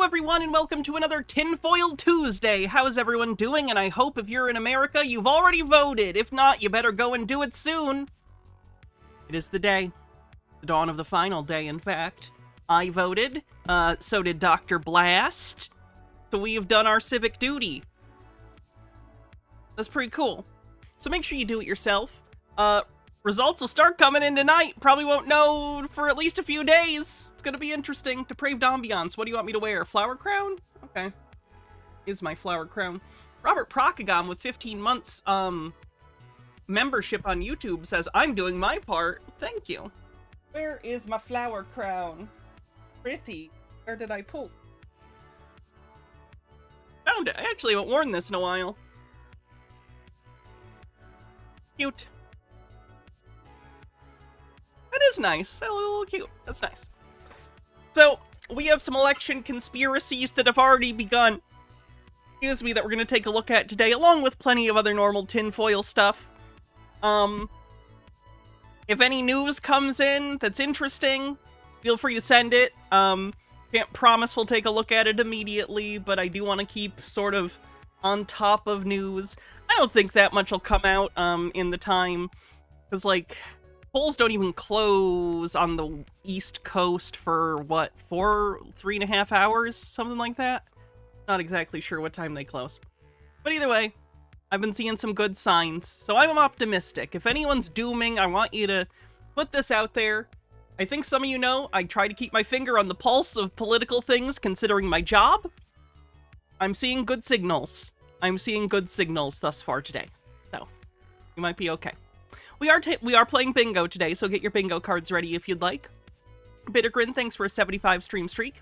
Hello everyone and welcome to another Tinfoil Tuesday. How's everyone doing? And I hope if you're in America, you've already voted. If not, you better go and do it soon. It is the day. The dawn of the final day, in fact. I voted. So did Dr. Blast. So we have done our civic duty. That's pretty cool. So make sure you do it yourself. Results will start coming in tonight. Probably won't know for at least a few days. It's gonna be interesting. Depraved ambiance. What do you want me to wear? Flower crown? Okay. Is my flower crown. Robert Procagon with 15 months membership on YouTube says, I'm doing my part. Thank you. Where is my flower crown? Pretty. Where did I pull? Found it. I actually haven't worn this in a while. Cute. That is nice. A little cute. That's nice. So, we have some election conspiracies that have already begun. Excuse me, that we're going to take a look at today, along with plenty of other normal tinfoil stuff. If any news comes in that's interesting, feel free to send it. Can't promise we'll take a look at it immediately, but I do want to keep sort of on top of news. I don't think that much will come out in the time, because, like, polls don't even close on the East Coast for, what, 3.5 hours? Something like that? Not exactly sure what time they close. But either way, I've been seeing some good signs, so I'm optimistic. If anyone's dooming, I want you to put this out there. I think some of you know I try to keep my finger on the pulse of political things, considering my job. I'm seeing good signals. I'm seeing good signals thus far today. So, you might be okay. We are playing bingo today, so get your bingo cards ready if you'd like. Bittergrin, thanks for a 75 stream streak.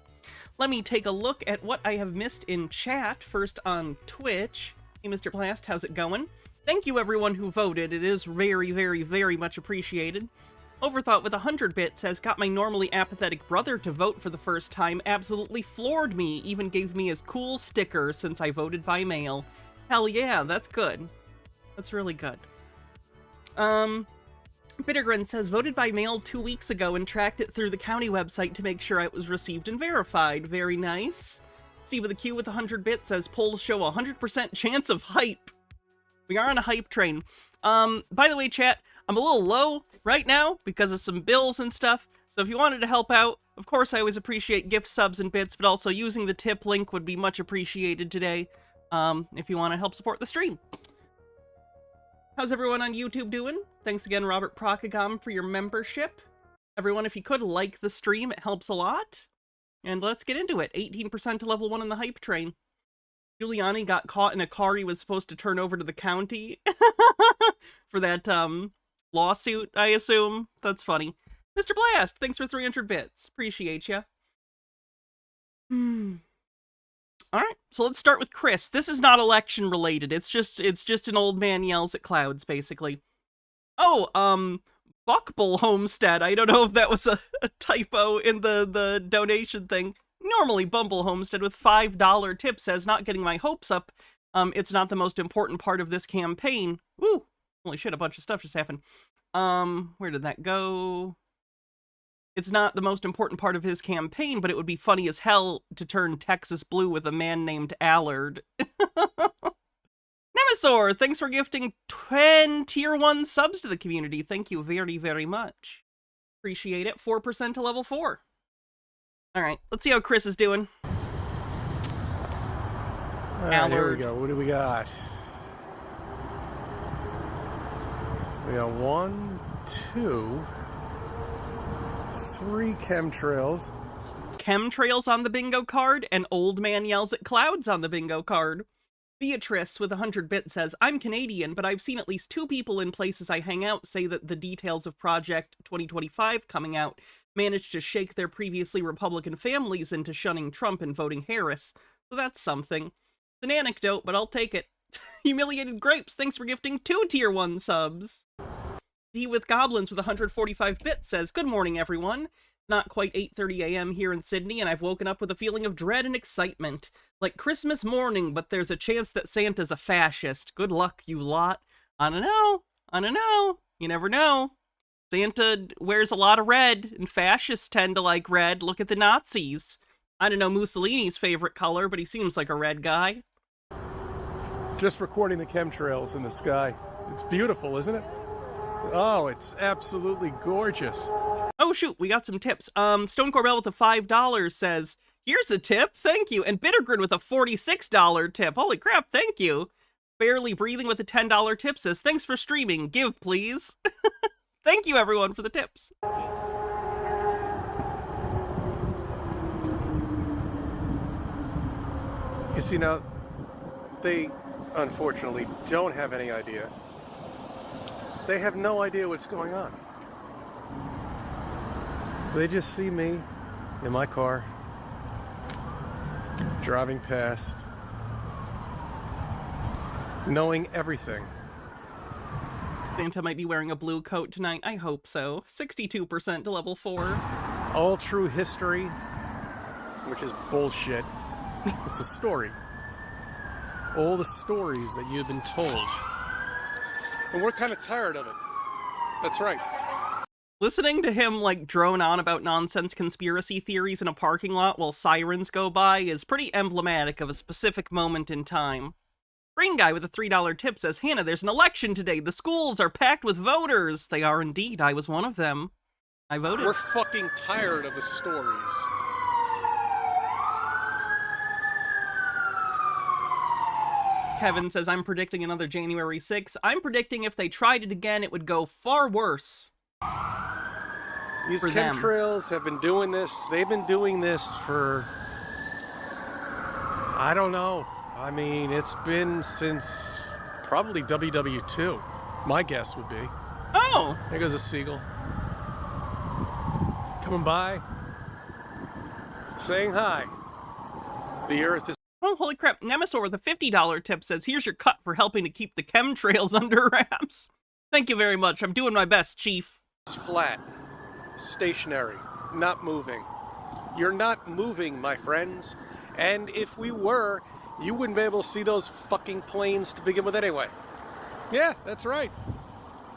Let me take a look at what I have missed in chat. First on Twitch. Hey, Mr. Blast, how's it going? Thank you, everyone who voted. It is very, very, very much appreciated. Overthought with 100 bits says, got my normally apathetic brother to vote for the first time. Absolutely floored me. Even gave me his cool sticker since I voted by mail. Hell yeah, that's good. That's really good. Bittergrin says, voted by mail 2 weeks ago and tracked it through the county website to make sure it was received and verified. Very nice. Steve with a Q with 100 bits says, polls show a 100% chance of hype. We are on a hype train. By the way, chat, I'm a little low right now because of some bills and stuff. So if you wanted to help out, of course I always appreciate gift subs and bits, but also using the tip link would be much appreciated today. If you want to help support the stream. How's everyone on YouTube doing? Thanks again, Robert Procagon, for your membership. Everyone, if you could, like the stream. It helps a lot. And let's get into it. 18% to level 1 on the hype train. Giuliani got caught in a car he was supposed to turn over to the county. For that, lawsuit, I assume. That's funny. Mr. Blast, thanks for 300 bits. Appreciate ya. Alright, so let's start with Chris. This is not election related. It's just an old man yells at clouds, basically. Oh, Buckbull Homestead. I don't know if that was a typo in the donation thing. Normally, Bumble Homestead with $5 tip says, not getting my hopes up. It's not the most important part of this campaign. Woo! Holy shit, a bunch of stuff just happened. Where did that go? It's not the most important part of his campaign, but it would be funny as hell to turn Texas blue with a man named Allard. Nemesaur, thanks for gifting 10 tier 1 subs to the community. Thank you very, very much. Appreciate it. 4% to level 4. Alright, let's see how Chris is doing. Alright, here we go. What do we got? We got 1, 2... 3 chemtrails. Chemtrails on the bingo card, and Old Man Yells at Clouds on the bingo card. Beatrice with 100 bits says, I'm Canadian, but I've seen at least 2 people in places I hang out say that the details of Project 2025 coming out managed to shake their previously Republican families into shunning Trump and voting Harris. So that's something. It's an anecdote, but I'll take it. Humiliated Grapes, thanks for gifting 2 tier 1 subs. D with Goblins with 145 bits says, good morning, everyone. Not quite 8:30 a.m. here in Sydney, and I've woken up with a feeling of dread and excitement. Like Christmas morning, but there's a chance that Santa's a fascist. Good luck, you lot. I don't know. You never know. Santa wears a lot of red, and fascists tend to like red. Look at the Nazis. I don't know Mussolini's favorite color, but he seems like a red guy. Just recording the chemtrails in the sky. It's beautiful, isn't it? Oh, it's absolutely gorgeous. Oh shoot, we got some tips. Stone Corbell with the $5 says, here's a tip, thank you. And Bittergrin with a $46 tip. Holy crap, thank you. Barely Breathing with a $10 tip says, thanks for streaming, give please. Thank you everyone for the tips. You see, now, they unfortunately don't have any idea. They have no idea what's going on. They just see me in my car, driving past, knowing everything. Santa might be wearing a blue coat tonight. I hope so. 62% to level 4. All true history, which is bullshit. It's a story. All the stories that you've been told. And we're kind of tired of it. That's right. Listening to him, like, drone on about nonsense conspiracy theories in a parking lot while sirens go by is pretty emblematic of a specific moment in time. Green Guy with a $3 tip says, Hannah, there's an election today. The schools are packed with voters. They are indeed. I was one of them. I voted. We're fucking tired of the stories. Kevin says, I'm predicting another January 6th. I'm predicting if they tried it again, it would go far worse. These chemtrails have been doing this. They've been doing this for, I don't know. I mean, it's been since probably WW2. My guess would be. Oh! There goes a seagull. Coming by. Saying hi. The earth is... Oh, holy crap. Nemesaur with a $50 tip says, here's your cut for helping to keep the chemtrails under wraps. Thank you very much. I'm doing my best, Chief. It's flat. Stationary. Not moving. You're not moving, my friends. And if we were, you wouldn't be able to see those fucking planes to begin with anyway. Yeah, that's right.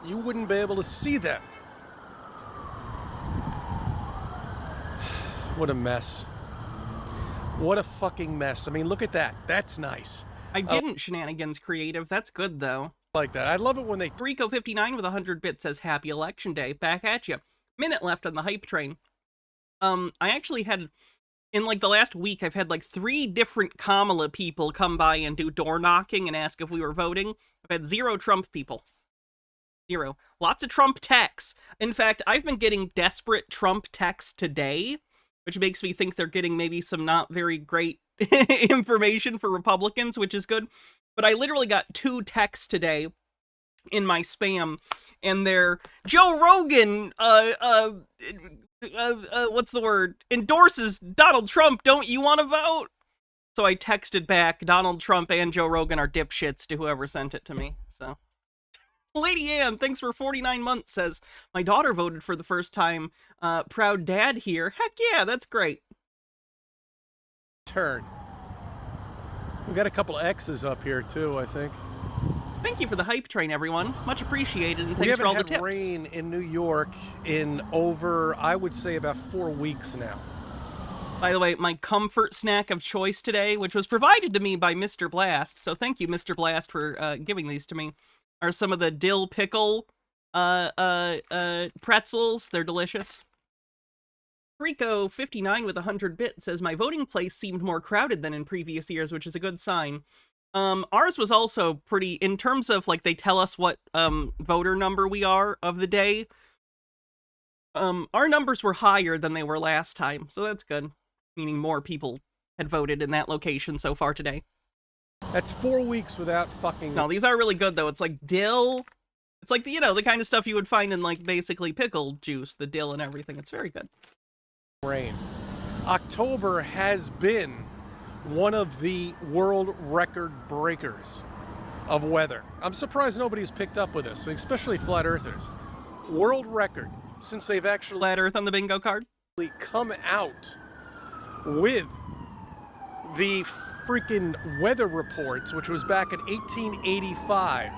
You wouldn't be able to see them. What a mess. What a fucking mess. I mean, look at that. That's nice. I didn't Shenanigans Creative. That's good, though. Like that. I love it when they... Rico59 with 100 bits says, Happy Election Day. Back at you. Minute left on the hype train. I actually had... In, like, the last week, I've had, like, 3 different Kamala people come by and do door knocking and ask if we were voting. I've had 0 Trump people. 0. Lots of Trump texts. In fact, I've been getting desperate Trump texts today, which makes me think they're getting maybe some not very great information for Republicans, which is good. But I literally got 2 texts today in my spam, and they're, Joe Rogan, what's the word? Endorses Donald Trump, don't you want to vote? So I texted back, Donald Trump and Joe Rogan are dipshits to whoever sent it to me, so. Lady Ann, thanks for 49 months, says, my daughter voted for the first time. Proud dad here. Heck yeah, that's great. Turn. We got a couple X's up here too, I think. Thank you for the hype train, everyone. Much appreciated, and thanks for all the tips. We haven't had rain in New York in over, I would say, about 4 weeks now. By the way, my comfort snack of choice today, which was provided to me by Mr. Blast, so thank you, Mr. Blast, for giving these to me, are some of the dill pickle pretzels. They're delicious. Rico59 with 100 bits says, my voting place seemed more crowded than in previous years, which is a good sign. Ours was also pretty, in terms of, like, they tell us what, voter number we are of the day. Our numbers were higher than they were last time, so that's good. Meaning more people had voted in that location so far today. That's 4 weeks without fucking... No, these are really good, though. It's like dill. It's like, you know, the kind of stuff you would find in, like, basically pickle juice, the dill and everything. It's very good. Rain. October has been one of the world record breakers of weather. I'm surprised nobody's picked up with this, especially flat earthers. World record since they've actually Flat Earth on the bingo card. Come out with the freaking weather reports, which was back in 1885.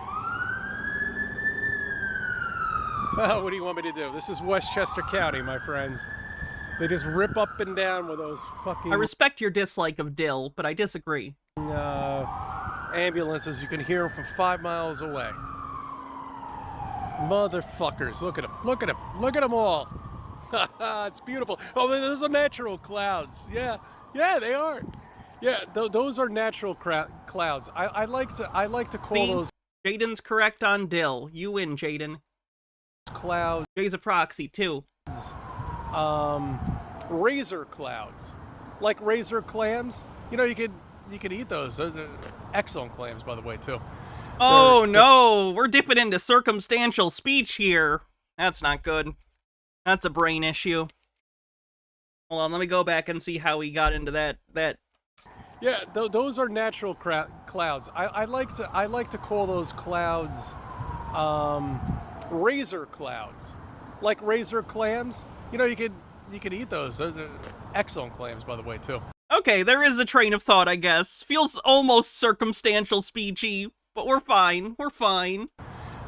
Well, what do you want me to do? This is Westchester County, my friends. They just rip up and down with those fucking... I respect your dislike of dill, but I disagree. ambulances. You can hear them from 5 miles away. Motherfuckers. Look at them. Look at them. Look at them all. It's beautiful. Oh, those are natural clouds. Yeah. Yeah, they are. Yeah, those are natural clouds. I like to call those... Jaden's correct on dill. You win, Jaden. Clouds. Jay's a proxy, too. Razor clouds. Like razor clams. You know, you could eat those. Those are excellent clams, by the way, too. Oh, no. We're dipping into circumstantial speech here. That's not good. That's a brain issue. Hold on, let me go back and see how we got into that. Yeah, those are natural clouds. I like to call those clouds razor clouds. Like razor clams. You know, you could eat those. Those are excellent clams, by the way, too. Okay, there is a train of thought, I guess. Feels almost circumstantial speechy, but we're fine. We're fine.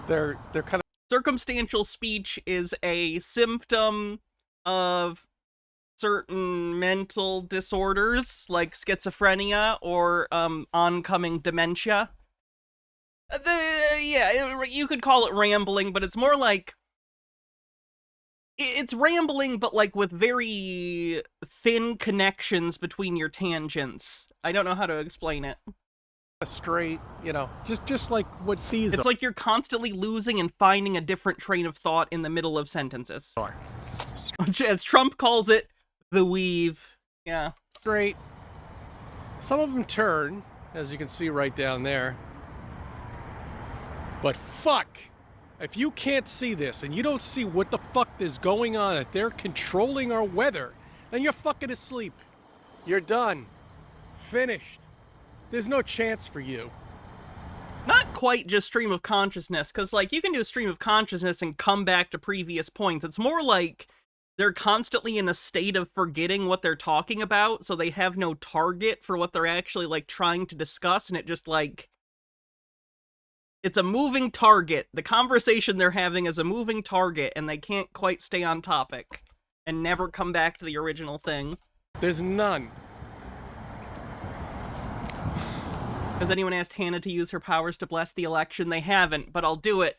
They're kind of... Circumstantial speech is a symptom of certain mental disorders, like schizophrenia or oncoming dementia. You could call it rambling, but it's more like... It's rambling, but like with very thin connections between your tangents. I don't know how to explain it. Straight, you know, just like what these It's like you're constantly losing and finding a different train of thought in the middle of sentences. are. As Trump calls it, the weave. Yeah. Straight. Some of them turn, as you can see right down there. But fuck! If you can't see this and you don't see what the fuck is going on, that they're controlling our weather, then you're fucking asleep. You're done. Finished. There's no chance for you. Not quite just stream of consciousness, because, like, you can do a stream of consciousness and come back to previous points. It's more like they're constantly in a state of forgetting what they're talking about, so they have no target for what they're actually, like, trying to discuss, and it just, like... It's a moving target. The conversation they're having is a moving target, and they can't quite stay on topic, and never come back to the original thing. There's none. Has anyone asked Hannah to use her powers to bless the election? They haven't, but I'll do it.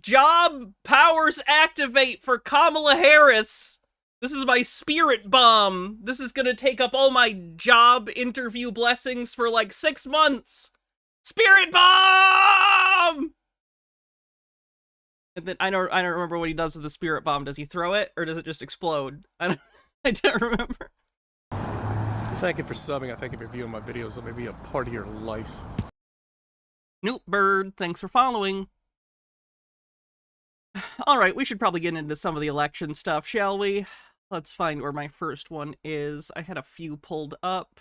Job powers activate for Kamala Harris. This is my spirit bomb. This is gonna take up all my job interview blessings for like 6 months. Spirit bomb! And then I don't remember what he does with the spirit bomb. Does he throw it or does it just explode? I don't remember. Thank you for subbing. I thank you for viewing my videos. Let me be a part of your life. Nope, Bird. Thanks for following. Alright, we should probably get into some of the election stuff, shall we? Let's find where my first one is. I had a few pulled up.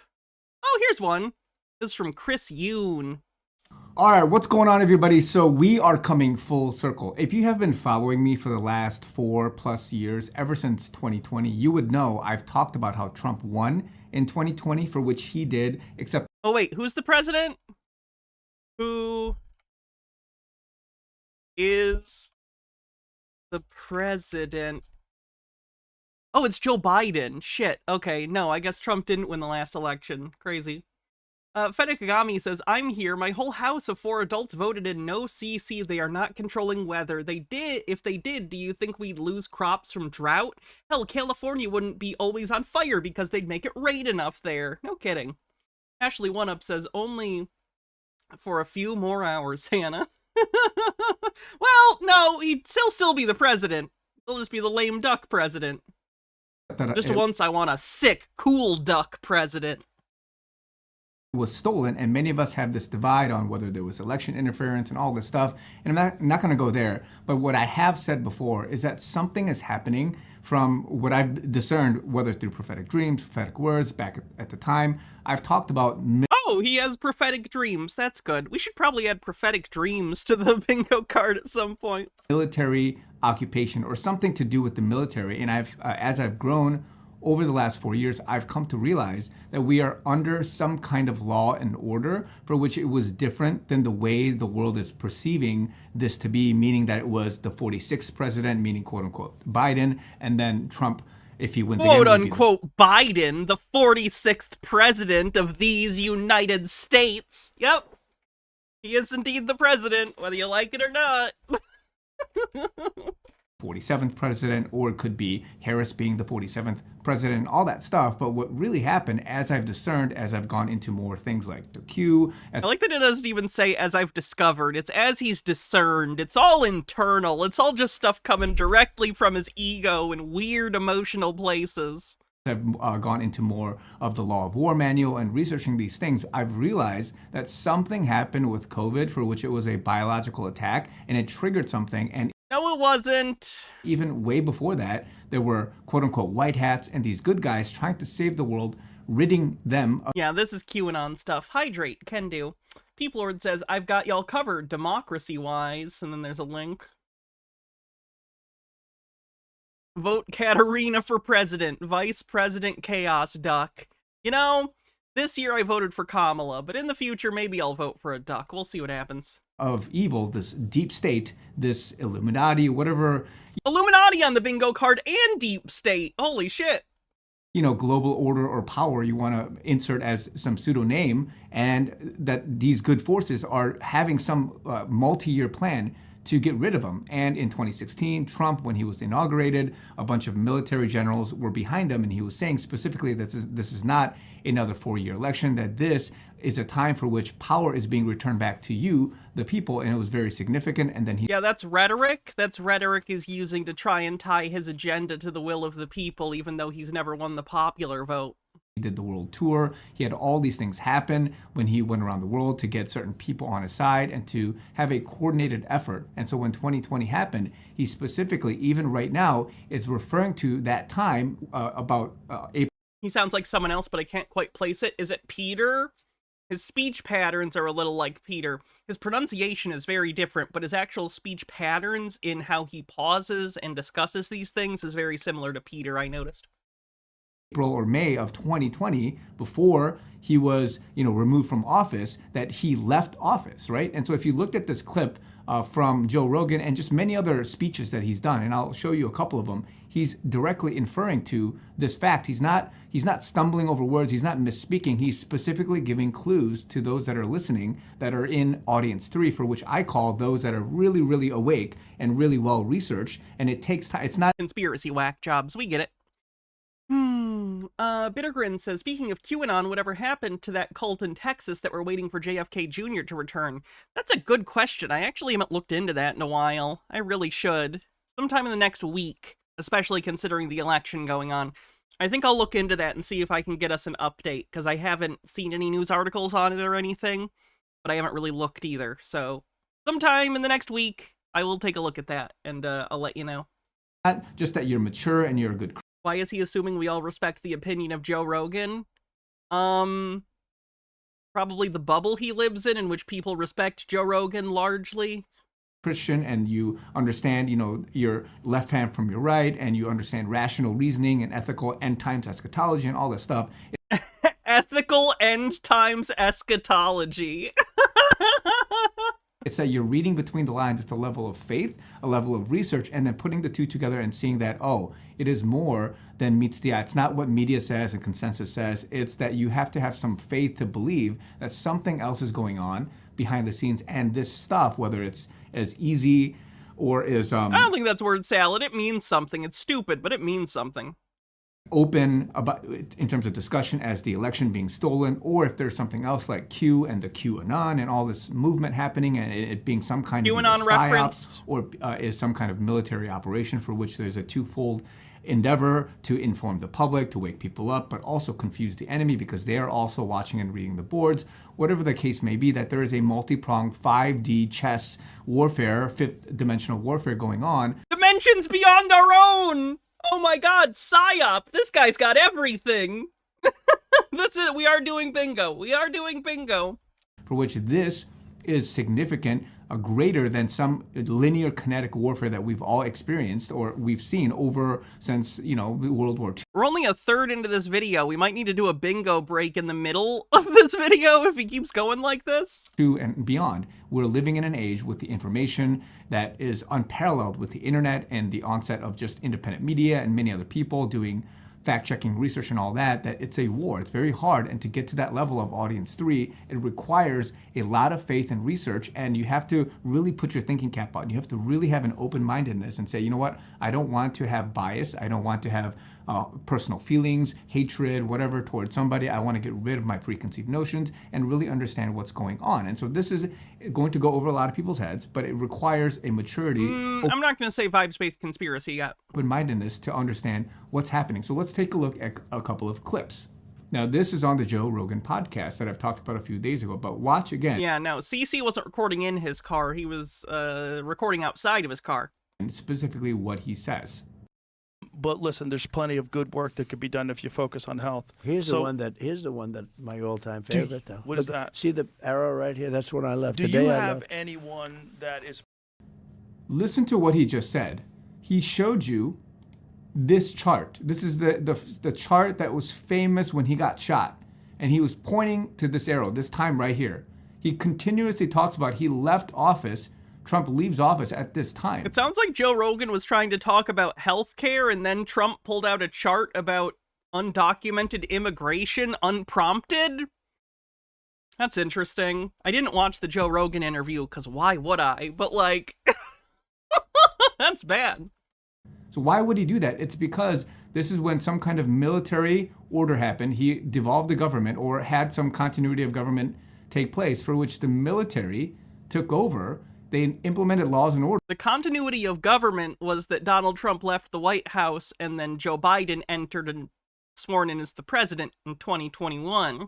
Oh, here's one. This is from Chris Yoon. All right, what's going on, everybody? So we are coming full circle. If you have been following me for the last 4+ years, ever since 2020, you would know I've talked about how Trump won in 2020, for which he did, except... Oh, wait, who's the president? Who is the president? Oh, it's Joe Biden. Shit. Okay, no, I guess Trump didn't win the last election. Crazy. Fedekagami says, I'm here. My whole house of 4 adults voted in no CC. They are not controlling weather. They did. If they did, do you think we'd lose crops from drought? Hell, California wouldn't be always on fire because they'd make it rain enough there. No kidding. Ashley One Up says, only for a few more hours, Hannah. Well, no, he'd still be the president. He'll just be the lame duck president. Just once I want a sick, cool duck president. Was stolen, and many of us have this divide on whether there was election interference and all this stuff, and I'm not going to go there, but what I have said before is that something is happening from what I've discerned, whether through prophetic dreams, prophetic words, back at the time. I've talked about... Oh, he has prophetic dreams. That's good. We should probably add prophetic dreams to the bingo card at some point. Military occupation, or something to do with the military, and as I've grown over the last 4 years, I've come to realize that we are under some kind of law and order for which it was different than the way the world is perceiving this to be, meaning that it was the 46th president, meaning quote unquote Biden, and then Trump if he wins Quote again. unquote Biden, the 46th president of these United States. Yep. He is indeed the president, whether you like it or not. 47th president, or it could be Harris being the 47th president, all that stuff. But what really happened, as I've discerned, as I've gone into more things like the Q, I like that it doesn't even say as I've discovered. It's as he's discerned. It's all internal. It's all just stuff coming directly from his ego in weird emotional places. I've gone into more of the Law of War manual and researching these things, I've realized that something happened with COVID for which it was a biological attack, and it triggered something. And no, it wasn't. Even way before that, there were quote-unquote white hats and these good guys trying to save the world, ridding them of... Yeah, this is QAnon stuff. Hydrate, can do. People Lord says, I've got y'all covered democracy-wise, and then there's a link. Vote Katarina for president. Vice President Chaos Duck. You know, this year I voted for Kamala, but in the future maybe I'll vote for a duck. We'll see what happens. Of evil, this deep state, this Illuminati, whatever. Illuminati on the bingo card and deep state. Holy shit. You know, global order or power you want to insert as some pseudo name, and that these good forces are having some multi-year plan to get rid of them. And in 2016, Trump, when he was inaugurated, a bunch of military generals were behind him, and he was saying specifically that this is not another 4-year election, that this is a time for which power is being returned back to you, the people, and it was very significant. And then he... Yeah, that's rhetoric. That's rhetoric he's using to try and tie his agenda to the will of the people, even though he's never won the popular vote. He did the world tour. He had all these things happen when he went around the world to get certain people on his side and to have a coordinated effort. And so when 2020 happened, he specifically, even right now, is referring to that time about April. He sounds like someone else, but I can't quite place it. Is it Peter? His speech patterns are a little like Peter. His pronunciation is very different, but his actual speech patterns in how he pauses and discusses these things is very similar to Peter, I noticed. April or May of 2020, before he was, removed from office, that he left office, right? And so if you looked at this clip from Joe Rogan and just many other speeches that he's done, and I'll show you a couple of them, he's directly inferring to this fact. He's not stumbling over words. He's not misspeaking. He's specifically giving clues to those that are listening, that are in audience 3, for which I call those that are really, really awake and really well researched. And it takes time. It's not conspiracy whack jobs. We get it. Bittergrin says, speaking of QAnon, whatever happened to that cult in Texas that we're waiting for JFK Jr. to return? That's a good question. I actually haven't looked into that in a while. I really should. Sometime in the next week, especially considering the election going on. I think I'll look into that and see if I can get us an update, because I haven't seen any news articles on it or anything, but I haven't really looked either. So sometime in the next week, I will take a look at that, and I'll let you know. Just that you're mature and you're a good... Why is he assuming we all respect the opinion of Joe Rogan? Probably the bubble he lives in which people respect Joe Rogan largely. Christian, and you understand, your left hand from your right, and you understand rational reasoning and ethical end times eschatology and all this stuff. Ethical end times eschatology. It's that you're reading between the lines. It's a level of faith, a level of research, and then putting the two together and seeing that, it is more than meets the eye. It's not what media says and consensus says. It's that you have to have some faith to believe that something else is going on behind the scenes. And this stuff, whether it's as easy or as... I don't think that's word salad. It means something. It's stupid, but it means something. Open about in terms of discussion as the election being stolen, or if there's something else like Q and the QAnon and all this movement happening and it being some kind of QAnon referenced, or is some kind of military operation for which there's a twofold endeavor to inform the public, to wake people up, but also confuse the enemy because they are also watching and reading the boards. Whatever the case may be, that there is a multi-pronged 5D chess warfare, fifth dimensional warfare going on. Dimensions beyond our own! Oh my god, PSYOP! This guy's got everything! We are doing bingo. We are doing bingo. For which this is significant, greater than some linear kinetic warfare that we've all experienced or we've seen over since, World War II. We're only a third into this video. We might need to do a bingo break in the middle of this video if he keeps going like this. And beyond. We're living in an age with the information that is unparalleled with the internet and the onset of just independent media and many other people doing fact-checking research and all that it's a war. It's very hard, and to get to that level of audience 3, it requires a lot of faith and research, and you have to really put your thinking cap on. You have to really have an open-mindedness and say, you know what, I don't want to have bias. I don't want to have personal feelings, hatred, whatever, towards somebody. I want to get rid of my preconceived notions and really understand what's going on. And so this is going to go over a lot of people's heads, but it requires a maturity. I'm not going to say vibes-based conspiracy yet. Open-mindedness to understand what's happening. So let's take a look at a couple of clips. Now, this is on the Joe Rogan podcast that I've talked about a few days ago, but watch again. Yeah, no, CC wasn't recording in his car. He was recording outside of his car. And specifically what he says. But listen, there's plenty of good work that could be done if you focus on health. Here's the one that my all-time favorite. Though. What is that? See the arrow right here? That's when I left. Do you have anyone that is? Listen to what he just said. He showed you this chart. This is the chart that was famous when he got shot, and he was pointing to this arrow. This time right here, he continuously talks about he left office. Trump leaves office at this time. It sounds like Joe Rogan was trying to talk about healthcare, and then Trump pulled out a chart about undocumented immigration unprompted. That's interesting. I didn't watch the Joe Rogan interview, because why would I? But, like, that's bad. So why would he do that? It's because this is when some kind of military order happened. He devolved the government or had some continuity of government take place for which the military took over. They implemented laws and orders. The continuity of government was that Donald Trump left the White House and then Joe Biden entered and sworn in as the president in 2021.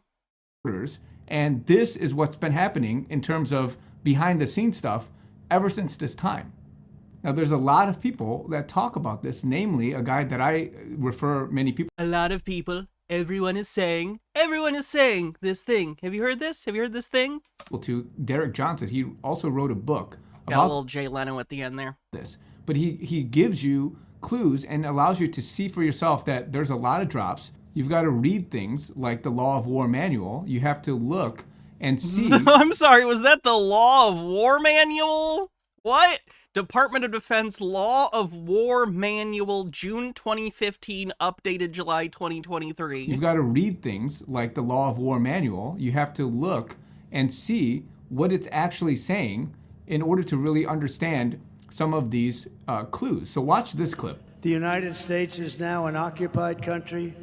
And this is what's been happening in terms of behind the scenes stuff ever since this time. Now, there's a lot of people that talk about this, namely a guy that I refer many people. A lot of people. Everyone is saying this thing. Have you heard this? Have you heard this thing? To Derek Johnson. He also wrote a book Got a little Jay Leno at the end there. This, but he gives you clues and allows you to see for yourself that there's a lot of drops. You've got to read things like the Law of War manual. You have to look and see. I'm sorry, was that the Law of War manual? What? Department of Defense Law of War Manual, June 2015, updated July 2023. You've got to read things like the Law of War Manual. You have to look and see what it's actually saying in order to really understand some of these clues. So watch this clip. The United States is now an occupied country,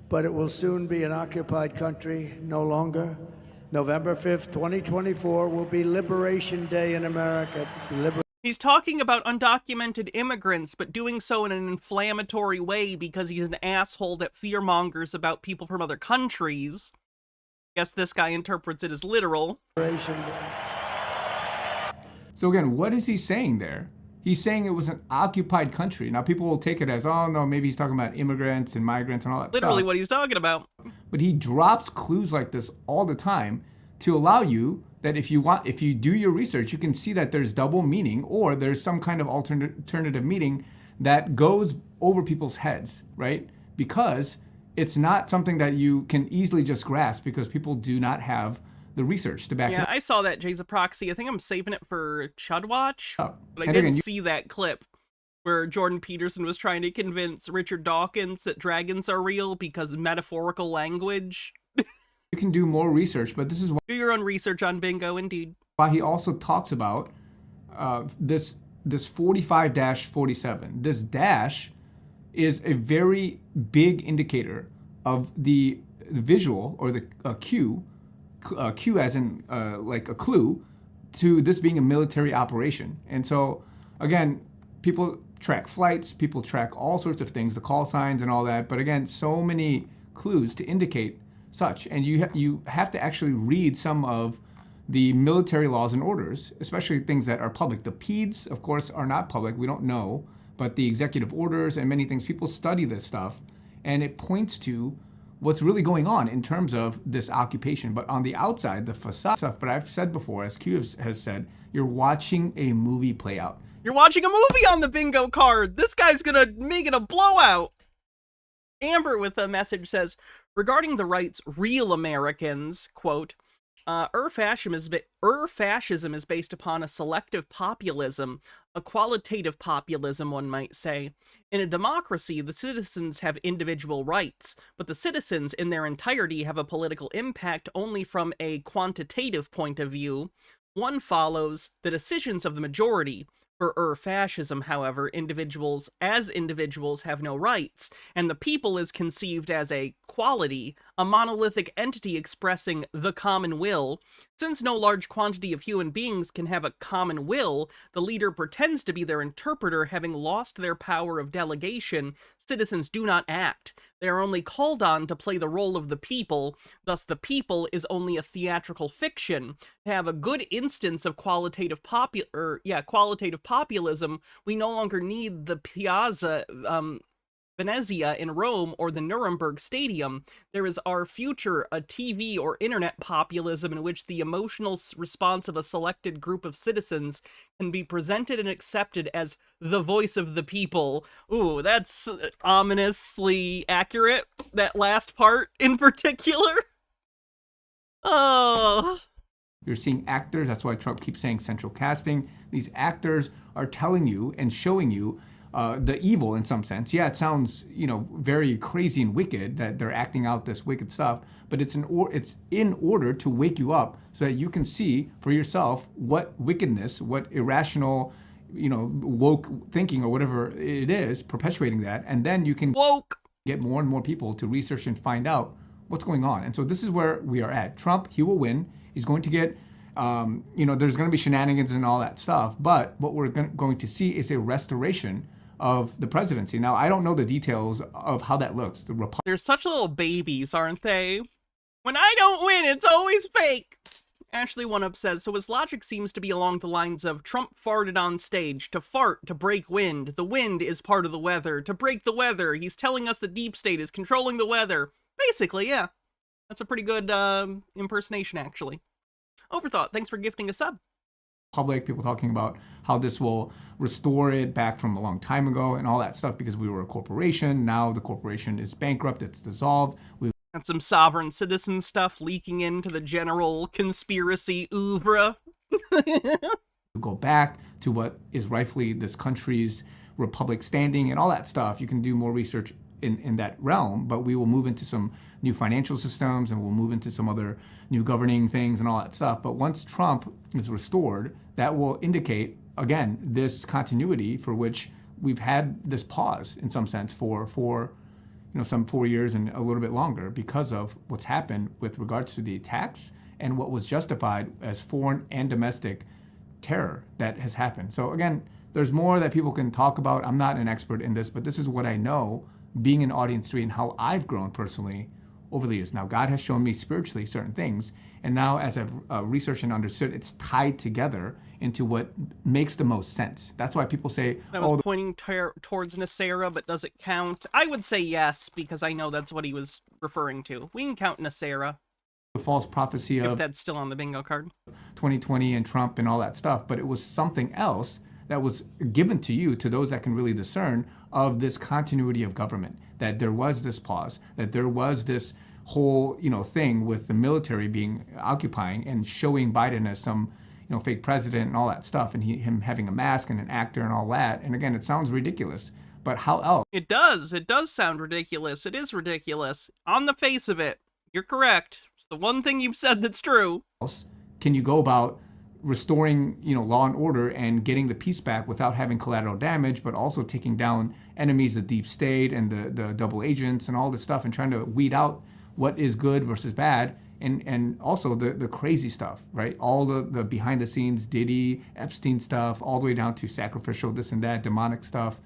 but it will soon be an occupied country no longer. November 5th, 2024 will be Liberation Day in America. He's talking about undocumented immigrants, but doing so in an inflammatory way because he's an asshole that fearmongers about people from other countries. Guess this guy interprets it as literal. So again, what is he saying there? He's saying it was an occupied country. Now people will take it as, oh no, maybe he's talking about immigrants and migrants and all that Literally stuff. what he's talking about. But he drops clues like this all the time to allow you that if you do your research, you can see that there's double meaning or there's some kind of alternative meaning that goes over people's heads, right? Because it's not something that you can easily just grasp because people do not have the research to back it up. Yeah, I saw that, Jay's a proxy. I think I'm saving it for Chud Watch, but I And didn't again, see that clip where Jordan Peterson was trying to convince Richard Dawkins that dragons are real because metaphorical language. You can do more research, but this is Do your own research on bingo, indeed. why he also talks about this 45-47. This dash is a very big indicator of the visual or the cue as in like a clue to this being a military operation. And so again, people track flights, people track all sorts of things, the call signs and all that. But again, so many clues to indicate such. And you have to actually read some of the military laws and orders, especially things that are public. The PEDs, of course, are not public. We don't know. But the executive orders and many things, people study this stuff. And it points to what's really going on in terms of this occupation. But on the outside, the facade stuff, but I've said before, as Q has said, you're watching a movie play out. You're watching a movie on the bingo card. This guy's gonna make it a blowout. Amber with a message says, regarding the right's real Americans, quote, fascism is based upon a selective populism, a qualitative populism, one might say. In a democracy, the citizens have individual rights, but the citizens in their entirety have a political impact only from a quantitative point of view. One follows the decisions of the majority. For fascism, however, individuals have no rights, and the people is conceived as a quality, a monolithic entity expressing the common will. Since no large quantity of human beings can have a common will, the leader pretends to be their interpreter. Having lost their power of delegation, citizens do not act. They are only called on to play the role of the people, thus the people is only a theatrical fiction. To have a good instance of qualitative populism, we no longer need the Piazza Venezia in Rome or the Nuremberg Stadium. There is our future, a TV or internet populism in which the emotional response of a selected group of citizens can be presented and accepted as the voice of the people. Ooh, that's ominously accurate, that last part in particular. Oh. You're seeing actors, that's why Trump keeps saying central casting. These actors are telling you and showing you the evil in some sense. Yeah, it sounds, very crazy and wicked that they're acting out this wicked stuff, but it's in order to wake you up so that you can see for yourself what wickedness, what irrational, woke thinking or whatever it is perpetuating that, and then you can get more and more people to research and find out what's going on. And so this is where we are at. Trump, he will win. He's going to get, there's going to be shenanigans and all that stuff, but what we're going to see is a restoration of the presidency. Now, I don't know the details of how that looks. They're such little babies, aren't they? When I don't win, it's always fake. Ashley One Up says, so his logic seems to be along the lines of Trump farted on stage. To fart, to break wind. The wind is part of the weather. To break the weather, he's telling us the deep state is controlling the weather. Basically, yeah. That's a pretty good impersonation, actually. Overthought, thanks for gifting a sub. Public, people talking about how this will restore it back from a long time ago and all that stuff because we were a corporation. Now the corporation is bankrupt, it's dissolved. And some sovereign citizen stuff leaking into the general conspiracy oeuvre. Go back to what is rightfully this country's republic standing and all that stuff. You can do more research in that realm, but we will move into some new financial systems and we'll move into some other new governing things and all that stuff. But once Trump is restored, that will indicate, again, this continuity for which we've had this pause in some sense for some 4 years and a little bit longer because of what's happened with regards to the attacks and what was justified as foreign and domestic terror that has happened. So again, there's more that people can talk about. I'm not an expert in this, but this is what I know being in Audience 3 and how I've grown personally over the years. Now, God has shown me spiritually certain things, and now as I've researched and understood, it's tied together into what makes the most sense. That's why people say, that was pointing towards Nasera, but does it count? I would say yes, because I know that's what he was referring to. We can count Nasera. The false prophecy of if that's still on the bingo card. 2020 and Trump and all that stuff, but it was something else that was given to you, to those that can really discern, of this continuity of government, that there was this pause, that there was this whole, thing with the military occupying and showing Biden as some, fake president and all that stuff, and him having a mask and an actor and all that. And again, it sounds ridiculous, but how else? It does sound ridiculous. It is ridiculous. On the face of it, you're correct. It's the one thing you've said that's true. Can you go about restoring, law and order and getting the peace back without having collateral damage, but also taking down enemies, the deep state and the double agents and all this stuff, and trying to weed out what is good versus bad, and also the crazy stuff, right? All the behind the scenes Diddy, Epstein stuff, all the way down to sacrificial this and that, demonic stuff,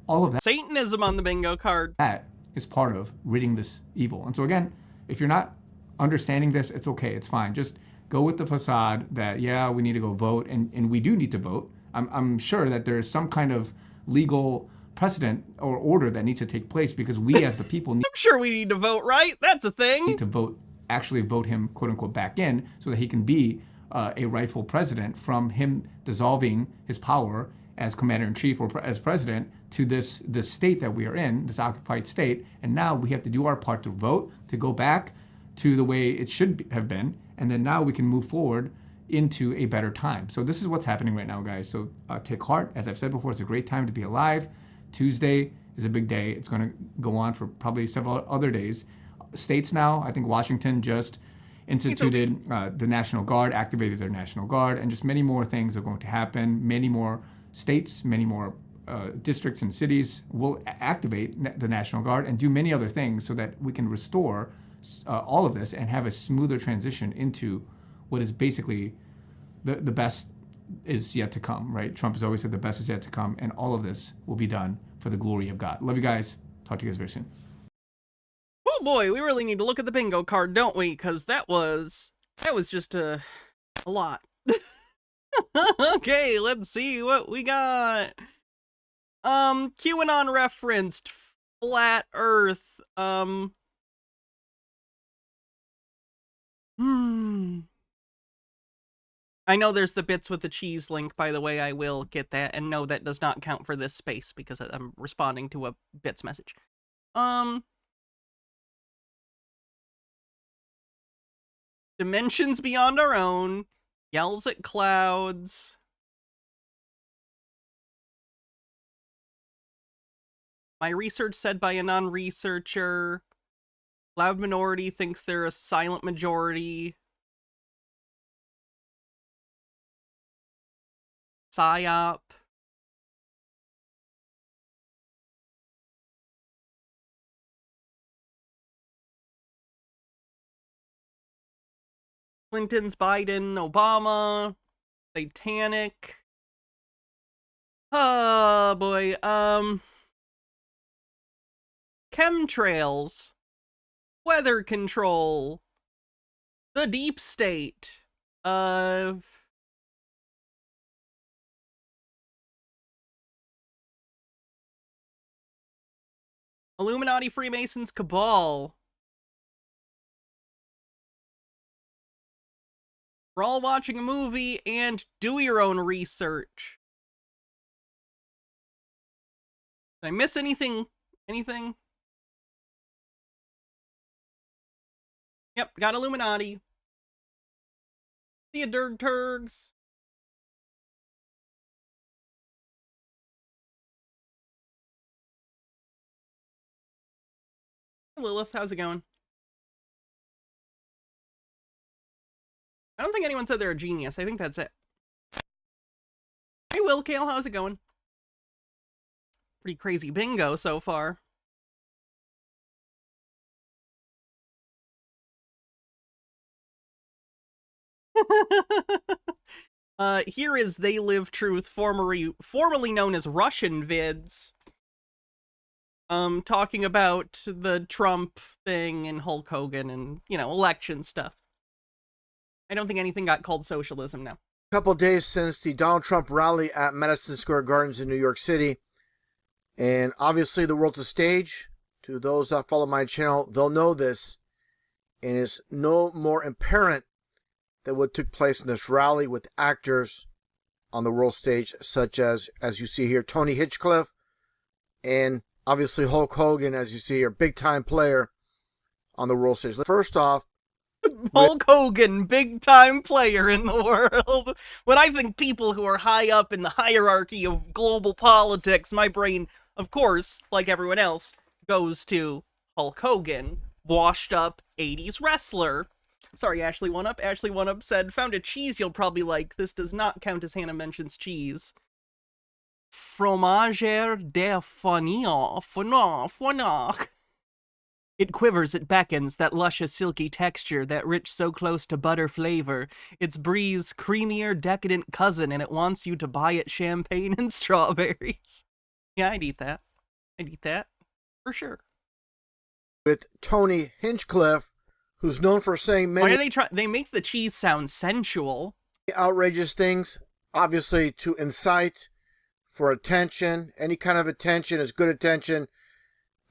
all of that. Satanism on the bingo card. That is part of ridding this evil. And so again, if you're not understanding this, it's okay, it's fine. Just go with the facade that, yeah, we need to go vote, and we do need to vote. I'm sure that there's some kind of legal precedent or order that needs to take place, because we as the people I'm sure we need to vote, right? That's a thing. need to vote, actually vote him, quote unquote, back in so that he can be a rightful president, from him dissolving his power as commander-in-chief or as president to this state that we are in, this occupied state. And now we have to do our part to vote, to go back to the way it should have been. And then now we can move forward into a better time. So this is what's happening right now, guys. So take heart. As I've said before, it's a great time to be alive. Tuesday is a big day. It's going to go on for probably several other days. States now, I think Washington just instituted the National Guard, activated their National Guard, and just many more things are going to happen. Many more states, many more districts and cities will activate the National Guard and do many other things so that we can restore all of this and have a smoother transition into what is basically the best is yet to come, right? Trump has always said the best is yet to come, and all of this will be done for the glory of God. Love you guys. Talk to you guys very soon. Oh boy, we really need to look at the bingo card, don't we? Because that was just a lot. Okay, let's see what we got. QAnon referenced flat Earth. I know there's the bits with the cheese link, by the way. I will get that, and no, that does not count for this space because I'm responding to a bits message. Dimensions beyond our own. Yells at clouds. My research said by a non-researcher. Loud minority thinks they're a silent majority. PSYOP. Clinton's, Biden, Obama, satanic. Oh boy. Chemtrails, weather control, the deep state, Illuminati, Freemasons, cabal. We're all watching a movie, and do your own research. Did I miss anything? Anything? Yep, got Illuminati. The Turgs. Lilith, how's it going? I don't think anyone said they're a genius. I think that's it. Hey, Will Kale, how's it going? Pretty crazy bingo so far. Here is They Live Truth, formerly known as Russian Vids. Talking about the Trump thing and Hulk Hogan and, you know, election stuff. I don't think anything got called socialism now. A couple days since the Donald Trump rally at Madison Square Gardens in New York City. And obviously the world's a stage. To those that follow my channel, they'll know this. And it's no more apparent than what took place in this rally with actors on the world stage, such as you see here, Tony Hinchcliffe, and obviously Hulk Hogan, as you see here, big-time player on the world stage. First off, Hulk Hogan, big-time player in the world. When I think people who are high up in the hierarchy of global politics, my brain, of course, like everyone else, goes to Hulk Hogan, washed-up 80s wrestler. Sorry, Ashley One Up. Ashley One Up said, found a cheese you'll probably like. This does not count as Hannah mentions cheese. Fromager de Fonnoff. It quivers, it beckons, that luscious silky texture, that rich so close to butter flavor. It's Brie's creamier, decadent cousin, and it wants you to buy it champagne and strawberries. Yeah, I'd eat that. I'd eat that. For sure. With Tony Hinchcliffe, who's known for saying many Why are they they make the cheese sound sensual. outrageous things, obviously to incite for attention. Any kind of attention is good attention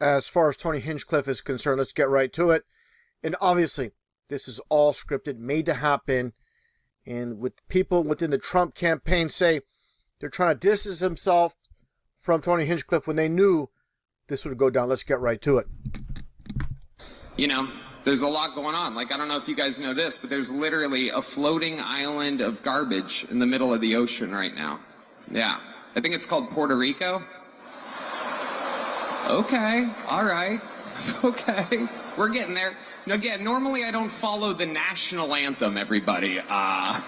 as far as Tony Hinchcliffe is concerned. Let's get right to it. And obviously, this is all scripted, made to happen. And with people within the Trump campaign say they're trying to distance themselves from Tony Hinchcliffe when they knew this would go down. Let's get right to it. You know, there's a lot going on. Like, I don't know if you guys know this, but there's literally a floating island of garbage in the middle of the ocean right now. Yeah. I think it's called Puerto Rico. Okay. All right. Okay. We're getting there. Now, again, normally I don't follow the national anthem, everybody. I'm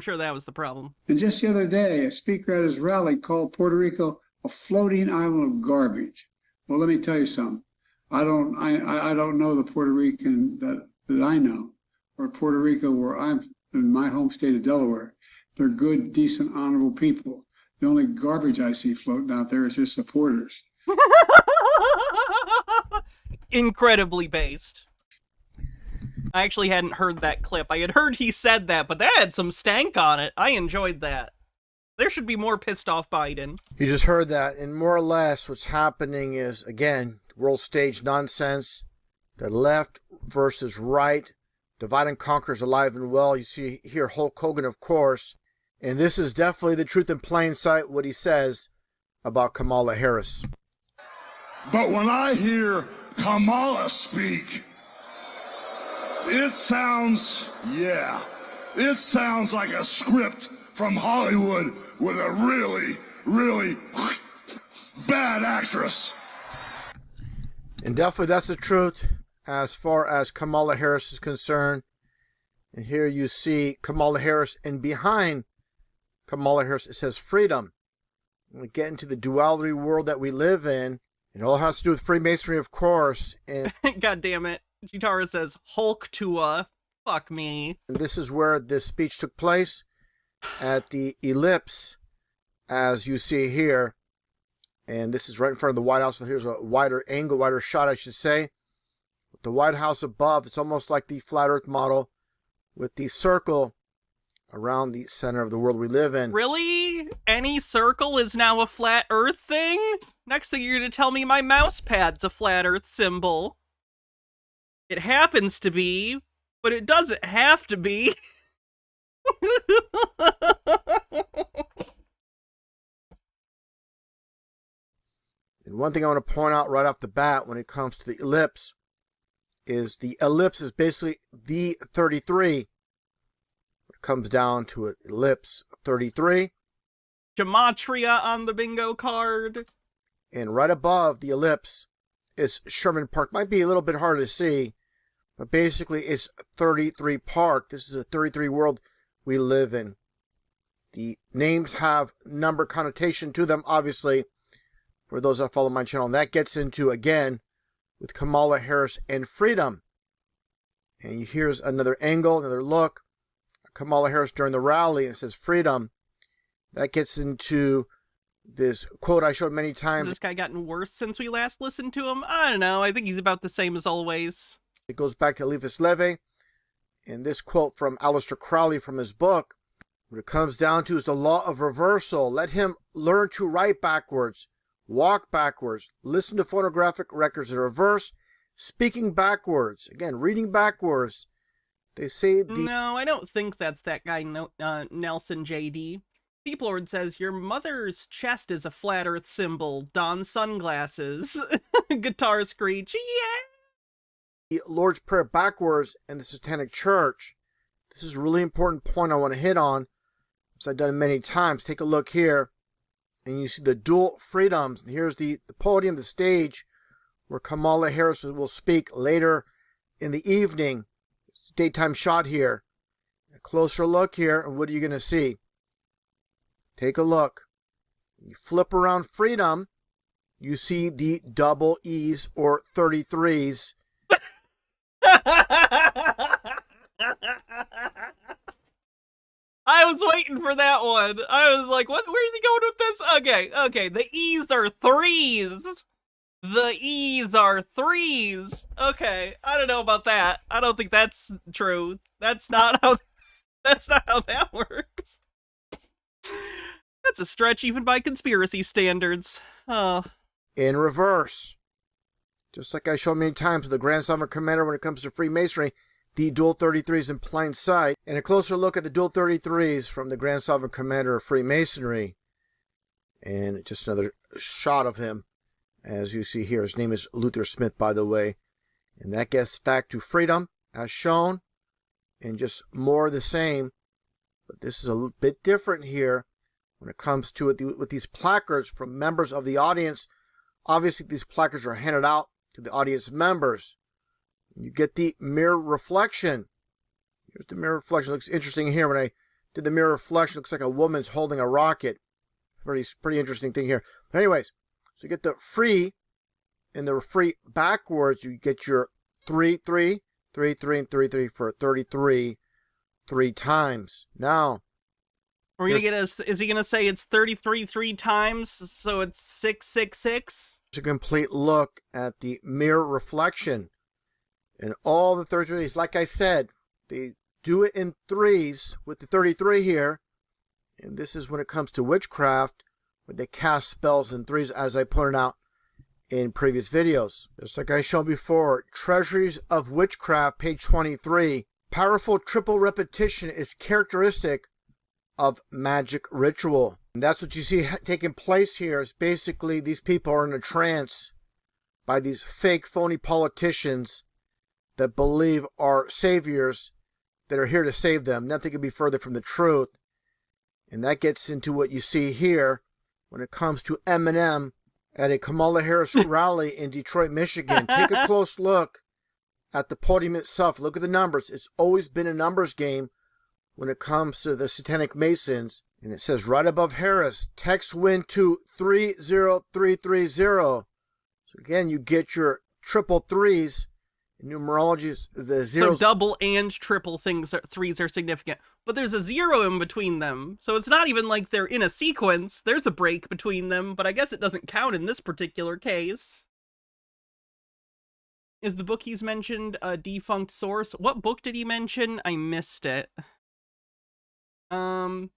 sure that was the problem. And just the other day, a speaker at his rally called Puerto Rico a floating island of garbage. Well, let me tell you something. I don't know the Puerto Rican that I know, or Puerto Rico where I'm in my home state of Delaware. They're good, decent, honorable people. The only garbage I see floating out there is his supporters. Incredibly based. I actually hadn't heard that clip. I had heard he said that, but that had some stank on it. I enjoyed that. There should be more pissed off Biden. You just heard that, and more or less what's happening is, again, world stage nonsense. The left versus right. Divide and conquer is alive and well. You see here Hulk Hogan, of course. And this is definitely the truth in plain sight, what he says about Kamala Harris. But when I hear Kamala speak, it sounds like a script from Hollywood with a really, really bad actress. And definitely that's the truth as far as Kamala Harris is concerned. And here you see Kamala Harris, and behind Kamala Harris it says freedom. When we get into the duality world that we live in, it all has to do with Freemasonry, of course. And God damn it. Chitara says Hulk to fuck me. And this is where this speech took place, at the ellipse, as you see here. And this is right in front of the White House. So here's a wider angle, wider shot, I should say. With the White House above, it's almost like the flat earth model with the circle around the center of the world we live in. Really? Any circle is now a flat earth thing? Next thing you're going to tell me my mouse pad's a flat earth symbol. It happens to be, but it doesn't have to be. And one thing I want to point out right off the bat when it comes to the ellipse is the ellipse is basically the 33. It comes down to an ellipse 33. Gematria on the bingo card. And right above the ellipse is Sherman Park. Might be a little bit hard to see, but basically it's 33 Park. This is a 33 world we live in. The names have number connotation to them, obviously, for those that follow my channel. And that gets into, again, with Kamala Harris and freedom. And here's another angle, another look. Kamala Harris during the rally, and it says freedom. That gets into this quote I showed many times. Has this guy gotten worse since we last listened to him? I don't know. I think he's about the same as always. It goes back to Eliphas Levi. And this quote from Aleister Crowley from his book, what it comes down to is the law of reversal. Let him learn to write backwards, walk backwards, listen to phonographic records in reverse, speaking backwards, again, reading backwards. They say No, I don't think that's that guy, Nelson JD. Peeplord says, your mother's chest is a flat earth symbol. Don sunglasses. Guitar screech. Yeah! The Lord's Prayer backwards and the Satanic Church. This is a really important point I want to hit on, as I've done many times. Take a look here, and you see the dual freedoms. And here's the podium, the stage, where Kamala Harris will speak later in the evening. It's a daytime shot here. A closer look here, and what are you going to see? Take a look. You flip around freedom, you see the double E's or 33s. I was waiting for that one. I was like, what? Where's he going with this? Okay. The E's are threes. The E's are threes. Okay, I don't know about that. I don't think that's true. That's not how that works. a stretch even by conspiracy standards. Oh. In reverse. Just like I showed many times with the Grand Sovereign Commander when it comes to Freemasonry, the dual 33s in plain sight. And a closer look at the dual 33s from the Grand Sovereign Commander of Freemasonry. And just another shot of him, as you see here. His name is Luther Smith, by the way. And that gets back to freedom, as shown, and just more of the same. But this is a bit different here when it comes to it with these placards from members of the audience. Obviously, these placards are handed out to the audience members. You get the mirror reflection. Here's the mirror reflection. It looks interesting here. When I did the mirror reflection, it looks like a woman's holding a rocket. Pretty interesting thing here. But anyways, so you get the free, and the free backwards, you get your 3, 3, 3, 3, and 3, 3 for 33 3 times. Now, are we gonna get is he gonna say it's 33 3 times, so it's 666? It's a complete look at the mirror reflection. And all the 33s, like I said, they do it in threes with the 33 here. And this is when it comes to witchcraft, where they cast spells in threes, as I pointed out in previous videos. Just like I showed before, Treasuries of Witchcraft, page 23. Powerful triple repetition is characteristic of magic ritual. And that's what you see taking place here, is basically these people are in a trance by these fake, phony politicians that believe are saviors that are here to save them. Nothing could be further from the truth. And that gets into what you see here when it comes to Eminem at a Kamala Harris rally in Detroit, Michigan. Take a close look at the podium itself. Look at the numbers. It's always been a numbers game when it comes to the Satanic Masons. And it says right above Harris, text win to 30330. So again, you get your triple threes. In numerology, the zeros. So double and triple threes are significant. But there's a 0 in between them. So it's not even like they're in a sequence. There's a break between them, but I guess it doesn't count in this particular case. Is the book he's mentioned a defunct source? What book did he mention? I missed it. Am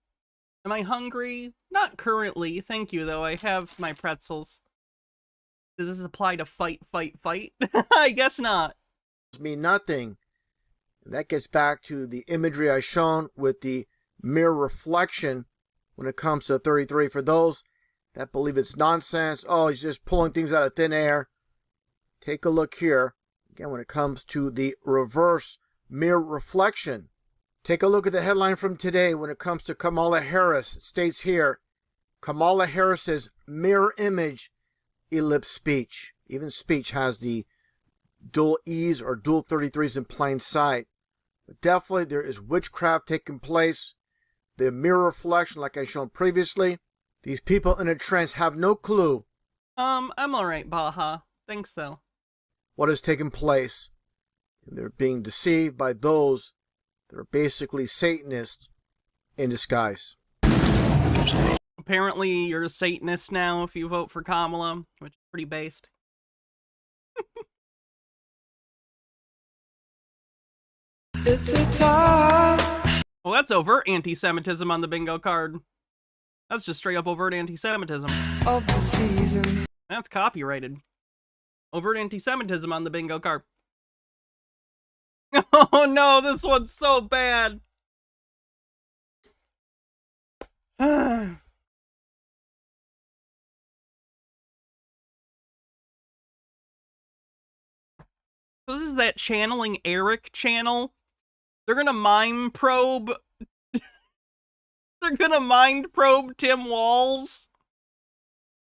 I hungry? Not currently. Thank you, though. I have my pretzels. Does this apply to fight? I guess not. Mean nothing. And that gets back to the imagery I shown with the mirror reflection when it comes to 33. For those that believe it's nonsense, oh, he's just pulling things out of thin air. Take a look here. Again, when it comes to the reverse mirror reflection. Take a look at the headline from today when it comes to Kamala Harris. It states here, Kamala Harris's mirror image ellipse speech. Even speech has the dual E's or dual 33s in plain sight. But definitely there is witchcraft taking place. The mirror reflection, like I shown previously. These people in a trance have no clue. I'm alright, Baja. Thanks, though. What is taking place. And they're being deceived by those that are basically Satanists in disguise. Apparently you're a Satanist now if you vote for Kamala, which is pretty based. It's the time. Well, that's overt anti-Semitism on the bingo card. That's just straight up overt anti-Semitism. Of the season. That's copyrighted. Overt anti-Semitism on the bingo card. Oh no, this one's so bad. This is that Channeling Eric channel. They're gonna mind probe. They're gonna mind probe Tim Walls.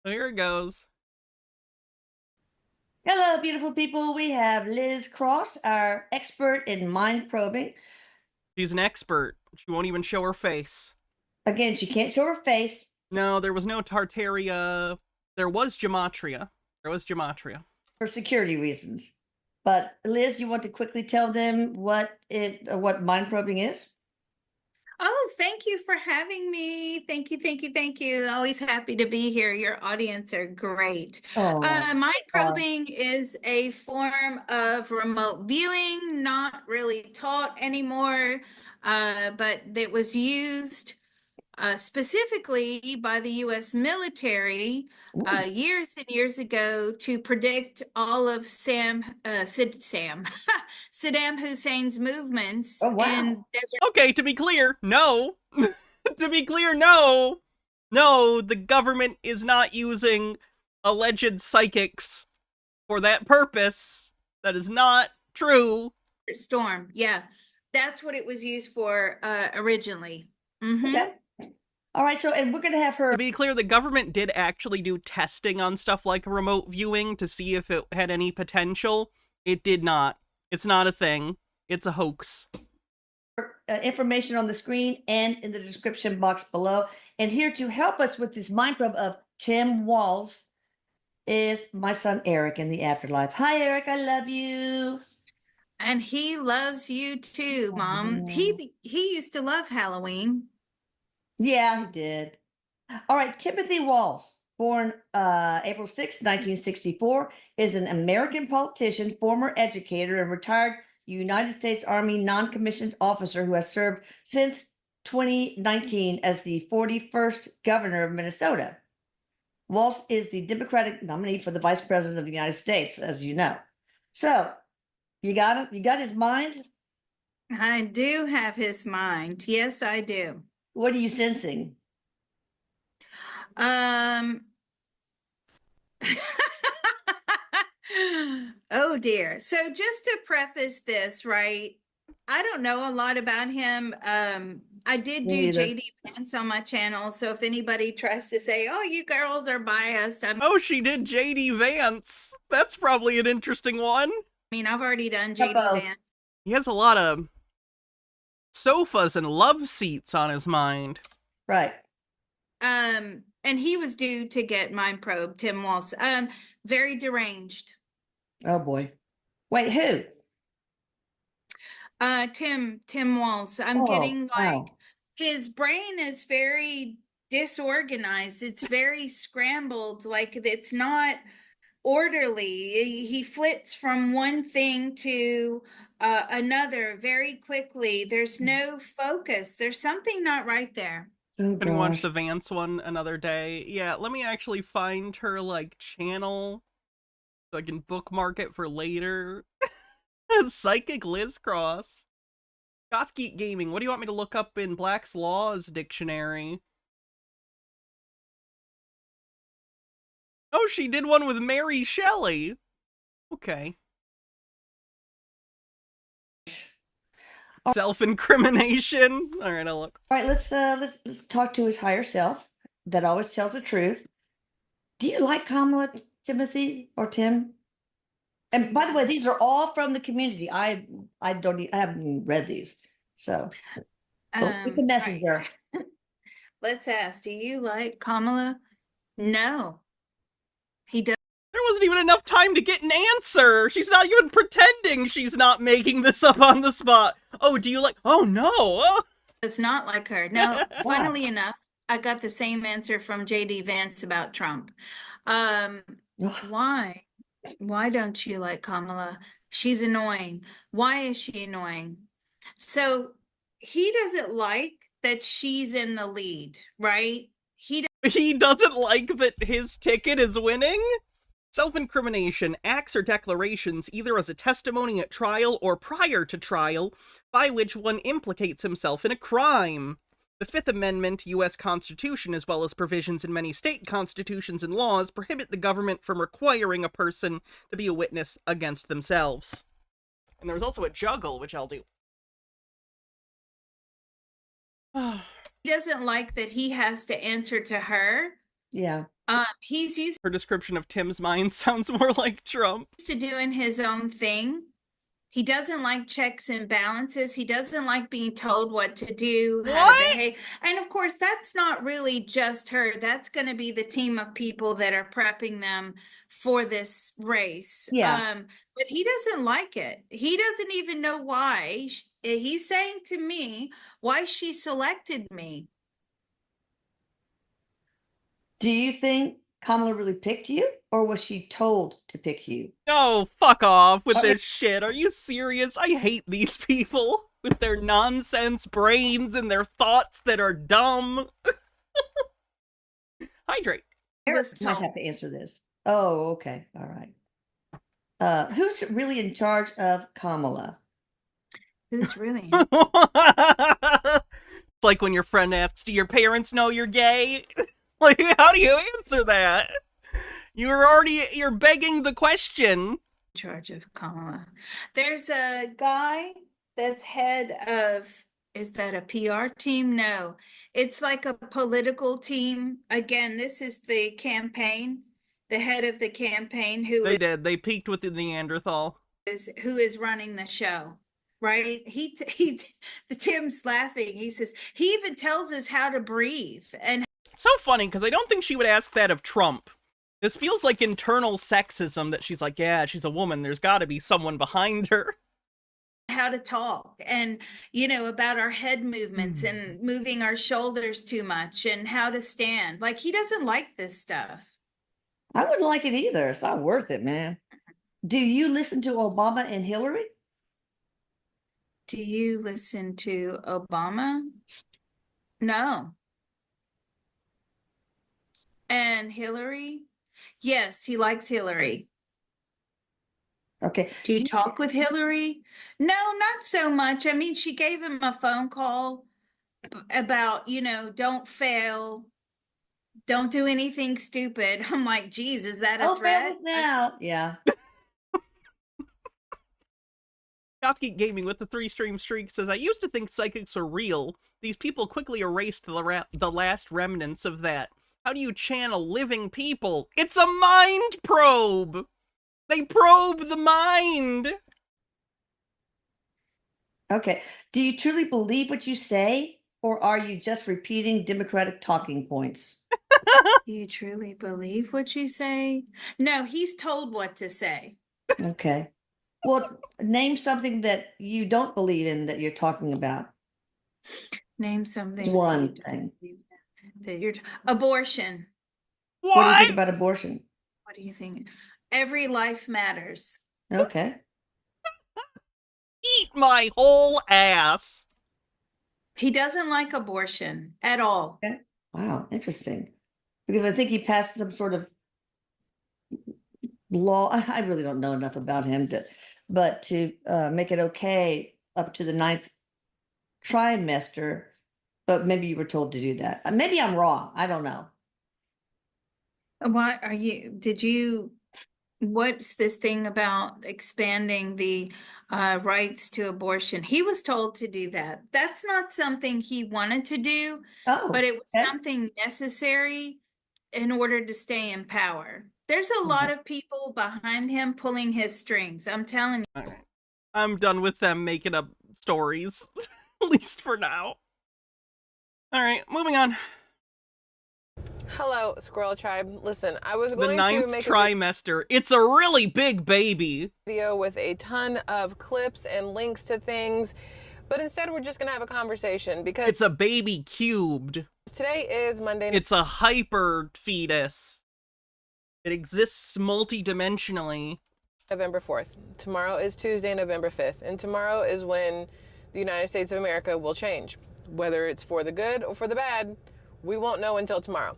So here it goes. Hello, beautiful people. We have Liz Cross, our expert in mind probing. She's an expert. She won't even show her face. Again, she can't show her face. No, there was no Tartaria. There was Gematria. For security reasons. But Liz, you want to quickly tell them what mind probing is? Oh, thank you for having me. Thank you. Always happy to be here. Your audience are great. Mind probing is a form of remote viewing, not really taught anymore, but that was used specifically by the U.S. military years and years ago to predict all of Saddam Hussein's movements in desert. Okay, to be clear, no. To be clear, no. No, the government is not using alleged psychics for that purpose. That is not true. Storm, yeah. That's what it was used for originally. Okay. All right, so and we're going to have her. To be clear, the government did actually do testing on stuff like remote viewing to see if it had any potential. It did not. It's not a thing. It's a hoax. Information on the screen and in the description box below. And here to help us with this mind probe of Tim Walls is my son Eric in the afterlife. Hi, Eric. I love you. And he loves you too, Mom. He used to love Halloween. Yeah, he did. All right, Timothy Walls, born April 6, 1964, is an American politician, former educator, and retired United States Army non-commissioned officer who has served since 2019 as the 41st governor of Minnesota. Walls is the Democratic nominee for the Vice President of the United States, as you know. So, you got him? You got his mind? I do have his mind. Yes, I do. What are you sensing? Oh dear. So just to preface this, right? I don't know a lot about him. I did do JD Vance on my channel, so if anybody tries to say, "Oh, you girls are biased," oh, she did JD Vance. That's probably an interesting one. I mean, I've already done JD Vance. He has a lot of sofas and love seats on his mind. Right. And he was due to get mind probed, Tim Walls. Very deranged. Oh boy. Wait, who? Tim Walls. I'm getting like his brain is very disorganized. It's very scrambled. Like it's not orderly. He flits from one thing to another very quickly. There's no focus. There's something not right there. Oh, Can watch the Vance one another day. Yeah, let me actually find her like channel so I can bookmark it for later. Psychic Liz Cross. Goth Geek Gaming. What do you want me to look up in Black's Laws dictionary? Oh, she did one with Mary Shelley. Okay. Self-incrimination. All right, I'll look. All right, let's talk to his higher self that always tells the truth. Do you like Kamala, Timothy, or Tim? And by the way, these are all from the community. I haven't even read these, so we can message her. Let's ask. Do you like Kamala? No, he does. There wasn't even enough time to get an answer. She's not even pretending she's not making this up on the spot. Oh, do you like? Oh no. It's not like her. No, funnily enough, I got the same answer from JD Vance about Trump. Why? Why don't you like Kamala? She's annoying. Why is she annoying? So he doesn't like that she's in the lead, right? He doesn't like that his ticket is winning? Self-incrimination, acts or declarations either as a testimony at trial or prior to trial by which one implicates himself in a crime. The Fifth Amendment, U.S. Constitution, as well as provisions in many state constitutions and laws, prohibit the government from requiring a person to be a witness against themselves. And there was also a juggle, which I'll do. He doesn't like that he has to answer to her. Yeah. He's used. Her description of Tim's mind sounds more like Trump. To doing his own thing. He doesn't like checks and balances. He doesn't like being told what to do, how to behave. And of course, that's not really just her. That's going to be the team of people that are prepping them for this race. Yeah. But he doesn't like it. He doesn't even know why. He's saying to me why she selected me. Do you think Kamala really picked you, or was she told to pick you? No, fuck off with this shit. Are you serious? I hate these people. with their nonsense brains and their thoughts that are dumb. Hydrate. Eric might have to answer this. Oh, okay. All right. Who's really in charge of Kamala? Who's really? It's like when your friend asks, do your parents know you're gay? Like, how do you answer that? You're begging the question. Charge of Kamala. There's a guy that's head of, is that a PR team? No, it's like a political team. Again, this is the campaign, the head of the campaign They peaked with the Neanderthal. Who is running the show, right? The Tim's laughing. He says, he even tells us how to breathe. And it's so funny because I don't think she would ask that of Trump. This feels like internal sexism that she's like, yeah, she's a woman. There's got to be someone behind her. How to talk and, about our head movements and moving our shoulders too much and how to stand. Like, he doesn't like this stuff. I wouldn't like it either. It's not worth it, man. Do you listen to Obama and Hillary? Do you listen to Obama? No. And Hillary? Yes, he likes Hillary. Okay. Do you talk with Hillary? No, not so much. I mean, she gave him a phone call about, don't fail. Don't do anything stupid. I'm like, geez, is that a threat? Now. Yeah. Gothgeek Gaming with the 3-stream streak says, I used to think psychics were real. These people quickly erased the last remnants of that. How do you channel living people? It's a mind probe! They probe the mind! Okay. Do you truly believe what you say, or are you just repeating Democratic talking points? Do you truly believe what you say? No, he's told what to say. Okay. Well, name something that you don't believe in that you're talking about. Name something. One thing. Abortion. What do you think about abortion? What do you think? Every life matters. Okay. Eat my whole ass. He doesn't like abortion at all. Okay. Wow, interesting. Because I think he passed some sort of law. I really don't know enough about him to make it okay up to the 9th trimester. But maybe you were told to do that. Maybe I'm wrong. I don't know. What's this thing about expanding the rights to abortion? He was told to do that. That's not something he wanted to do, but it was something necessary in order to stay in power. There's a lot of people behind him pulling his strings. I'm telling you. Okay. I'm done with them making up stories, at least for now. All right, moving on. Hello, Squirrel Tribe. Listen, I was going the 9th to make trimester. It's a really big baby. Video with a ton of clips and links to things, but instead we're just gonna have a conversation because it's a baby cubed. Today is Monday. It's a hyper fetus. It exists multi-dimensionally. November 4th. Tomorrow is Tuesday, November 5th, and tomorrow is when the United States of America will change. Whether it's for the good or for the bad, we won't know until tomorrow.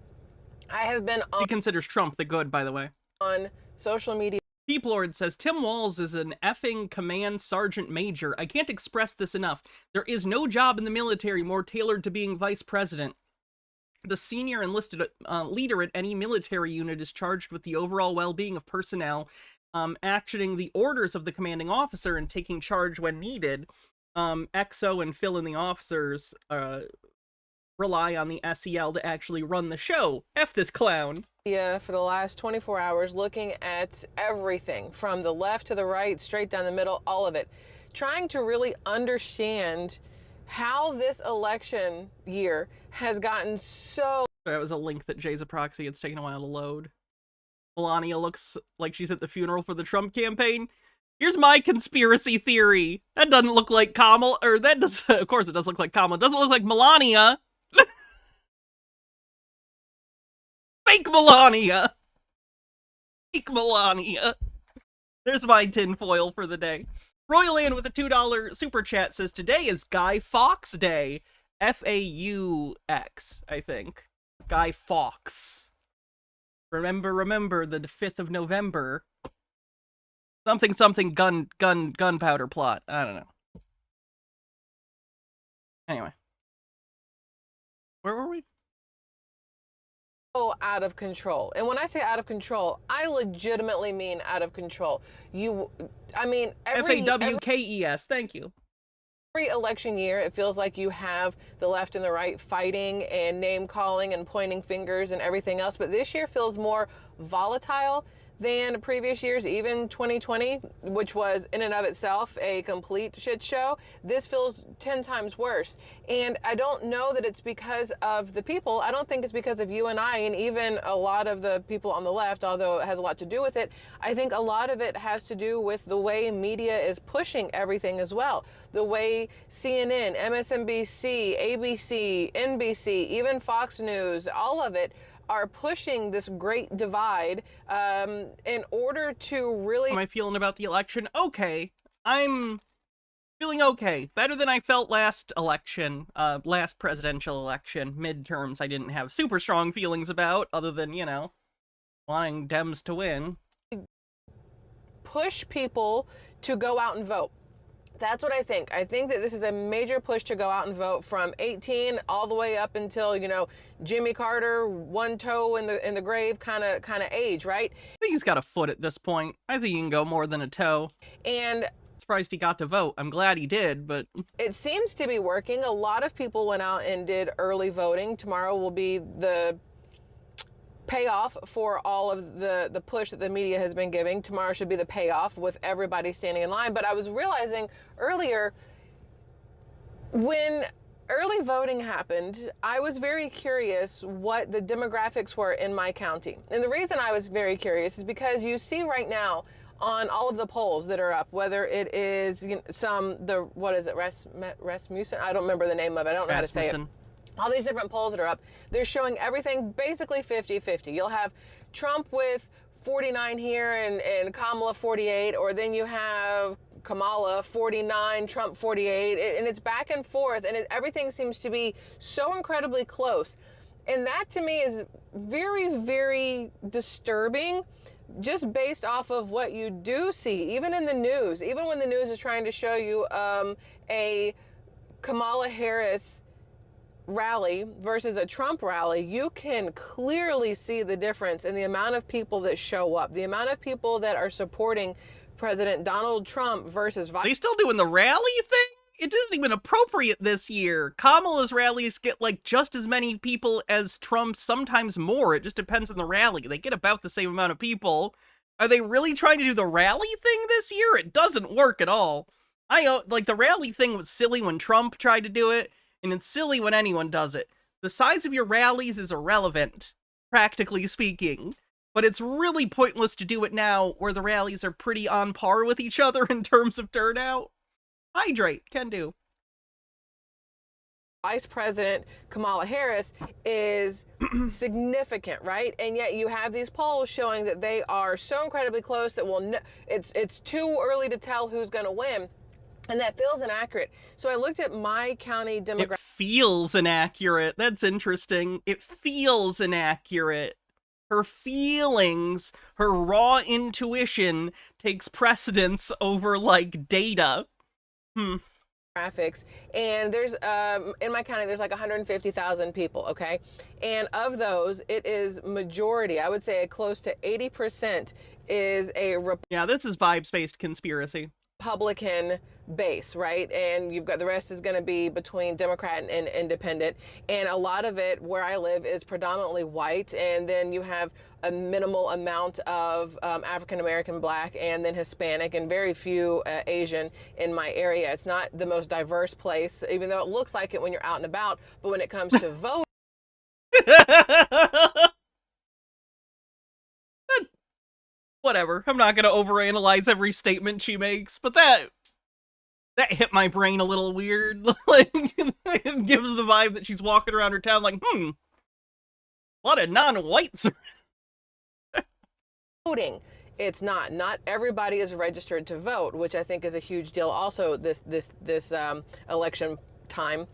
I have been on... He considers Trump the good, by the way. On social media. Peep Lord says, Tim Walz is an effing command sergeant major. I can't express this enough. There is no job in the military more tailored to being vice president. The senior enlisted leader at any military unit is charged with the overall well-being of personnel, actioning the orders of the commanding officer and taking charge when needed. EXO and fill in the officers rely on the SEL to actually run the show. F this clown. Yeah, for the last 24 hours, looking at everything from the left to the right, straight down the middle, all of it. Trying to really understand how this election year has gotten so... That was a link that Jay's a proxy. It's taken a while to load. Melania looks like she's at the funeral for the Trump campaign. Here's my conspiracy theory. That doesn't look like Kamala, or that does, of course it does look like Kamala. It doesn't look like Melania. Fake Melania. Fake Melania. There's my tinfoil for the day. Royal Ann with a $2 super chat says, today is Guy Fawkes Day. F-A-U-X, I think. Guy Fawkes. Remember, the 5th of November. Something gunpowder plot. I don't know. Anyway. Where were we? Out of control. And when I say out of control, I legitimately mean out of control. Every F-A-W-K-E-S, thank you. Every election year, it feels like you have the left and the right fighting and name calling and pointing fingers and everything else. But this year feels more volatile than previous years, even 2020, which was in and of itself a complete shit show. This feels 10 times worse. And I don't know that it's because of the people. I don't think it's because of you and I, and even a lot of the people on the left, although it has a lot to do with it. I think a lot of it has to do with the way media is pushing everything as well. The way CNN, MSNBC, ABC, NBC, even Fox News, all of it are pushing this great divide in order to really... How am I feeling about the election? Okay. I'm feeling okay. Better than I felt last election, last presidential election. Midterms I didn't have super strong feelings about, other than, you know, wanting Dems to win. Push people to go out and vote. That's what I think. I think that this is a major push to go out and vote from 18 all the way up until, you know, Jimmy Carter, one toe in the grave kind of age, right? I think he's got a foot at this point. I think he can go more than a toe. And surprised he got to vote. I'm glad he did, but it seems to be working. A lot of people went out and did early voting. Tomorrow will be the payoff for all of the push that the media has been giving. Tomorrow should be the payoff with everybody standing in line. But I was realizing earlier, when early voting happened, I was very curious what the demographics were in my county. And the reason I was very curious is because you see right now on all of the polls that are up, whether it is Rasmussen? I don't remember the name of it. I don't know how to say it. All these different polls that are up, they're showing everything basically 50-50. You'll have Trump with 49 here and Kamala 48, or then you have Kamala 49, Trump 48, and it's back and forth, and everything seems to be so incredibly close. And that to me is very, very disturbing, just based off of what you do see, even in the news, even when the news is trying to show you a Kamala Harris rally versus a Trump rally, you can clearly see the difference in the amount of people that show up, the amount of people that are supporting President Donald Trump versus... Are they still doing the rally thing? It isn't even appropriate this year. Kamala's rallies get like just as many people as Trump's, sometimes more. It just depends on the rally. They get about the same amount of people. Are they really trying to do the rally thing this year? It doesn't work at all. The rally thing was silly when Trump tried to do it, and it's silly when anyone does it. The size of your rallies is irrelevant, practically speaking. But it's really pointless to do it now, where the rallies are pretty on par with each other in terms of turnout. Hydrate, can do. Vice President Kamala Harris is significant, right? And yet you have these polls showing that they are so incredibly close that it's too early to tell who's going to win. And that feels inaccurate. So I looked at my county demographics. It feels inaccurate. That's interesting. It feels inaccurate. Her feelings, her raw intuition takes precedence over, like, data. Graphics, and there's in my county there's like 150,000 people, okay, and of those it is majority, I would say close to 80% is a yeah, this is vibes-based conspiracy. Republican base, right? And you've got the rest is going to be between Democrat and independent, and a lot of it where I live is predominantly white, and then you have a minimal amount of African American, Black, and then Hispanic, and very few Asian in my area. It's not the most diverse place, even though it looks like it when you're out and about, but when it comes to voting, whatever. I'm not going to overanalyze every statement she makes, but that hit my brain a little weird. Like, it gives the vibe that she's walking around her town like, a lot of non-whites. voting It's not. Not everybody is registered to vote, which I think is a huge deal. Also, this election time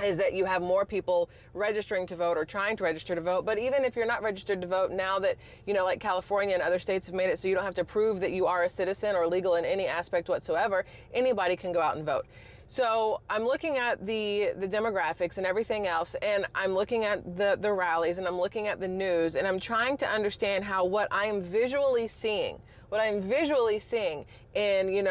is that you have more people registering to vote or trying to register to vote. But even if you're not registered to vote, now that, like California and other states have made it so you don't have to prove that you are a citizen or legal in any aspect whatsoever, anybody can go out and vote. So I'm looking at the demographics and everything else, and I'm looking at the rallies, and I'm looking at the news, and I'm trying to understand how what I am visually seeing in,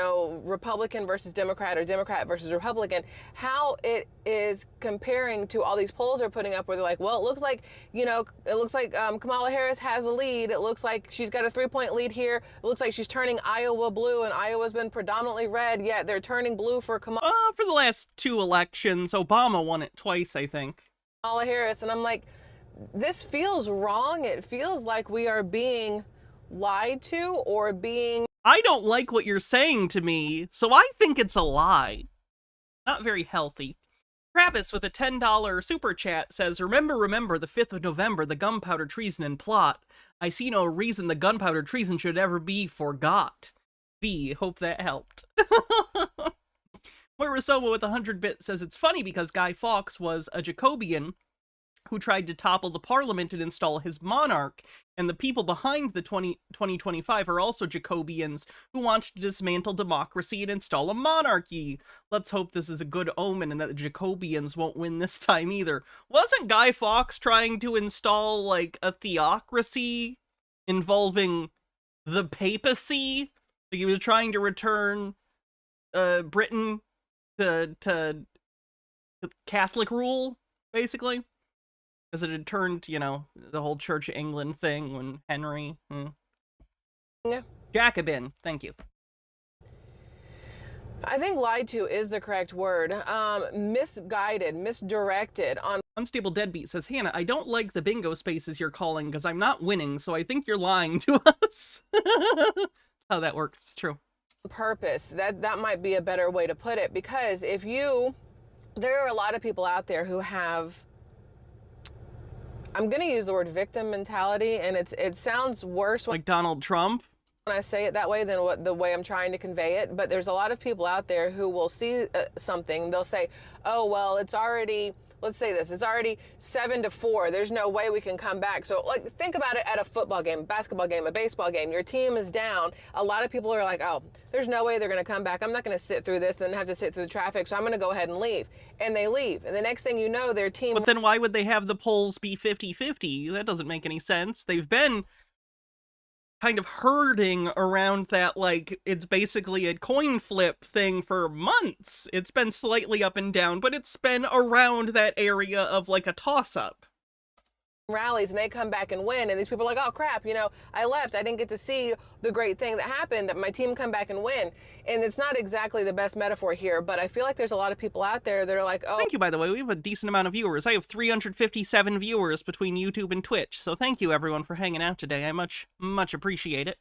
Republican versus Democrat or Democrat versus Republican, how it is comparing to all these polls they're putting up where they're like, well, it looks like Kamala Harris has a lead. It looks like she's got a 3-point lead here. It looks like she's turning Iowa blue, and Iowa's been predominantly red, yet they're turning blue for Kamala. For the last 2 elections, Obama won it twice, I think. Kamala Harris, and I'm like, this feels wrong. It feels like we are being lied to or being... I don't like what you're saying to me, so I think it's a lie. Not very healthy. Travis with a $10 super chat says, remember the 5th of November, the gunpowder treason and plot. I see no reason the gunpowder treason should ever be forgot. V, hope that helped. Moira Soma with 100-bit says, it's funny because Guy Fawkes was a Jacobian who tried to topple the parliament and install his monarch, and the people behind the 2025 are also Jacobians who want to dismantle democracy and install a monarchy. Let's hope this is a good omen and that the Jacobians won't win this time either. Wasn't Guy Fawkes trying to install, like, a theocracy involving the papacy? Like, he was trying to return Britain to Catholic rule, basically? Because it had turned, the whole Church of England thing when Henry... Yeah. Jacobin, thank you. I think lied to is the correct word. Misguided, misdirected on... Unstable Deadbeat says, Hannah, I don't like the bingo spaces you're calling because I'm not winning, so I think you're lying to us. How that works, it's true. Purpose. That might be a better way to put it, because there are a lot of people out there who have... I'm going to use the word victim mentality, and it sounds worse like Donald Trump when I say it that way than the way I'm trying to convey it. But there's a lot of people out there who will see something. They'll say, oh, well, it's already, let's say this, it's already 7-4. There's no way we can come back. So like, think about it at a football game, basketball game, a baseball game. Your team is down. A lot of people are like, oh, there's no way they're going to come back. I'm not going to sit through this and have to sit through the traffic. So I'm going to go ahead and leave. And they leave. And the next thing you know, their team... But then why would they have the polls be 50-50? That doesn't make any sense. They've been kind of herding around that, like, it's basically a coin flip thing for months. It's been slightly up and down, but it's been around that area of, like, a toss-up. Rallies, and they come back and win, and these people are like, oh crap, I left, I didn't get to see the great thing that happened, that my team come back and win. And it's not exactly the best metaphor here, but I feel like there's a lot of people out there that are like, oh... Thank you, by the way. We have a decent amount of viewers. I have 357 viewers between YouTube and Twitch, so thank you everyone for hanging out today. I much appreciate it.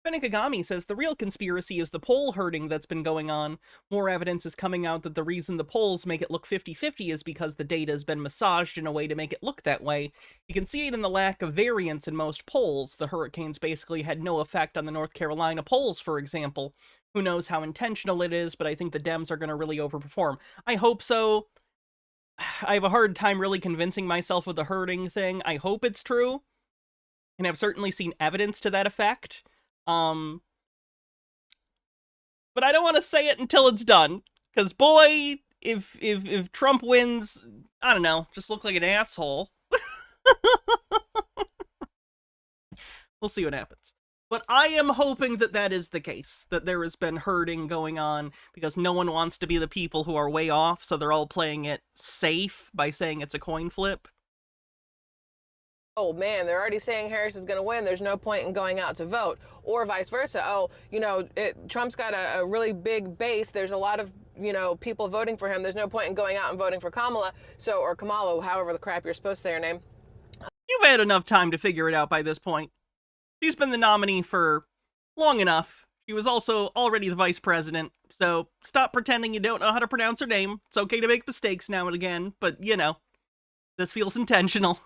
Benikagami says, the real conspiracy is the poll herding that's been going on. More evidence is coming out that the reason the polls make it look 50-50 is because the data has been massaged in a way to make it look that way. You can see it in the lack of variance in most polls. The hurricanes basically had no effect on the North Carolina polls, for example. Who knows how intentional it is, but I think the Dems are going to really overperform. I hope so. I have a hard time really convincing myself with the herding thing. I hope it's true. And I've certainly seen evidence to that effect. But I don't want to say it until it's done, because boy, if Trump wins, I don't know, just look like an asshole. We'll see what happens. But I am hoping that that is the case, that there has been herding going on, because no one wants to be the people who are way off, so they're all playing it safe by saying it's a coin flip. Oh man, they're already saying Harris is going to win. There's no point in going out to vote. Or vice versa. Oh, Trump's got a really big base. There's a lot of, people voting for him. There's no point in going out and voting for Kamala. Or Kamala, however the crap you're supposed to say her name. You've had enough time to figure it out by this point. She's been the nominee for long enough. She was also already the vice president. So stop pretending you don't know how to pronounce her name. It's okay to make mistakes now and again, but this feels intentional.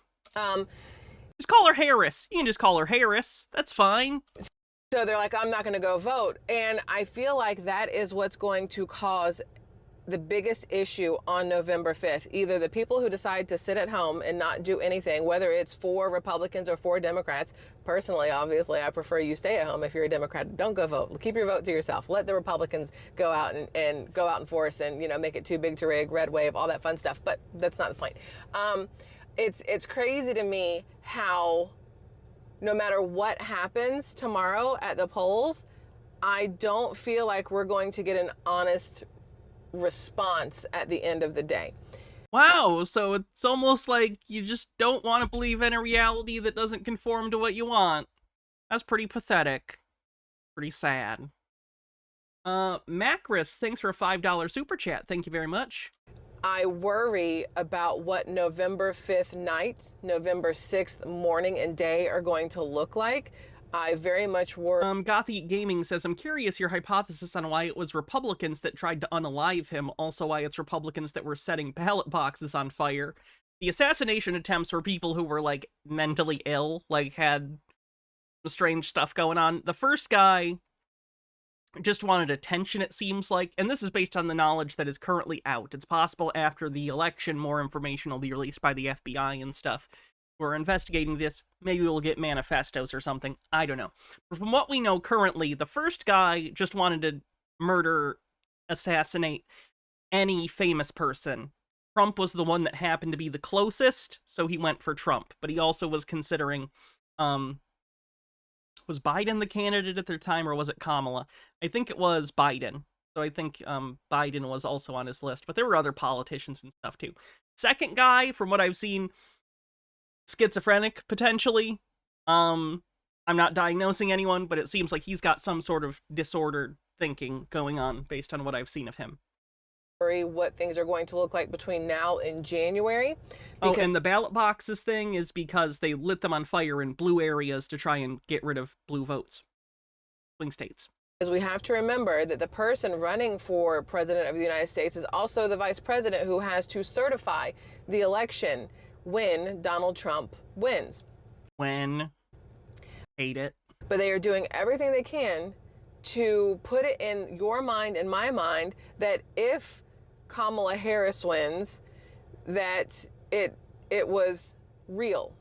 Just call her Harris. You can just call her Harris. That's fine. So they're like, I'm not going to go vote. And I feel like that is what's going to cause the biggest issue on November 5th. Either the people who decide to sit at home and not do anything, whether it's for Republicans or for Democrats. Personally, obviously, I prefer you stay at home if you're a Democrat. Don't go vote. Keep your vote to yourself. Let the Republicans go out and go out in force and, you know, make it too big to rig, red wave, all that fun stuff. But that's not the point. It's crazy to me how no matter what happens tomorrow at the polls, I don't feel like we're going to get an honest response at the end of the day. Wow, so it's almost like you just don't want to believe in a reality that doesn't conform to what you want. That's pretty pathetic. Pretty sad. Macris, thanks for a $5 super chat. Thank you very much. I worry about what November 5th night, November 6th morning and day are going to look like. I very much worry. Gothy Gaming says, I'm curious your hypothesis on why it was Republicans that tried to unalive him, also why it's Republicans that were setting ballot boxes on fire. The assassination attempts were people who were, like, mentally ill, like, had strange stuff going on. The first guy just wanted attention, it seems like, and this is based on the knowledge that is currently out. It's possible after the election more information will be released by the FBI and stuff. We're investigating this. Maybe we'll get manifestos or something. I don't know. But from what we know currently, the first guy just wanted to murder, assassinate any famous person. Trump was the one that happened to be the closest, so he went for Trump. But he also was considering, was Biden the candidate at the time, or was it Kamala? I think it was Biden. So I think Biden was also on his list. But there were other politicians and stuff, too. Second guy, from what I've seen, schizophrenic, potentially. I'm not diagnosing anyone, but it seems like he's got some sort of disordered thinking going on based on what I've seen of him. What things are going to look like between now and January. Oh, and the ballot boxes thing is because they lit them on fire in blue areas to try and get rid of blue votes. Swing states. Because we have to remember that the person running for president of the United States is also the vice president who has to certify the election when Donald Trump wins. Hate it. But they are doing everything they can to put it in your mind and my mind that if Kamala Harris wins, that it was real.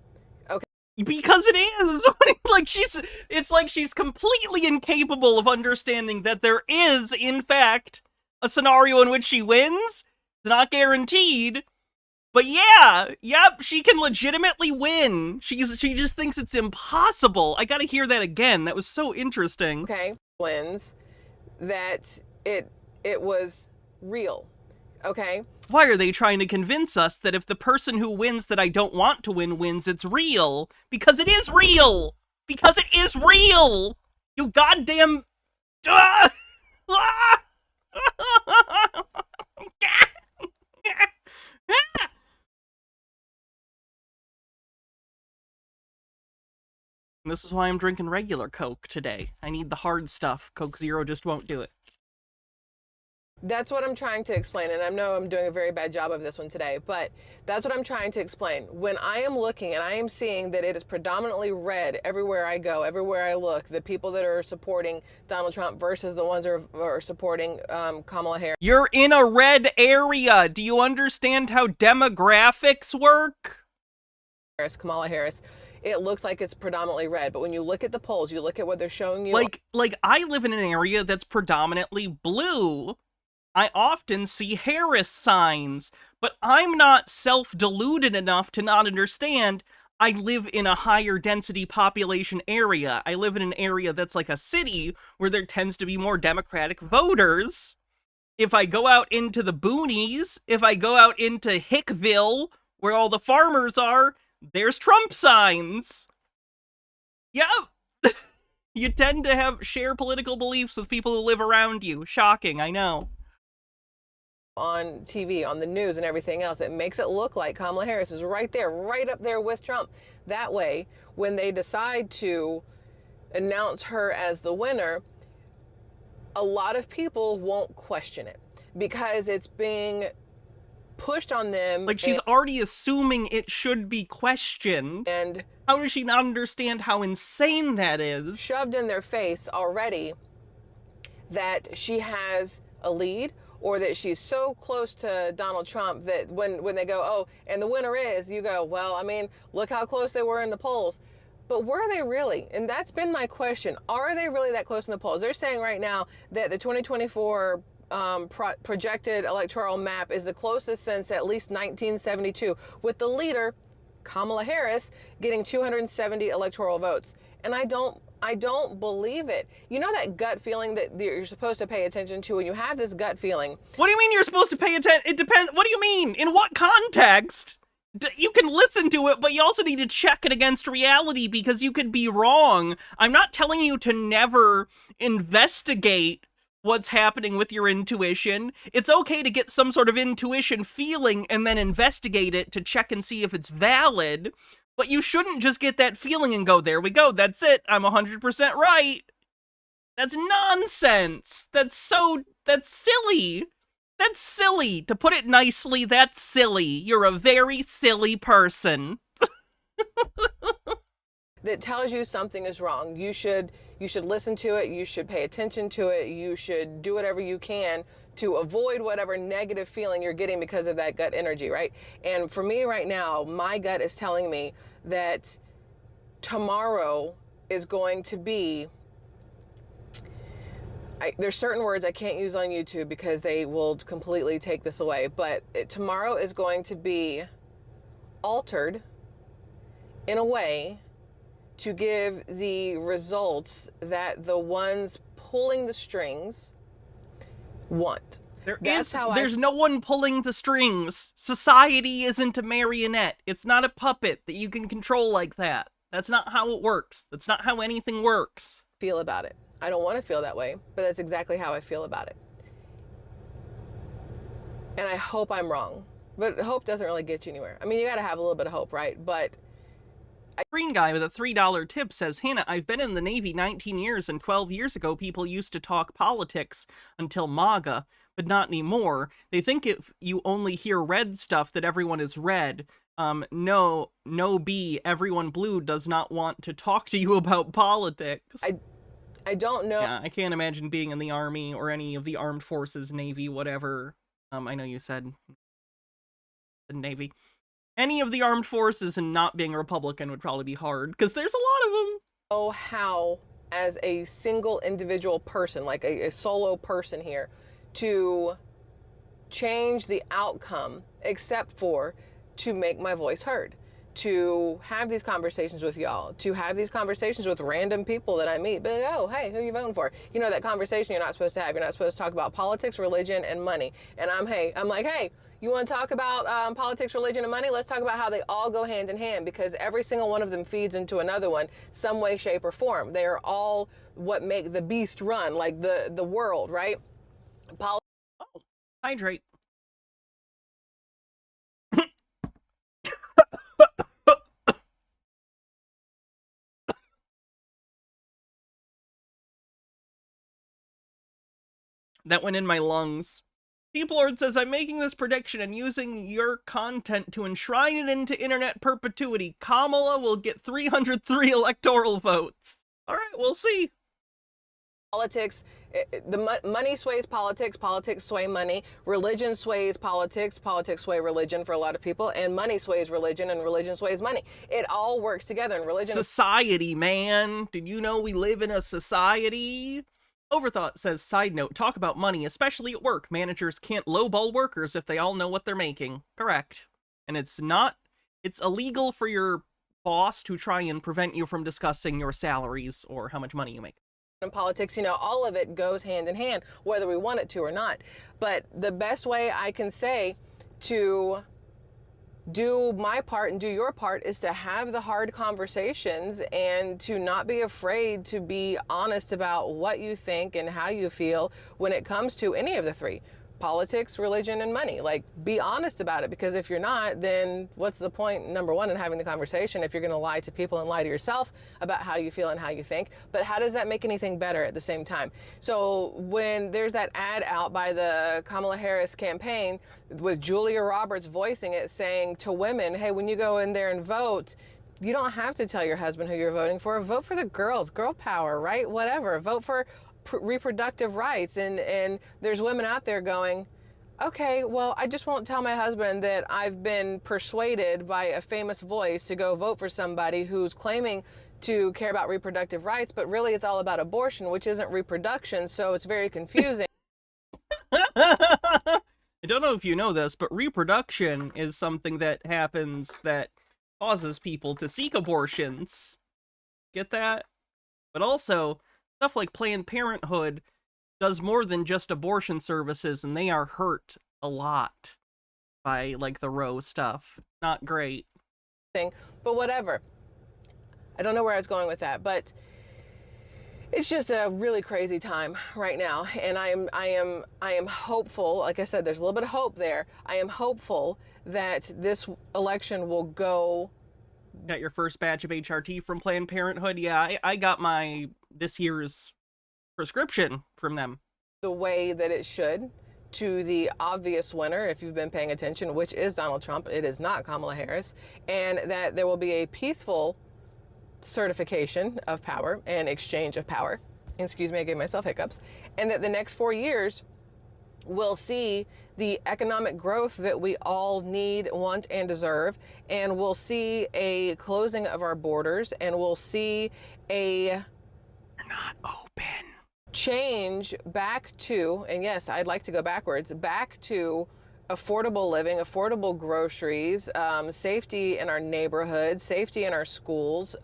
Okay. Because it is. It's like she's completely incapable of understanding that there is, in fact, a scenario in which she wins. It's not guaranteed. But yeah, yep, she can legitimately win. She just thinks it's impossible. I gotta hear that again. That was so interesting. Okay, wins, that it was real. Okay? Why are they trying to convince us that if the person who wins that I don't want to win wins, it's real? Because it is real! Because it is real! You goddamn... This is why I'm drinking regular Coke today. I need the hard stuff. Coke Zero just won't do it. That's what I'm trying to explain, and I know I'm doing a very bad job of this one today, but that's what I'm trying to explain. When I am looking and I am seeing that it is predominantly red everywhere I go, everywhere I look, the people that are supporting Donald Trump versus the ones that are supporting Kamala Harris. You're in a red area. Do you understand how demographics work? Kamala Harris. It looks like it's predominantly red, but when you look at the polls, you look at what they're showing you. Like I live in an area that's predominantly blue. I often see Harris signs, but I'm not self-deluded enough to not understand I live in a higher density population area. I live in an area that's like a city where there tends to be more Democratic voters. If I go out into the boonies, if I go out into Hickville, where all the farmers are, there's Trump signs. Yep. You tend to share political beliefs with people who live around you. Shocking, I know. On TV, on the news and everything else, it makes it look like Kamala Harris is right there, right up there with Trump. That way, when they decide to announce her as the winner, a lot of people won't question it because it's being pushed on them. Like, she's already assuming it should be questioned. And how does she not understand how insane that is? Shoved in their face already that she has a lead, or that she's so close to Donald Trump that when they go, oh, and the winner is, you go, well, I mean, look how close they were in the polls. But were they really? And that's been my question. Are they really that close in the polls? They're saying right now that the 2024 projected electoral map is the closest since at least 1972, with the leader, Kamala Harris, getting 270 electoral votes. And I don't believe it. You know that gut feeling that you're supposed to pay attention to, and you have this gut feeling. What do you mean you're supposed to pay attention? It depends. What do you mean? In what context? You can listen to it, but you also need to check it against reality because you could be wrong. I'm not telling you to never investigate what's happening with your intuition. It's okay to get some sort of intuition feeling and then investigate it to check and see if it's valid. But you shouldn't just get that feeling and go, there we go, that's it, I'm 100% right. That's nonsense. That's silly. That's silly. To put it nicely, that's silly. You're a very silly person. That tells you something is wrong. You should listen to it, you should pay attention to it, you should do whatever you can to avoid whatever negative feeling you're getting because of that gut energy, right? And for me right now, my gut is telling me that tomorrow is going to be, there's certain words I can't use on YouTube because they will completely take this away, but tomorrow is going to be altered in a way to give the results that the ones pulling the strings want. There's no one pulling the strings. Society isn't a marionette. It's not a puppet that you can control like that. That's not how it works. That's not how anything works. Feel about it. I don't want to feel that way, but that's exactly how I feel about it. And I hope I'm wrong, but hope doesn't really get you anywhere. I mean, you got to have a little bit of hope, right? But Green guy with a $3 tip says, Hannah, I've been in the Navy 19 years, and 12 years ago people used to talk politics until MAGA, but not anymore. They think if you only hear red stuff that everyone is red. No, B, everyone blue does not want to talk to you about politics. I don't know. Yeah, I can't imagine being in the Army or any of the armed forces, Navy, whatever. I know you said the Navy. Any of the armed forces and not being a Republican would probably be hard, because there's a lot of them. Oh, how, as a single individual person, like a solo person here, to change the outcome, except for to make my voice heard, to have these conversations with y'all, to have these conversations with random people that I meet. But, oh, hey, who are you voting for? You know, that conversation you're not supposed to have. You're not supposed to talk about politics, religion, and money. And I'm like, hey, you want to talk about politics, religion, and money? Let's talk about how they all go hand in hand, because every single one of them feeds into another one, some way, shape, or form. They are all what make the beast run, like the world, right? Hydrate. That went in my lungs. Peoplord says, I'm making this prediction and using your content to enshrine it into internet perpetuity. Kamala will get 303 electoral votes. All right, we'll see. Politics, money sways politics, politics sway money, religion sways politics, politics sway religion for a lot of people, and money sways religion, and religion sways money. It all works together, and religion... Society, man. Did you know we live in a society? Overthought says, side note, talk about money, especially at work. Managers can't lowball workers if they all know what they're making. Correct. And it's illegal for your boss to try and prevent you from discussing your salaries or how much money you make. In politics, you know, all of it goes hand in hand, whether we want it to or not. But the best way I can say to do my part and do your part is to have the hard conversations and to not be afraid to be honest about what you think and how you feel when it comes to any of the three: politics, religion, and money. Like, be honest about it, because if you're not, then what's the point, number one, in having the conversation if you're going to lie to people and lie to yourself about how you feel and how you think? But how does that make anything better at the same time? So when there's that ad out by the Kamala Harris campaign with Julia Roberts voicing it, saying to women, hey, when you go in there and vote, you don't have to tell your husband who you're voting for. Vote for the girls, girl power, right? Whatever. Vote for reproductive rights. And there's women out there going, okay, well, I just won't tell my husband that I've been persuaded by a famous voice to go vote for somebody who's claiming to care about reproductive rights, but really it's all about abortion, which isn't reproduction, so it's very confusing. I don't know if you know this, but reproduction is something that happens that causes people to seek abortions. Get that? But also, stuff like Planned Parenthood does more than just abortion services, and they are hurt a lot by, like, the Roe stuff. Not great. But whatever. I don't know where I was going with that, but it's just a really crazy time right now, and I am hopeful. Like I said, there's a little bit of hope there. I am hopeful that this election will go. Got your first batch of HRT from Planned Parenthood? Yeah, I got my this year's prescription from them. The way that it should, to the obvious winner, if you've been paying attention, which is Donald Trump. It is not Kamala Harris, and that there will be a peaceful certification of power and exchange of power. Excuse me, I gave myself hiccups. And that the next 4 years we'll see the economic growth that we all need, want, and deserve. And we'll see a closing of our borders, and we'll see a They're not open. Change back to, and yes, I'd like to go backwards, back to affordable living, affordable groceries, safety in our neighborhoods, safety in our schools,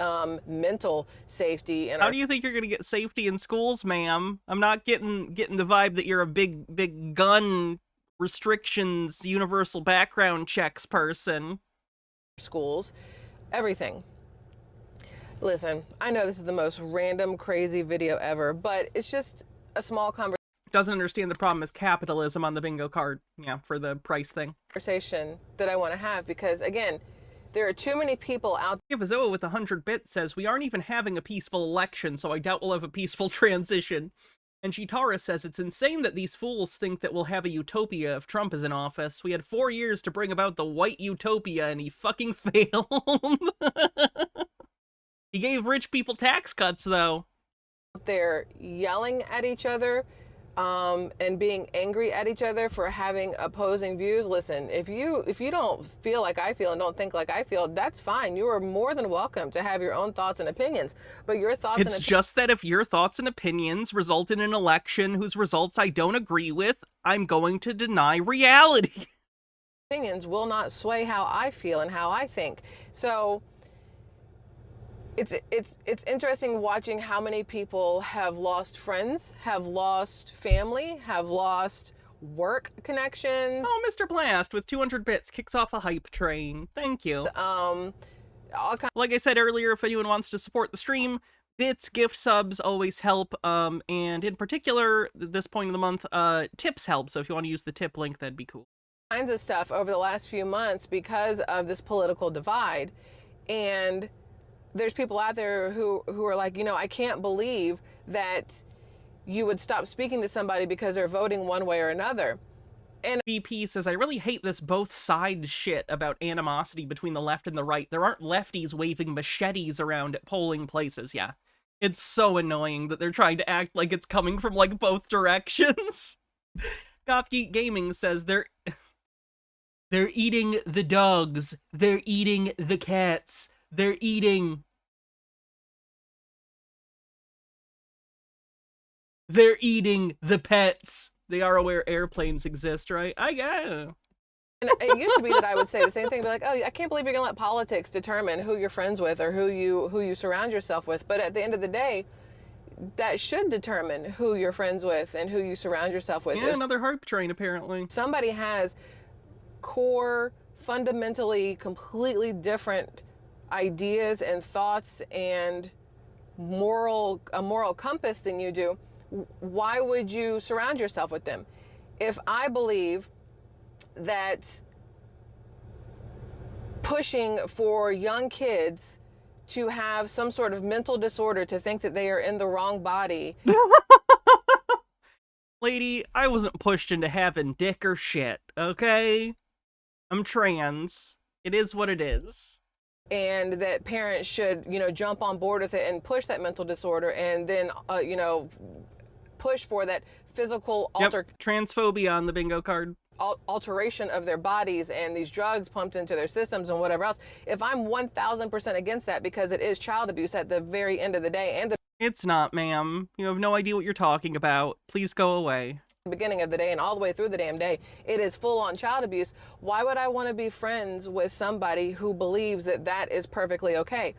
mental safety. How do you think you're going to get safety in schools, ma'am? I'm not getting the vibe that you're a big gun restrictions, universal background checks person. Schools, everything. Listen, I know this is the most random, crazy video ever, but it's just a small conversation. Doesn't understand the problem is capitalism on the bingo card. Yeah, for the price thing. Conversation that I want to have, because again, there are too many people out there. Vazoa with 100 bits says, we aren't even having a peaceful election, so I doubt we'll have a peaceful transition. And Chitara says, it's insane that these fools think that we'll have a utopia if Trump is in office. We had 4 years to bring about the white utopia, and he fucking failed. He gave rich people tax cuts, though. They're yelling at each other, and being angry at each other for having opposing views. Listen, if you don't feel like I feel and don't think like I feel, that's fine. You are more than welcome to have your own thoughts and opinions. But your thoughts It's just that if your thoughts and opinions result in an election whose results I don't agree with, I'm going to deny reality. Opinions will not sway how I feel and how I think. So it's interesting watching how many people have lost friends, have lost family, have lost work connections. Oh, Mr. Blast with 200 bits kicks off a hype train. Thank you. Like I said earlier, if anyone wants to support the stream, bits, gift subs always help. And in particular, at this point of the month, tips help. So if you want to use the tip link, that'd be cool. Kinds of stuff over the last few months because of this political divide. And there's people out there who are like, you know, I can't believe that you would stop speaking to somebody because they're voting one way or another. And BP says, I really hate this both sides shit about animosity between the left and the right. There aren't lefties waving machetes around at polling places. Yeah, it's so annoying that they're trying to act like it's coming from, like, both directions. Gothgeek Gaming says they're eating the dogs. They're eating the cats. They're eating the pets. They are aware airplanes exist, right? I guess. And it used to be that I would say the same thing, be like, oh, I can't believe you're gonna let politics determine who you're friends with or who you surround yourself with. But at the end of the day, that should determine who you're friends with and who you surround yourself with. Yeah, another hype train, apparently. Somebody has core, fundamentally, completely different ideas and thoughts and a moral compass than you do. Why would you surround yourself with them? if I believe that pushing for young kids to have some sort of mental disorder, to think that they are in the wrong body. Lady, I wasn't pushed into having dick or shit, okay? I'm trans. It is what it is. And that parents should, you know, jump on board with it and push that mental disorder, and then, you know, push for that physical transphobia on the bingo card. Alteration of their bodies and these drugs pumped into their systems and whatever else. If I'm 1000% against that, because it is child abuse at the very end of the day, and it's not, ma'am. You have no idea what you're talking about. Please go away. Beginning of the day and all the way through the damn day, it is full-on child abuse. Why would I want to be friends with somebody who believes that that is perfectly okay?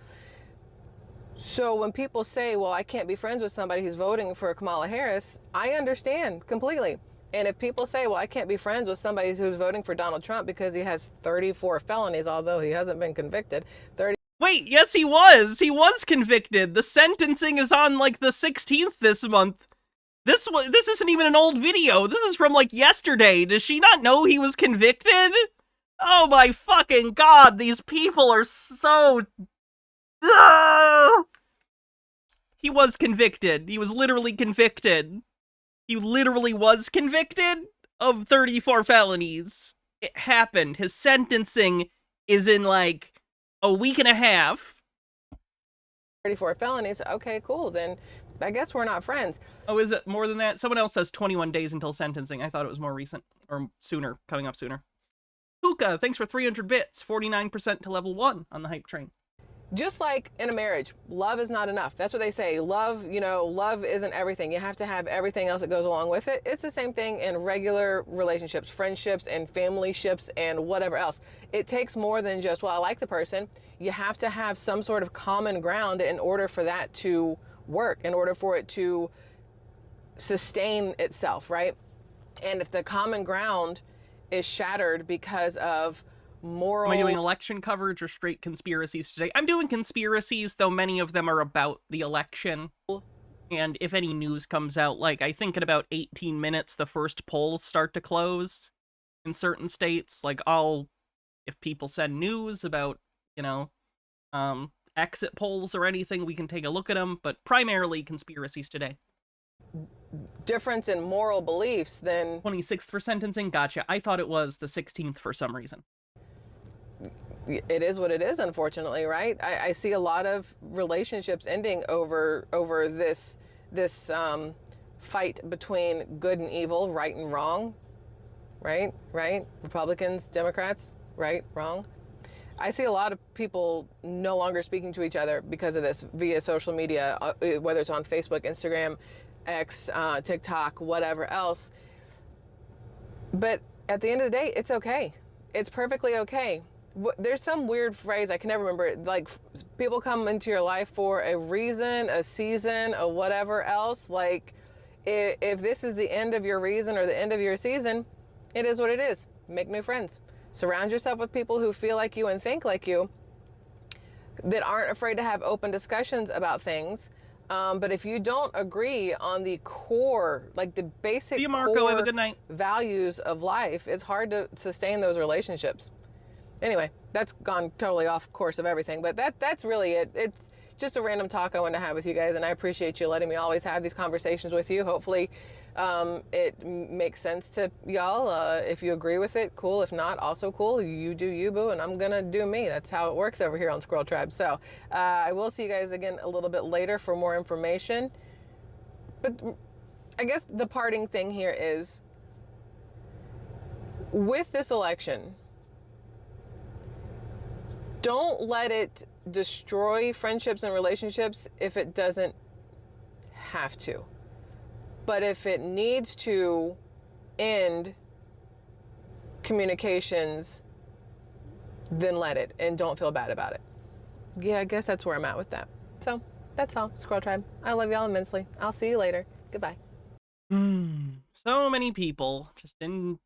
So when people say, well, I can't be friends with somebody who's voting for Kamala Harris, I understand completely. And if people say, well, I can't be friends with somebody who's voting for Donald Trump because he has 34 felonies, although he hasn't been convicted. Wait, yes, he was. He was convicted. The sentencing is on, like, the 16th this month. This isn't even an old video. This is from, like, yesterday. Does she not know he was convicted? Oh my fucking god, these people are so... He was convicted. He was literally convicted. He literally was convicted of 34 felonies. It happened. His sentencing is in, like, a week and a half. 34 felonies. Okay, cool. Then I guess we're not friends. Oh, is it more than that? Someone else says 21 days until sentencing. I thought it was more recent, or sooner, coming up sooner. Hookah, thanks for 300 bits. 49% to level 1 on the hype train. Just like in a marriage, love is not enough. That's what they say. Love, you know, love isn't everything. You have to have everything else that goes along with it. It's the same thing in regular relationships, friendships, and family ships, and whatever else. It takes more than just, well, I like the person. You have to have some sort of common ground in order for that to work, in order for it to sustain itself, right? And if the common ground is shattered because of moral... Am I doing election coverage or straight conspiracies today? I'm doing conspiracies, though many of them are about the election. And if any news comes out, like, I think in about 18 minutes, the first polls start to close in certain states. Like, if people send news about, you know, exit polls or anything, we can take a look at them, but primarily conspiracies today. Difference in moral beliefs, then... 26th for sentencing? Gotcha. I thought it was the 16th for some reason. It is what it is, unfortunately, right? I see a lot of relationships ending over this fight between good and evil, right and wrong, right? Republicans, Democrats, right, wrong. I see a lot of people no longer speaking to each other because of this via social media, whether it's on Facebook, Instagram, X, TikTok, whatever else. But at the end of the day, it's okay. It's perfectly okay. There's some weird phrase, I can never remember it, like people come into your life for a reason, a season, or whatever else. Like if this is the end of your reason or the end of your season, it is what it is. Make new friends. Surround yourself with people who feel like you and think like you, that aren't afraid to have open discussions about things. But if you don't agree on the core, like the basic core have a good night. Values of life, it's hard to sustain those relationships. Anyway, that's gone totally off course of everything, but that's really it. It's just a random talk I wanted to have with you guys, and I appreciate you letting me always have these conversations with you. Hopefully it makes sense to y'all. If you agree with it, cool. If not, also cool. You do you, boo, and I'm gonna do me. That's how it works over here on Squirrel Tribe. So I will see you guys again a little bit later for more information. But I guess the parting thing here is, with this election, don't let it destroy friendships and relationships if it doesn't have to. But if it needs to end communications, then let it, and don't feel bad about it. Yeah, I guess that's where I'm at with that. So that's all, Squirrel Tribe. I love y'all immensely. I'll see you later. Goodbye. So many people just in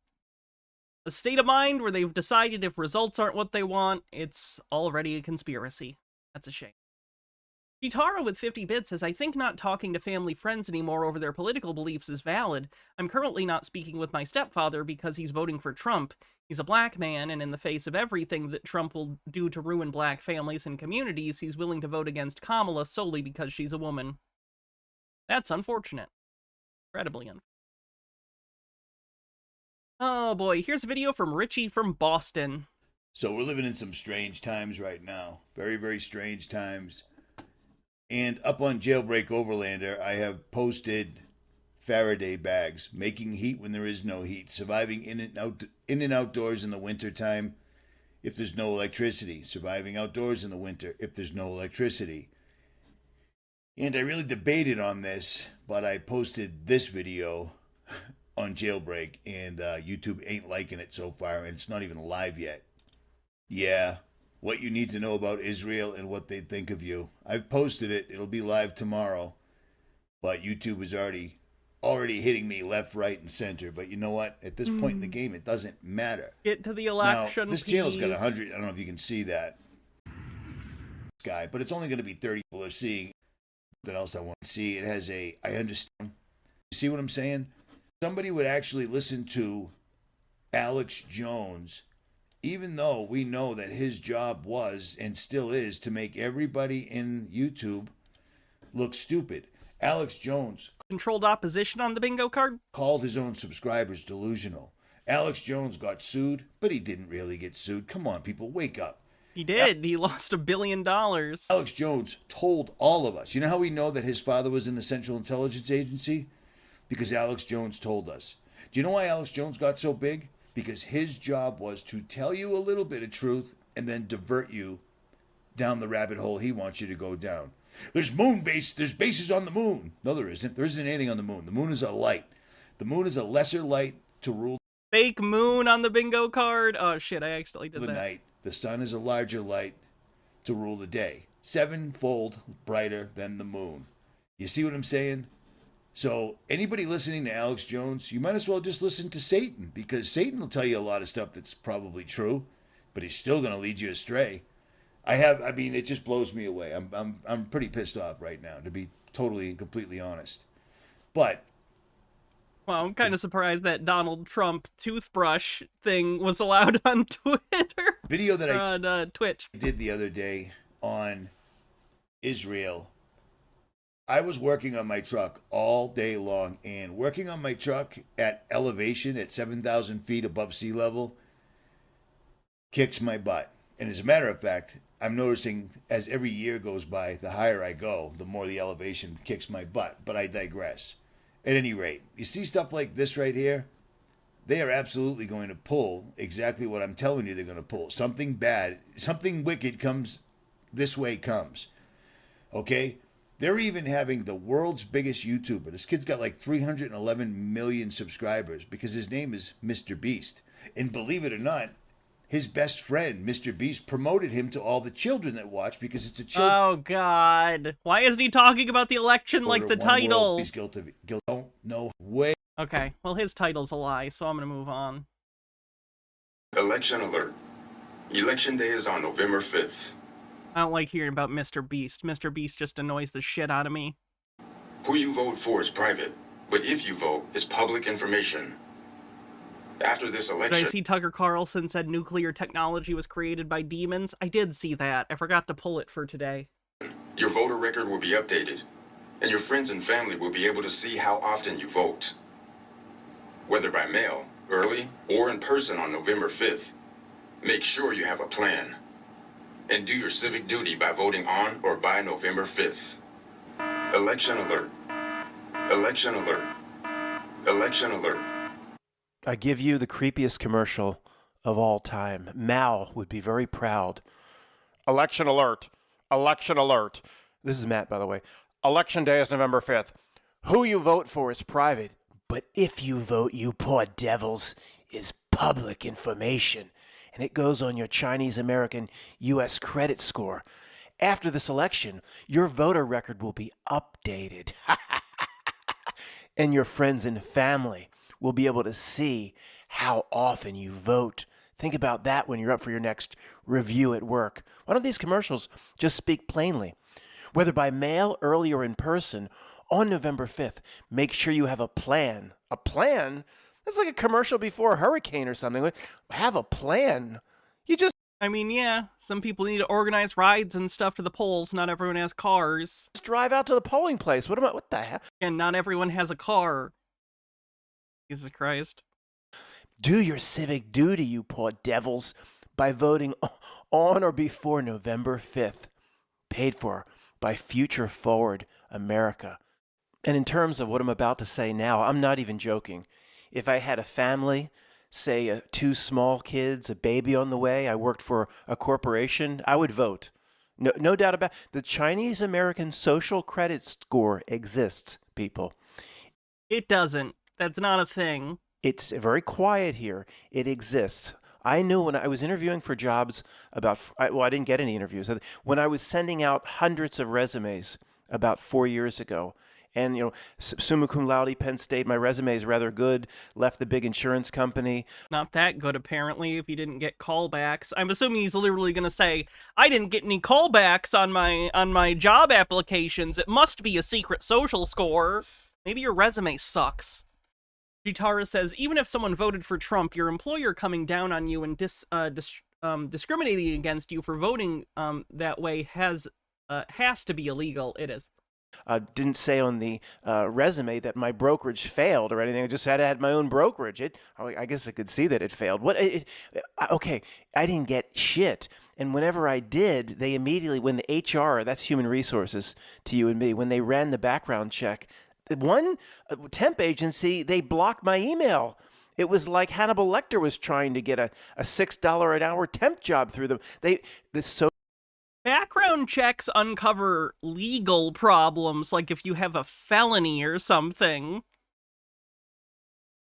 a state of mind where they've decided if results aren't what they want, it's already a conspiracy. That's a shame. Chitara with 50 bits says, I think not talking to family friends anymore over their political beliefs is valid. I'm currently not speaking with my stepfather because he's voting for Trump. He's a black man, and in the face of everything that Trump will do to ruin black families and communities, he's willing to vote against Kamala solely because she's a woman. That's unfortunate. Incredibly unfortunate. Oh boy, here's a video from Richie from Boston. So we're living in some strange times right now. Very, very strange times. And up on Jailbreak Overlander, I have posted Faraday bags, making heat when there is no heat, surviving in and outdoors in the wintertime if there's no electricity, surviving outdoors in the winter if there's no electricity. And I really debated on this, but I posted this video on Jailbreak, and YouTube ain't liking it so far, and it's not even live yet. Yeah. What you need to know about Israel and what they think of you. I've posted it. It'll be live tomorrow. But YouTube is already hitting me left, right, and center. But you know what? At this point in the game, it doesn't matter. Get to the election, now, this channel's got 100. I don't know if you can see that guy, but it's only going to be 30 people are seeing. What else I want to see? It has I understand. You see what I'm saying? Somebody would actually listen to Alex Jones, even though we know that his job was and still is to make everybody in YouTube look stupid. Alex Jones controlled opposition on the bingo card, called his own subscribers delusional. Alex Jones got sued, but he didn't really get sued. Come on, people, wake up. He did. He lost $1 billion. Alex Jones told all of us. You know how we know that his father was in the Central Intelligence Agency? Because Alex Jones told us. Do you know why Alex Jones got so big? Because his job was to tell you a little bit of truth and then divert you down the rabbit hole he wants you to go down. There's bases on the moon. No, there isn't. There isn't anything on the moon. The moon is a light. The moon is a lesser light to rule fake moon on the bingo card. Oh shit, I accidentally did the that. night. The sun is a larger light to rule the day. 7-fold brighter than the moon. You see what I'm saying? So anybody listening to Alex Jones, you might as well just listen to Satan, because Satan will tell you a lot of stuff that's probably true, but he's still going to lead you astray. I mean, it just blows me away. I'm pretty pissed off right now, to be totally and completely honest. But well, I'm kind of surprised that Donald Trump toothbrush thing was allowed on Twitter. Video that on Twitch did the other day on Israel. I was working on my truck all day long, and working on my truck at elevation at 7,000 feet above sea level kicks my butt. And as a matter of fact, I'm noticing as every year goes by, the higher I go, the more the elevation kicks my butt. But I digress. At any rate, you see stuff like this right here? They are absolutely going to pull exactly what I'm telling you they're going to pull. Something bad, something wicked comes this way comes. Okay? They're even having the world's biggest YouTuber. This kid's got like 311 million subscribers because his name is Mr. Beast. And believe it or not, his best friend, Mr. Beast, promoted him to all the children that watch because it's a children. Oh, God. Why isn't he talking about the election like the title? He's guilty of guilt. Don't know way. Okay, well, his title's a lie, so I'm going to move on. Election alert. Election day is on November 5th. I don't like hearing about Mr. Beast. Mr. Beast just annoys the shit out of me. Who you vote for is private, but if you vote, it's public information. After this election... Did I see Tucker Carlson said nuclear technology was created by demons? I did see that. I forgot to pull it for today. Your voter record will be updated, and your friends and family will be able to see how often you vote. Whether by mail, early, or in person on November 5th, make sure you have a plan. And do your civic duty by voting on or by November 5th. Election alert. Election alert. Election alert. I give you the creepiest commercial of all time. Mal would be very proud. Election alert. Election alert. This is Matt, by the way. Election day is November 5th. Who you vote for is private, but if you vote, you poor devils, is public information. And it goes on your Chinese-American U.S. credit score. After this election, your voter record will be updated. And your friends and family will be able to see how often you vote. Think about that when you're up for your next review at work. Why don't these commercials just speak plainly? whether by mail, early, or in person, on November 5th. Make sure you have a plan. A plan? That's like a commercial before a hurricane or something. Have a plan. You just... I mean, yeah, some people need to organize rides and stuff to the polls. Not everyone has cars. Just drive out to the polling place. What the hell? And not everyone has a car. Jesus Christ. Do your civic duty, you poor devils, by voting on or before November 5th. Paid for by Future Forward America. And in terms of what I'm about to say now, I'm not even joking. If I had a family, say 2 small kids, a baby on the way, I worked for a corporation, I would vote. No doubt about it. The Chinese American social credit score exists, people. It doesn't. That's not a thing. It's very quiet here. It exists. I knew when I was interviewing for jobs I didn't get any interviews. When I was sending out hundreds of resumes about 4 years ago, and, summa cum laude, Penn State, my resume is rather good, left the big insurance company. Not that good, apparently, if you didn't get callbacks. I'm assuming he's literally going to say, I didn't get any callbacks on my job applications. It must be a secret social score. Maybe your resume sucks. Jitara says, even if someone voted for Trump, your employer coming down on you and discriminating against you for voting that way has to be illegal. It is. Didn't say on the resume that my brokerage failed or anything. I just had to have my own brokerage. I guess I could see that it failed. Okay, I didn't get shit. And whenever I did, they immediately, when the HR, that's human resources to you and me, when they ran the background check, one temp agency, they blocked my email. It was like Hannibal Lecter was trying to get a $6 an hour temp job through them. Background checks uncover legal problems, like if you have a felony or something.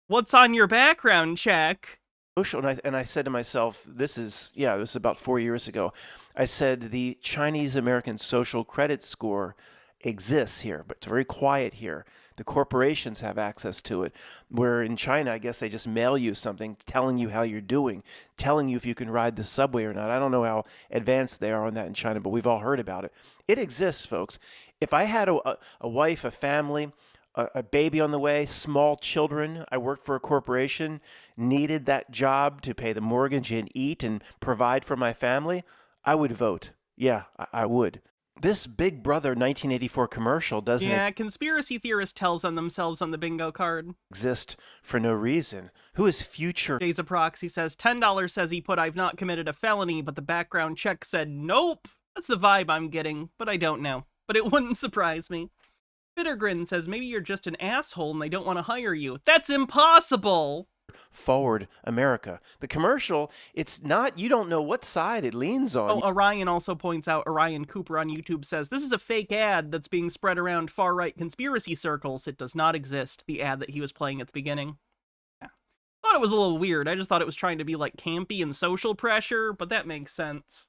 What's on your background check? And I said to myself, this is about 4 years ago. I said the Chinese American social credit score exists here, but it's very quiet here. The corporations have access to it. Where in China, I guess they just mail you something telling you how you're doing, telling you if you can ride the subway or not. I don't know how advanced they are on that in China, but we've all heard about it. It exists, folks. If I had a wife, a family, a baby on the way, small children, I worked for a corporation, needed that job to pay the mortgage and eat and provide for my family, I would vote. Yeah, I would. This Big Brother 1984 commercial doesn't conspiracy theorist tells on themselves on the bingo card. Exist for no reason. Who is Future? Days of Proxy says $10 says he put I've not committed a felony, but the background check said nope. That's the vibe I'm getting, but I don't know. But it wouldn't surprise me. Bittergrin says maybe you're just an asshole and they don't want to hire you. That's impossible. Forward America. The commercial, it's not, you don't know what side it leans on. Oh, Orion also points out, Orion Cooper on YouTube says, this is a fake ad that's being spread around far-right conspiracy circles. It does not exist, the ad that he was playing at the beginning. Yeah. Thought it was a little weird. I just thought it was trying to be like campy and social pressure, but that makes sense.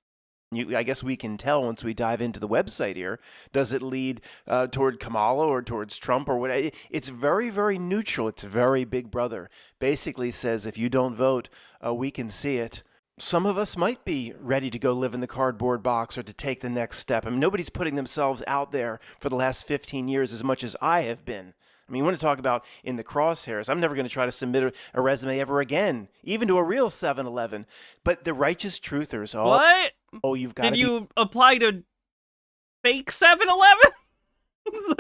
I guess we can tell once we dive into the website here. Does it lead toward Kamala or towards Trump or what? It's very, very neutral. It's very Big Brother. Basically says if you don't vote, we can see it. Some of us might be ready to go live in the cardboard box or to take the next step. I mean, nobody's putting themselves out there for the last 15 years as much as I have been. I mean, you want to talk about in the crosshairs. I'm never going to try to submit a resume ever again, even to a real 7-Eleven. But the righteous truthers. What? Oh, you've got to Did you apply to fake 7-Eleven?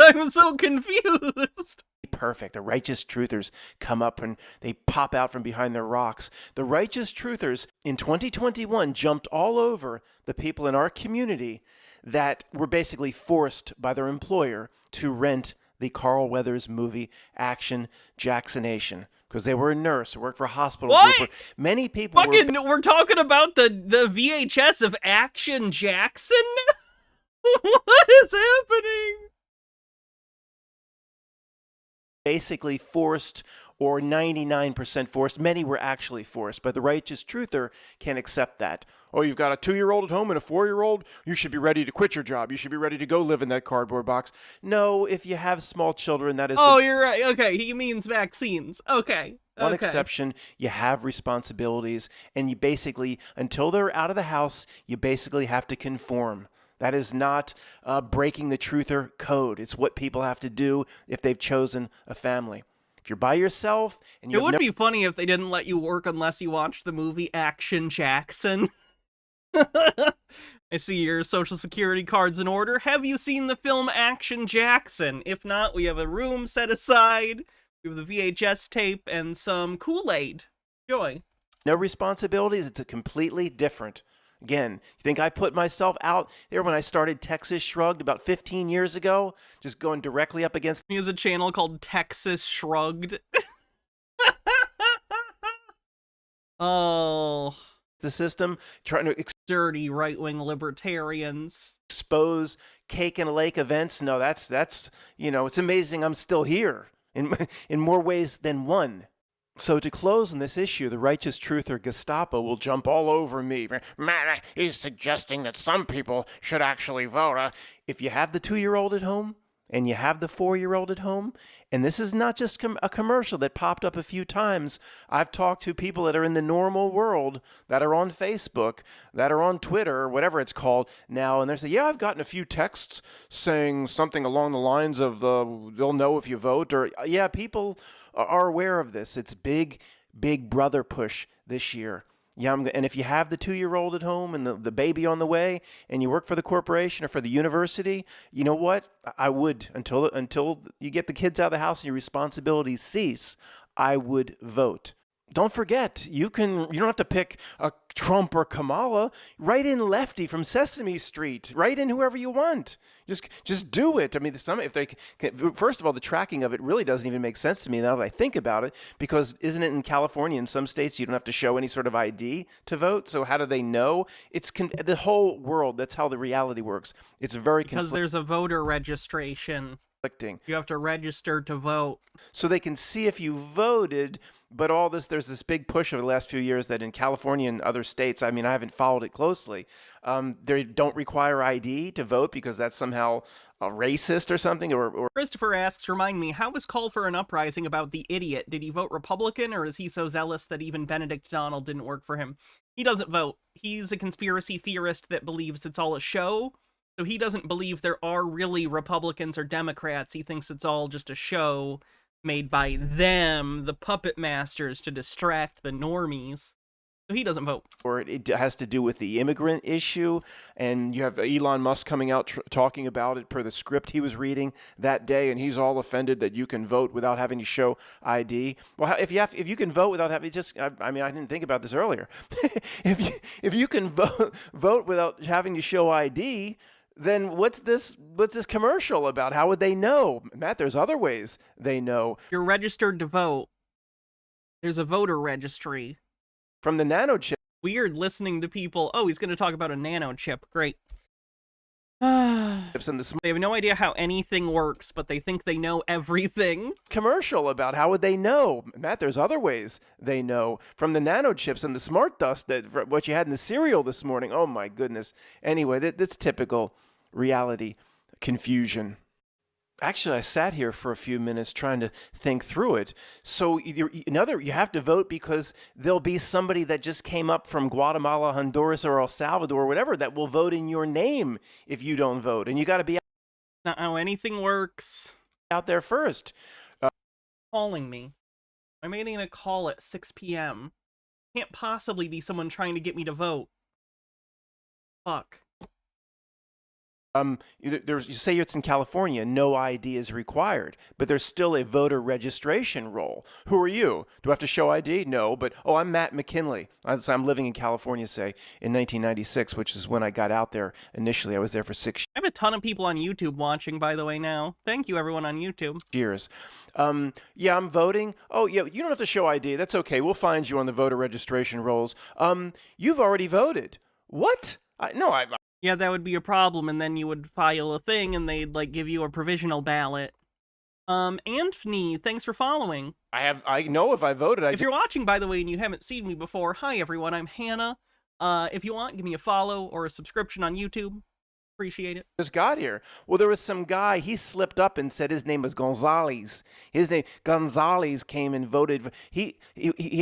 I'm so confused. Perfect. The righteous truthers come up and they pop out from behind their rocks. The righteous truthers in 2021 jumped all over the people in our community that were basically forced by their employer to rent the Carl Weathers movie Action Jacksonation because they were a nurse or worked for a hospital. What? Many people we're talking about the VHS of Action Jackson? What is happening? Basically forced or 99% forced. Many were actually forced, but the righteous truther can't accept that. Oh, you've got a 2-year-old at home and a 4-year-old? You should be ready to quit your job. You should be ready to go live in that cardboard box. No, if you have small children, that is... Oh, you're right. Okay, he means vaccines. Okay. One exception, you have responsibilities, and you basically, until they're out of the house, you basically have to conform. That is not breaking the truther code. It's what people have to do if they've chosen a family. If you're by yourself and it would be funny if they didn't let you work unless you watched the movie Action Jackson. I see your social security card's in order. Have you seen the film Action Jackson? If not, we have a room set aside. We have the VHS tape and some Kool-Aid. Enjoy. No responsibilities. It's a completely different. Again, you think I put myself out there when I started Texas Shrugged about 15 years ago, just going directly up against... He has a channel called Texas Shrugged. Oh... the system, trying to dirty right-wing libertarians expose cake and lake events. No, that's it's amazing I'm still here in more ways than one. So to close on this issue, the righteous truther Gestapo will jump all over me. Matt, he's suggesting that some people should actually vote. If you have the 2-year-old at home and you have the 4-year-old at home, and this is not just a commercial that popped up a few times. I've talked to people that are in the normal world, that are on Facebook, that are on Twitter, or whatever it's called now, and they say, yeah, I've gotten a few texts saying something along the lines of they'll know if you vote, or yeah, people are aware of this. It's big brother push this year. Yeah, and if you have the 2-year-old at home and the baby on the way, and you work for the corporation or for the university, you know what? I would, until you get the kids out of the house and your responsibilities cease, I would vote. Don't forget, you don't have to pick a Trump or Kamala. Write in Lefty from Sesame Street. Write in whoever you want. Just do it. I mean, first of all, the tracking of it really doesn't even make sense to me now that I think about it, because isn't it in California, in some states, you don't have to show any sort of ID to vote? So how do they know? It's the whole world. That's how the reality works. It's very because there's a voter registration. You have to register to vote. So they can see if you voted, but there's this big push over the last few years that in California and other states, I mean, I haven't followed it closely, they don't require ID to vote because that's somehow racist or something. Or Christopher asks, remind me, how was call for an uprising about the idiot? Did he vote Republican, or is he so zealous that even Benedict Donald didn't work for him? He doesn't vote. He's a conspiracy theorist that believes it's all a show. So he doesn't believe there are really Republicans or Democrats. He thinks it's all just a show made by them, the puppet masters, to distract the normies. So he doesn't vote. Or it has to do with the immigrant issue, and you have Elon Musk coming out talking about it per the script he was reading that day, and he's all offended that you can vote without having to show ID. Well, if you can vote without having I didn't think about this earlier. if you can vote without having to show ID, then what's this commercial about? How would they know? Matt, there's other ways they know. You're registered to vote. There's a voter registry. From the nanochip. Weird listening to people. Oh, he's going to talk about a nanochip. Great. They have no idea how anything works, but they think they know everything. Commercial about how would they know? Matt, there's other ways they know. From the nanochips and the smart dust, what you had in the cereal this morning. Oh my goodness. Anyway, that's typical reality confusion. Actually, I sat here for a few minutes trying to think through it. So you have to vote because there'll be somebody that just came up from Guatemala, Honduras, or El Salvador, or whatever, that will vote in your name if you don't vote. And you got to be not how anything works. Out there first. Calling me. I'm getting a call at 6 p.m. Can't possibly be someone trying to get me to vote. Fuck. You say it's in California, no ID is required, but there's still a voter registration role. Who are you? Do I have to show ID? No, but, I'm Matt McKinley. I'm living in California, say, in 1996, which is when I got out there initially. I was there for 6 years. I have a ton of people on YouTube watching, by the way, now. Thank you, everyone on YouTube. Yeah, I'm voting. Oh, yeah, you don't have to show ID. That's okay. We'll find you on the voter registration rolls. You've already voted. What? Yeah, that would be a problem, and then you would file a thing, and they'd, give you a provisional ballot. Anthony, thanks for following. I know if I voted. If you're watching, by the way, and you haven't seen me before, hi, everyone, I'm Hannah. If you want, give me a follow or a subscription on YouTube. Appreciate it. Just got here. Well, there was some guy, he slipped up and said his name was Gonzalez. His name, Gonzalez, came and voted. He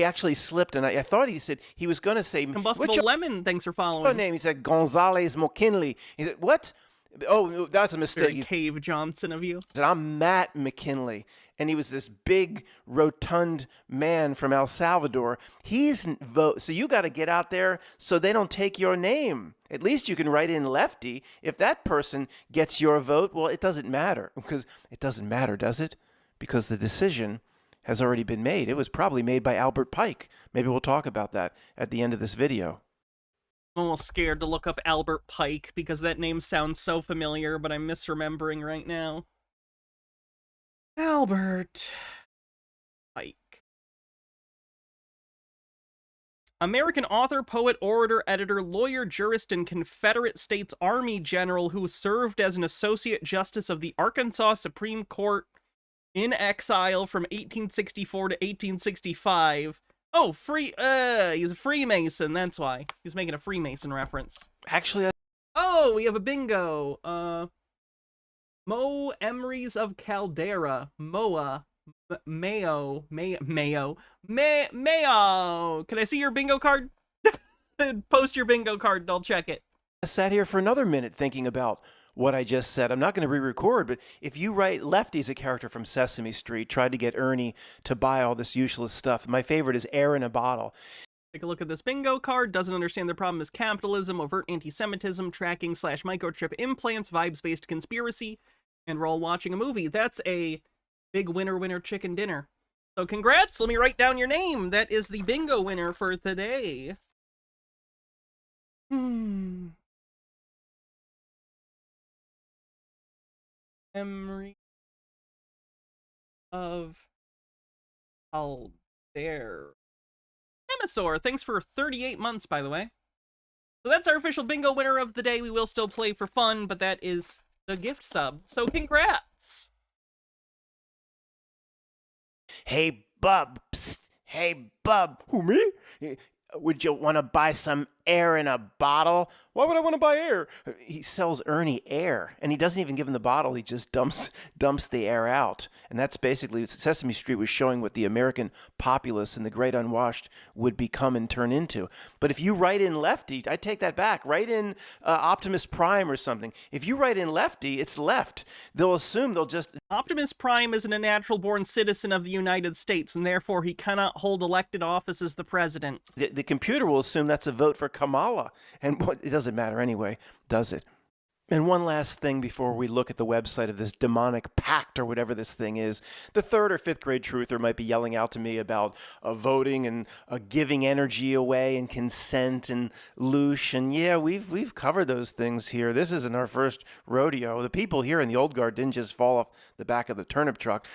actually slipped, and I thought he said, he was going to say... Combustible Lemon, thanks for following. What's your name? He said, Gonzalez McKinley. He said, what? Oh, that's a mistake. Very Cave Johnson of you. He said, I'm Matt McKinley. And he was this big, rotund man from El Salvador. He's vote. So you got to get out there so they don't take your name. At least you can write in lefty. If that person gets your vote, well, it doesn't matter. Because it doesn't matter, does it? Because the decision has already been made. It was probably made by Albert Pike. Maybe we'll talk about that at the end of this video. I'm almost scared to look up Albert Pike because that name sounds so familiar, but I'm misremembering right now. Albert Pike. American author, poet, orator, editor, lawyer, jurist, and Confederate States Army general who served as an associate justice of the Arkansas Supreme Court in exile from 1864 to 1865. Oh, he's a Freemason, that's why. He's making a Freemason reference. Actually, Oh, we have a bingo. Mo Emeries of Caldera. Moa. Mayo. Mayo. Can I see your bingo card? Post your bingo card, I'll check it. I sat here for another minute thinking about what I just said. I'm not going to re-record, but if you write Lefty's a character from Sesame Street, tried to get Ernie to buy all this useless stuff. My favorite is air in a bottle. Take a look at this bingo card. Doesn't understand the problem is capitalism, overt anti-Semitism, tracking / microchip implants, vibes-based conspiracy, and roll watching a movie. That's a big winner chicken dinner. So congrats, let me write down your name. That is the bingo winner for today. Memory of Alder. Nemesaur, thanks for 38 months, by the way. So that's our official bingo winner of the day. We will still play for fun, but that is the gift sub. So congrats! Hey, Bub. Psst. Hey, Bub. Who, me? Would you want to buy some air in a bottle? Why would I want to buy air? He sells Ernie air, and he doesn't even give him the bottle. He just dumps the air out. And that's basically, Sesame Street was showing what the American populace and the great unwashed would become and turn into. But if you write in Lefty, I take that back. Write in Optimus Prime or something. If you write in Lefty, it's left. They'll assume they'll just... Optimus Prime isn't a natural-born citizen of the United States, and therefore he cannot hold elected office as the president. The computer will assume that's a vote for Kamala. And it doesn't matter anyway, does it? And one last thing before we look at the website of this demonic pact or whatever this thing is. The 3rd or 5th grade truther might be yelling out to me about voting and giving energy away and consent and loosh. And yeah, we've covered those things here. This isn't our first rodeo. The people here in the old guard didn't just fall off the back of the turnip truck.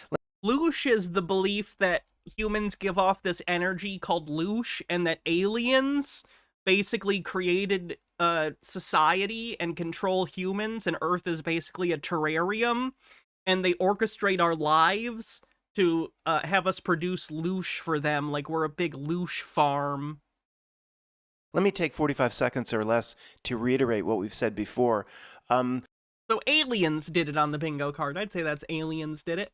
Loosh is the belief that humans give off this energy called loosh, and that aliens basically created society and control humans, and Earth is basically a terrarium, and they orchestrate our lives to have us produce loosh for them, like we're a big loosh farm. Let me take 45 seconds or less to reiterate what we've said before. So aliens did it on the bingo card. I'd say that's aliens did it.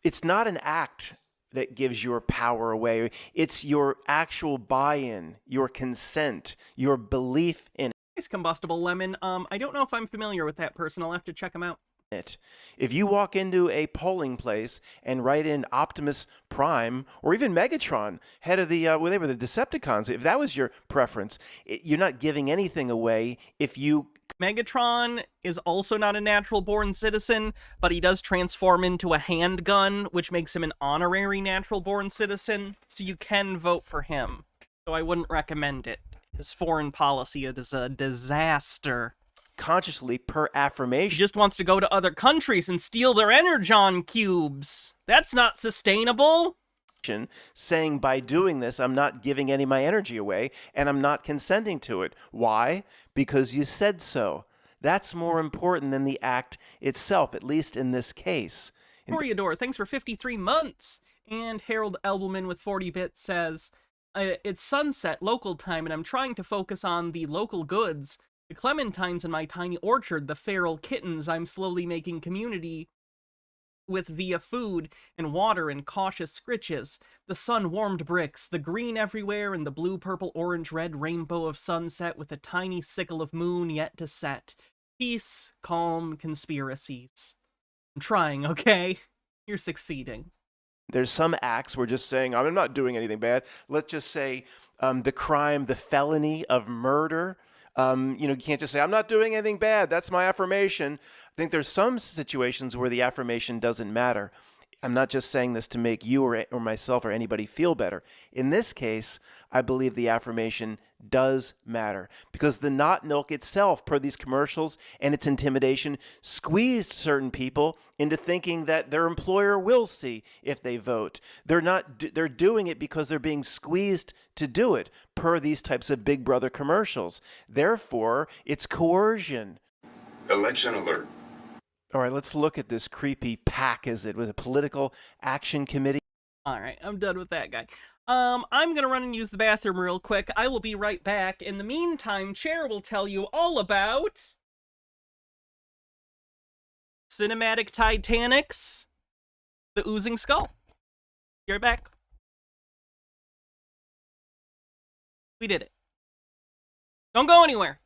It's not an act that gives your power away. It's your actual buy-in, your consent, your belief in it. Nice combustible lemon. I don't know if I'm familiar with that person. I'll have to check him out. If you walk into a polling place and write in Optimus Prime or even Megatron, head of the, well, they were the Decepticons, if that was your preference, you're not giving anything away if you... Megatron is also not a natural-born citizen, but he does transform into a handgun, which makes him an honorary natural-born citizen, so you can vote for him. So I wouldn't recommend it. His foreign policy is a disaster. Consciously, per affirmation. He just wants to go to other countries and steal their energon cubes. That's not sustainable. Saying by doing this, I'm not giving any of my energy away, and I'm not consenting to it. Why? Because you said so. That's more important than the act itself, at least in this case. Toriador, thanks for 53 months. And Harold Elbelman with 40 bits says, it's sunset local time, and I'm trying to focus on the local goods. The clementines in my tiny orchard, the feral kittens I'm slowly making community with via food and water and cautious scritches, the sun-warmed bricks, the green everywhere, and the blue, purple, orange, red rainbow of sunset with a tiny sickle of moon yet to set. Peace, calm, conspiracies. I'm trying, okay? You're succeeding. There's some acts we're just saying, I'm not doing anything bad. Let's just say the crime, the felony of murder. You can't just say, I'm not doing anything bad. That's my affirmation. I think there's some situations where the affirmation doesn't matter. I'm not just saying this to make you or myself or anybody feel better. In this case, I believe the affirmation does matter because the not milk itself, per these commercials and its intimidation, squeezed certain people into thinking that their employer will see if they vote. They're doing it because they're being squeezed to do it, per these types of Big Brother commercials. Therefore, it's coercion. Election alert. All right, let's look at this creepy PAC, is it, with a political action committee? All right, I'm done with that guy. I'm gonna run and use the bathroom real quick. I will be right back. In the meantime, Chair will tell you all about Cinematic Titanics, The Oozing Skull. Be right back. We did it. Don't go anywhere.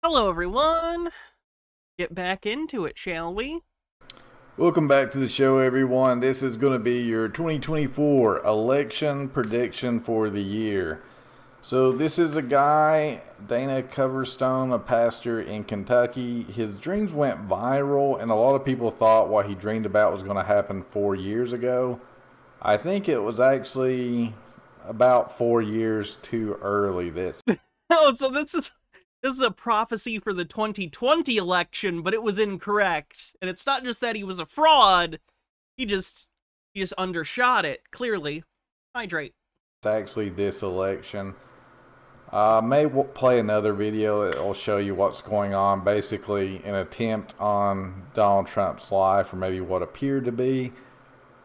Hello, everyone. Get back into it, shall we? Welcome back to the show, everyone. This is going to be your 2024 election prediction for the year. So this is a guy, Dana Coverstone, a pastor in Kentucky. His dreams went viral, and a lot of people thought what he dreamed about was going to happen 4 years ago. I think it was actually about 4 years too early. Oh, so this is a prophecy for the 2020 election, but it was incorrect. And it's not just that he was a fraud, he just undershot it, clearly. Hydrate. It's actually this election. I may play another video that will show you what's going on. Basically, an attempt on Donald Trump's life, or maybe what appeared to be.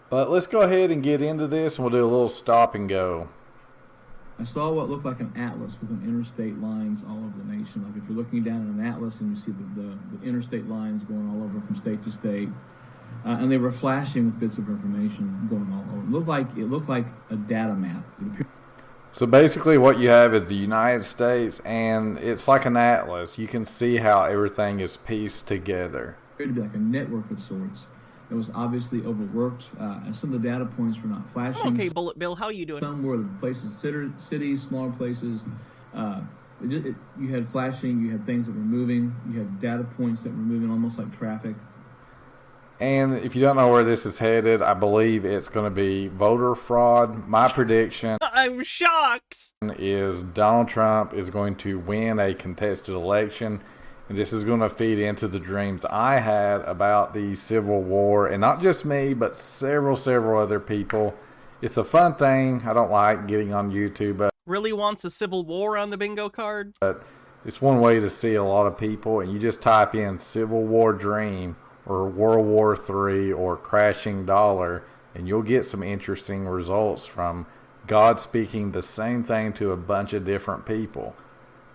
But let's go ahead and get into this, and we'll do a little stop and go. I saw what looked like an atlas with an interstate lines all over the nation. Like if you're looking down at an atlas and you see the interstate lines going all over from state to state, and they were flashing with bits of information going all over. It looked like a data map. So basically what you have is the United States, and it's like an atlas. You can see how everything is pieced together. It appeared to be like a network of sorts. It was obviously overworked, and some of the data points were not flashing. Okay, Bullet Bill, how are you doing? Some were places, cities, smaller places. You had flashing, you had things that were moving, you had data points that were moving almost like traffic. And if you don't know where this is headed, I believe it's going to be voter fraud. My prediction I'm shocked. is Donald Trump is going to win a contested election. And this is going to feed into the dreams I had about the Civil War. And not just me, but several other people. It's a fun thing. I don't like getting on YouTube, but Really wants a civil war on the bingo card? But it's one way to see a lot of people. And you just type in Civil War Dream or World War III or Crashing Dollar, and you'll get some interesting results from God speaking the same thing to a bunch of different people.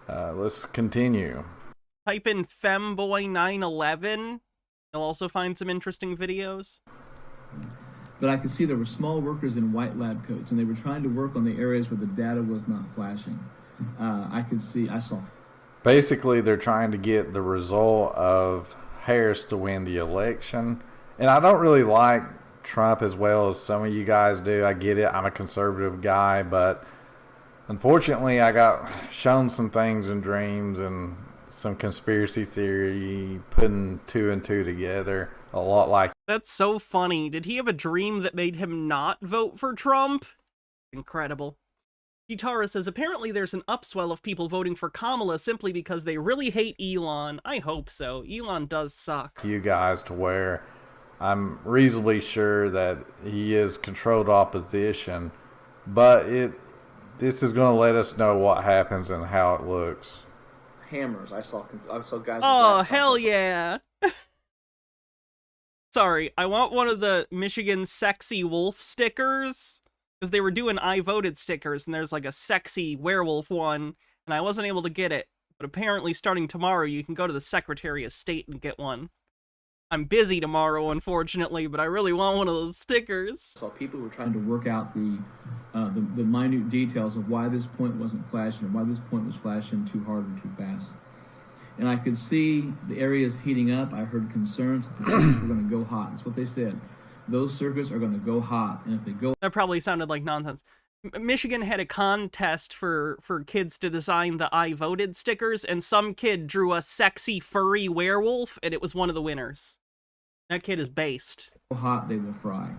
Let's continue. Type in Femboy 911. You'll also find some interesting videos. But I could see there were small workers in white lab coats, and they were trying to work on the areas where the data was not flashing. I saw. Basically, they're trying to get the result of Harris to win the election. And I don't really like Trump as well as some of you guys do. I get it. I'm a conservative guy, but unfortunately I got shown some things in dreams and some conspiracy theory, putting two and two together a lot like. That's so funny. Did he have a dream that made him not vote for Trump? Incredible. Kitara says, apparently there's an upswell of people voting for Kamala simply because they really hate Elon. I hope so. Elon does suck. You guys to where I'm reasonably sure that he is controlled opposition, but this is going to let us know what happens and how it looks. Hammers. I saw guys. Oh, hell yeah. Sorry, I want one of the Michigan sexy wolf stickers. Because they were doing I voted stickers, and there's like a sexy werewolf one, and I wasn't able to get it. But apparently starting tomorrow, you can go to the Secretary of State and get one. I'm busy tomorrow, unfortunately, but I really want one of those stickers. So people were trying to work out the minute details of why this point wasn't flashing, or why this point was flashing too hard or too fast. And I could see the areas heating up. I heard concerns that the circuits were going to go hot. That's what they said. Those circuits are going to go hot, and if they go... That probably sounded like nonsense. Michigan had a contest for kids to design the I voted stickers, and some kid drew a sexy furry werewolf, and it was one of the winners. That kid is based. Hot, they will fry.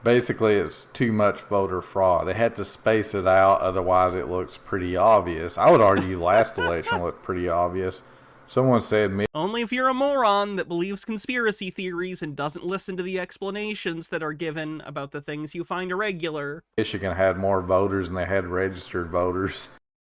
Basically, it's too much voter fraud. They had to space it out, otherwise it looks pretty obvious. I would argue last election looked pretty obvious. Someone said me. Only if you're a moron that believes conspiracy theories and doesn't listen to the explanations that are given about the things you find irregular. Michigan had more voters than they had registered voters.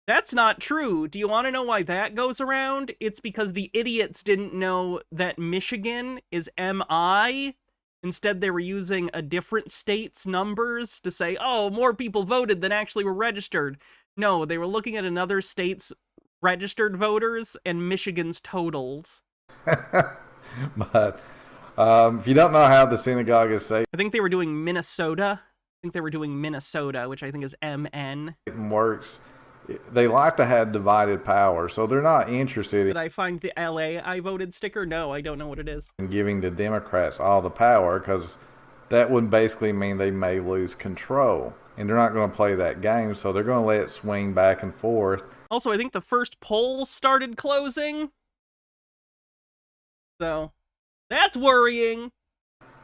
That's not true. Do you want to know why that goes around? It's because the idiots didn't know that Michigan is MI. Instead, they were using a different state's numbers to say, oh, more people voted than actually were registered. No, they were looking at another state's registered voters and Michigan's totals. But if you don't know how the synagogue is saved, I think they were doing Minnesota. Which I think is MN. It works. They like to have divided power, so they're not interested Did I find the LA I voted sticker? No, I don't know what it is. in giving the Democrats all the power, because that would basically mean they may lose control. And they're not going to play that game, so they're going to let it swing back and forth. Also, I think the first polls started closing. So, that's worrying.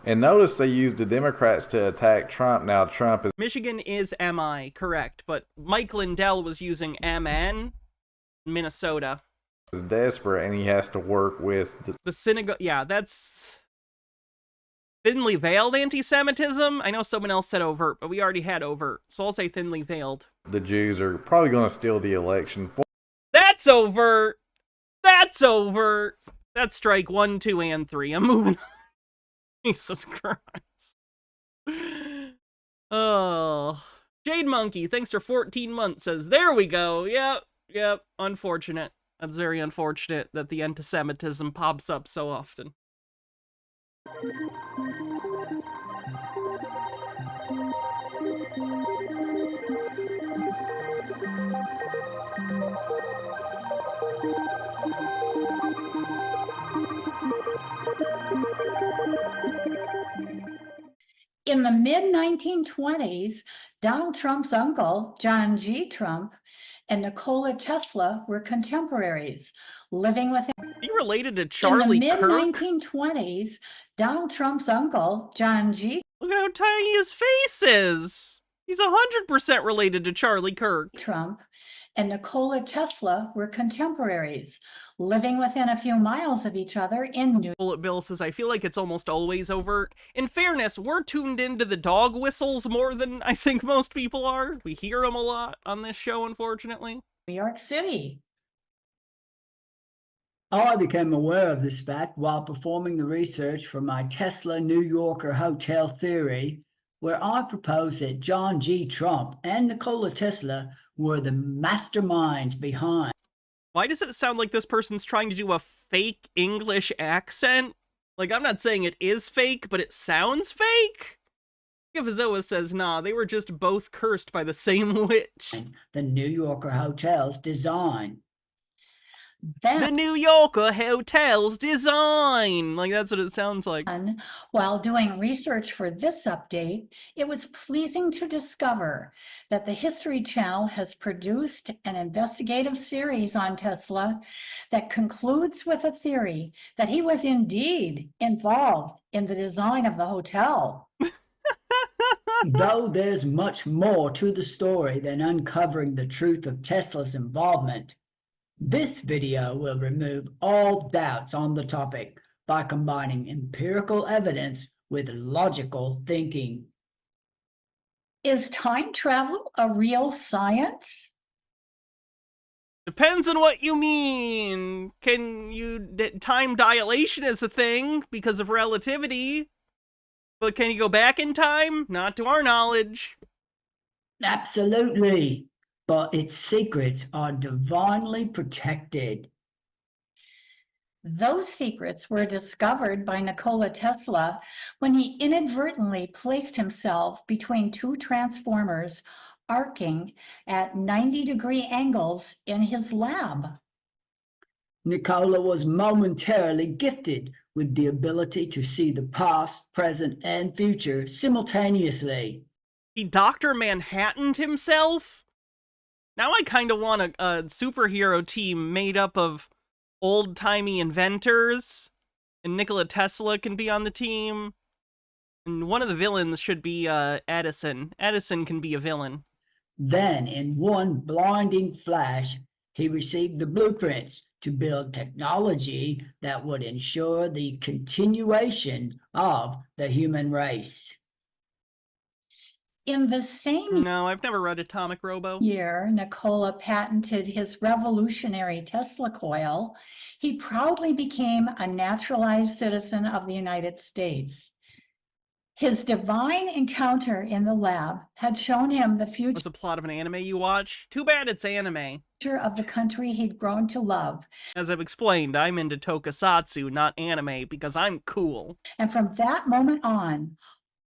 And notice they used the Democrats to attack Trump. Now Trump is... Michigan is MI, correct. But Mike Lindell was using MN, Minnesota. is desperate, and he has to work with the synagogue. Yeah, that's... Thinly veiled anti-Semitism? I know someone else said overt, but we already had overt, so I'll say thinly veiled. The Jews are probably going to steal the election. That's overt! That's overt! That's strike 1, 2, and 3. I'm moving on. Jesus Christ. Oh. Jade Monkey, thanks for 14 months, says, there we go. Yep. Unfortunate. That's very unfortunate that the anti-Semitism pops up so often. In the mid-1920s, Donald Trump's uncle, John G. Trump, and Nikola Tesla were contemporaries, living within. He related to Charlie In the Kirk? mid-1920s, Donald Trump's uncle, John G. Look at how tiny his face is. He's 100% related to Charlie Kirk. Trump and Nikola Tesla were contemporaries, living within a few miles of each other in New. Bullet Bill says, I feel like it's almost always overt. In fairness, we're tuned into the dog whistles more than I think most people are. We hear them a lot on this show, unfortunately. New York City. I became aware of this fact while performing the research for my Tesla New Yorker hotel theory, where I proposed that John G. Trump and Nikola Tesla were the masterminds behind. Why does it sound like this person's trying to do a fake English accent? Like, I'm not saying it is fake, but it sounds fake? Gavizoa says, nah, they were just both cursed by the same witch. The New Yorker hotel's design. The New Yorker hotel's design. Like, that's what it sounds like. While doing research for this update, it was pleasing to discover that the History Channel has produced an investigative series on Tesla that concludes with a theory that he was indeed involved in the design of the hotel. Though there's much more to the story than uncovering the truth of Tesla's involvement, this video will remove all doubts on the topic by combining empirical evidence with logical thinking. Is time travel a real science? Depends on what you mean. Time dilation is a thing because of relativity. But can you go back in time? Not to our knowledge. Absolutely. But its secrets are divinely protected. Those secrets were discovered by Nikola Tesla when he inadvertently placed himself between two transformers arcing at 90-degree angles in his lab. Nikola was momentarily gifted with the ability to see the past, present, and future simultaneously. He Dr. Manhattaned himself? Now I kind of want a superhero team made up of old-timey inventors, and Nikola Tesla can be on the team, and one of the villains should be Edison. Edison can be a villain. Then, in one blinding flash, he received the blueprints to build technology that would ensure the continuation of the human race. In the same No, I've never read Atomic Robo. year Nikola patented his revolutionary Tesla coil, he proudly became a naturalized citizen of the United States. His divine encounter in the lab had shown him the future. Was a plot of an anime you watch? Too bad it's anime. Of the country he'd grown to love. As I've explained, I'm into tokusatsu, not anime, because I'm cool. And from that moment on,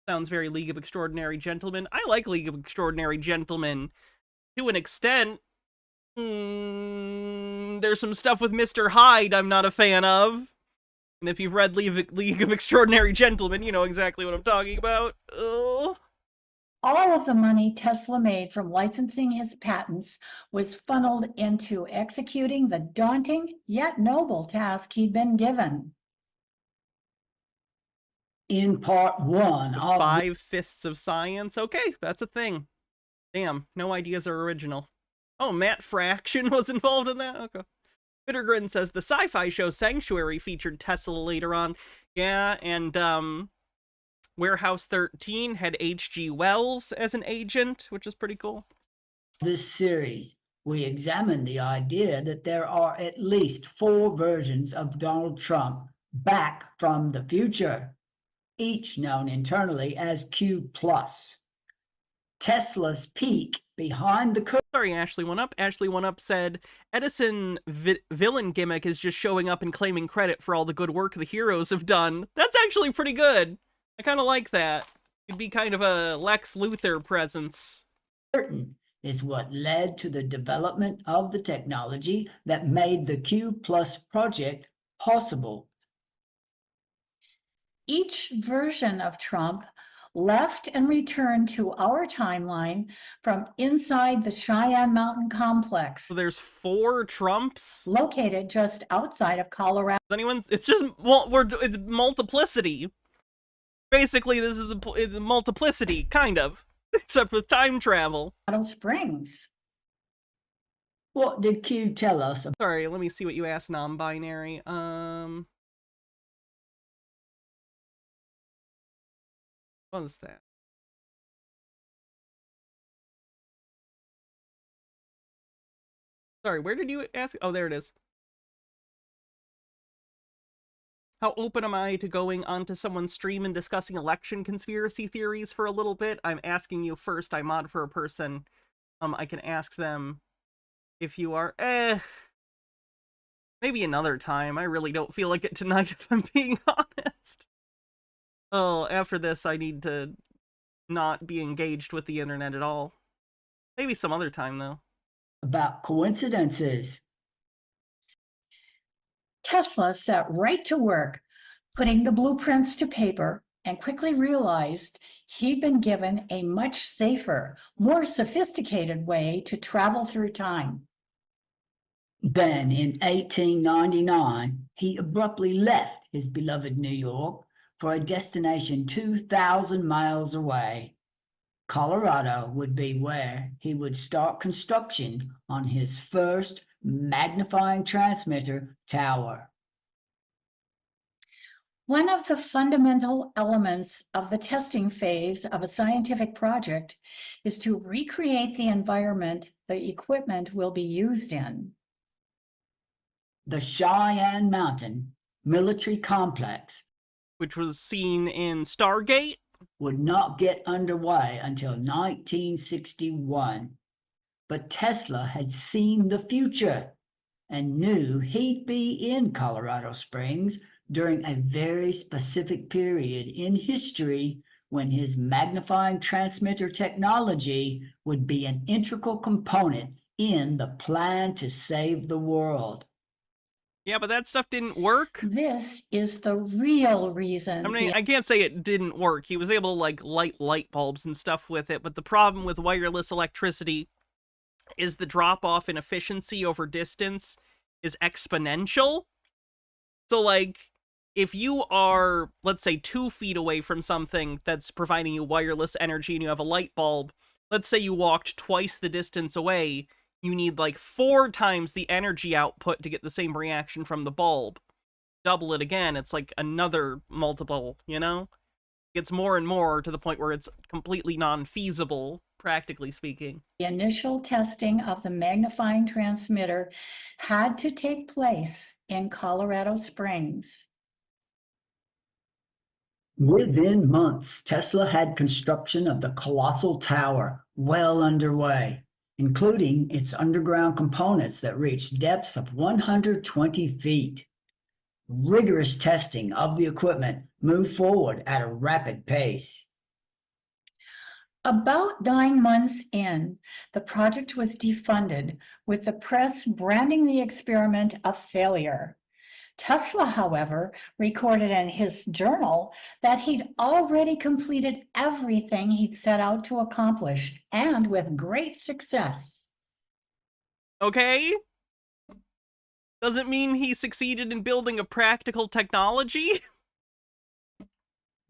sounds very League of Extraordinary Gentlemen. I like League of Extraordinary Gentlemen to an extent. There's some stuff with Mr. Hyde I'm not a fan of. And if you've read League of Extraordinary Gentlemen, you know exactly what I'm talking about. Ugh. All of the money Tesla made from licensing his patents was funneled into executing the daunting yet noble task he'd been given. In part one the of 5 Fists of Science. Okay, that's a thing. Damn, no ideas are original. Oh, Matt Fraction was involved in that? Okay. Bittergrin says the sci-fi show Sanctuary featured Tesla later on. Yeah, and Warehouse 13 had H.G. Wells as an agent, which is pretty cool. This series, we examine the idea that there are at least 4 versions of Donald Trump back from the future, each known internally as Q+. Tesla's peak behind the curtain. Sorry, Ashley One Up. Ashley One Up said, Edison villain gimmick is just showing up and claiming credit for all the good work the heroes have done. That's actually pretty good. I kind of like that. It'd be kind of a Lex Luthor presence. Curtain is what led to the development of the technology that made the Q+ project possible. Each version of Trump left and returned to our timeline from inside the Cheyenne Mountain complex. So there's 4 Trumps located just outside of Colorado. It's just, well, it's multiplicity. Basically, this is the multiplicity, kind of, except with time travel. Springs. What did Q tell us? Sorry, let me see what you asked, non-binary. What was that? Sorry, where did you ask? Oh, there it is. How open am I to going onto someone's stream and discussing election conspiracy theories for a little bit? I'm asking you first. I mod for a person. I can ask them if you are. Maybe another time. I really don't feel like it tonight, if I'm being honest. Oh, after this, I need to not be engaged with the internet at all. Maybe some other time, though. About coincidences. Tesla set right to work putting the blueprints to paper and quickly realized he'd been given a much safer, more sophisticated way to travel through time. Then in 1899, he abruptly left his beloved New York for a destination 2,000 miles away. Colorado would be where he would start construction on his first magnifying transmitter tower. One of the fundamental elements of the testing phase of a scientific project is to recreate the environment the equipment will be used in. The Cheyenne Mountain military complex, which was seen in Stargate, would not get underway until 1961. But Tesla had seen the future and knew he'd be in Colorado Springs during a very specific period in history when his magnifying transmitter technology would be an integral component in the plan to save the world. Yeah, but that stuff didn't work. This is the real reason. I mean, I can't say it didn't work. He was able to, like, light light bulbs and stuff with it, but the problem with wireless electricity is the drop-off in efficiency over distance is exponential. So, like, if you are, let's say, 2 feet away from something that's providing you wireless energy and you have a light bulb, let's say you walked twice the distance away, you need like 4 times the energy output to get the same reaction from the bulb. Double it again, it's like another multiple, you know? It gets more and more to the point where it's completely non-feasible, practically speaking. The initial testing of the magnifying transmitter had to take place in Colorado Springs. Within months, Tesla had construction of the colossal tower well underway, including its underground components that reached depths of 120 feet. Rigorous testing of the equipment moved forward at a rapid pace. About 9 months in, the project was defunded, with the press branding the experiment a failure. Tesla, however, recorded in his journal that he'd already completed everything he'd set out to accomplish, and with great success. Okay? Doesn't mean he succeeded in building a practical technology?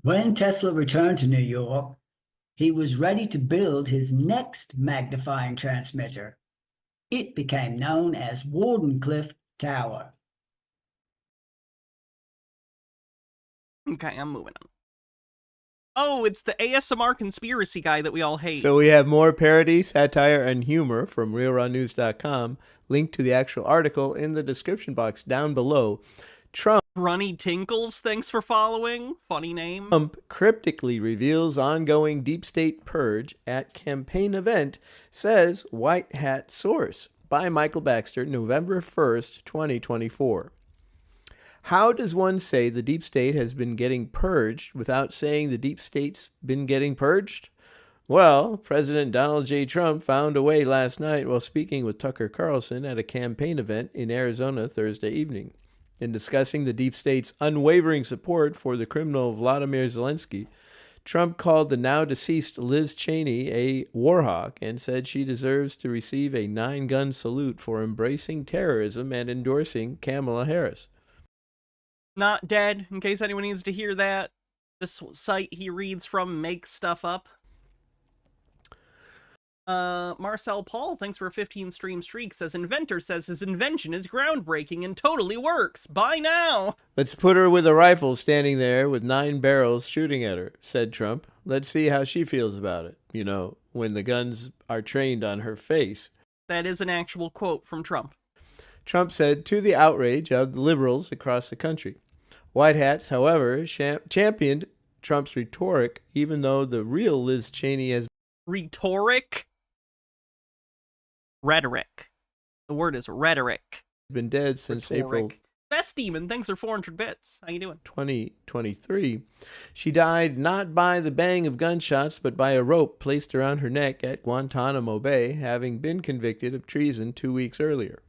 When Tesla returned to New York, he was ready to build his next magnifying transmitter. It became known as Wardenclyffe Tower. Okay, I'm moving on. Oh, it's the ASMR conspiracy guy that we all hate. So we have more parody, satire, and humor from RealRawNews.com. Link to the actual article in the description box down below. Runny Tinkles, thanks for following. Funny name. Trump cryptically reveals ongoing deep state purge at campaign event, says White Hat source. By Michael Baxter, November 1st, 2024. How does one say the deep state has been getting purged without saying the deep state's been getting purged? Well, President Donald J. Trump found a way last night while speaking with Tucker Carlson at a campaign event in Arizona Thursday evening. In discussing the deep state's unwavering support for the criminal Vladimir Zelensky, Trump called the now-deceased Liz Cheney a warhawk and said she deserves to receive a 9-gun salute for embracing terrorism and endorsing Kamala Harris. Not dead, in case anyone needs to hear that. This site he reads from makes stuff up. Marcel Paul, thanks for a 15 stream streak, says inventor says his invention is groundbreaking and totally works. Buy now! Let's put her with a rifle standing there with 9 barrels shooting at her, said Trump. Let's see how she feels about it. You know, when the guns are trained on her face. That is an actual quote from Trump. Trump said, to the outrage of the liberals across the country. White hats, however, championed Trump's rhetoric, even though the real Liz Cheney has... Rhetoric? Rhetoric. The word is rhetoric. Been dead since April. Best Demon, thanks for 400 bits. How you doing? 2023. She died not by the bang of gunshots, but by a rope placed around her neck at Guantanamo Bay, having been convicted of treason 2 weeks earlier.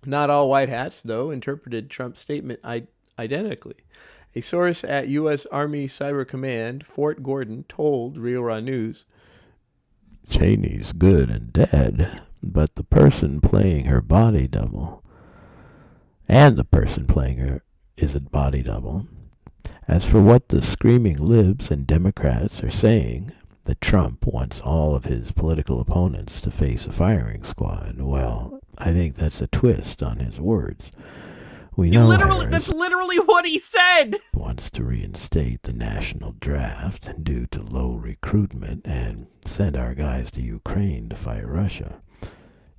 Not all white hats, though, interpreted Trump's statement identically. A source at U.S. Army Cyber Command, Fort Gordon, told Real Raw News, Cheney's good and dead, but the person playing her body double, and the person playing her is a body double. As for what the screaming libs and Democrats are saying, that Trump wants all of his political opponents to face a firing squad, well, I think that's a twist on his words. We know that's literally what he said. Wants to reinstate the national draft due to low recruitment and send our guys to Ukraine to fight Russia.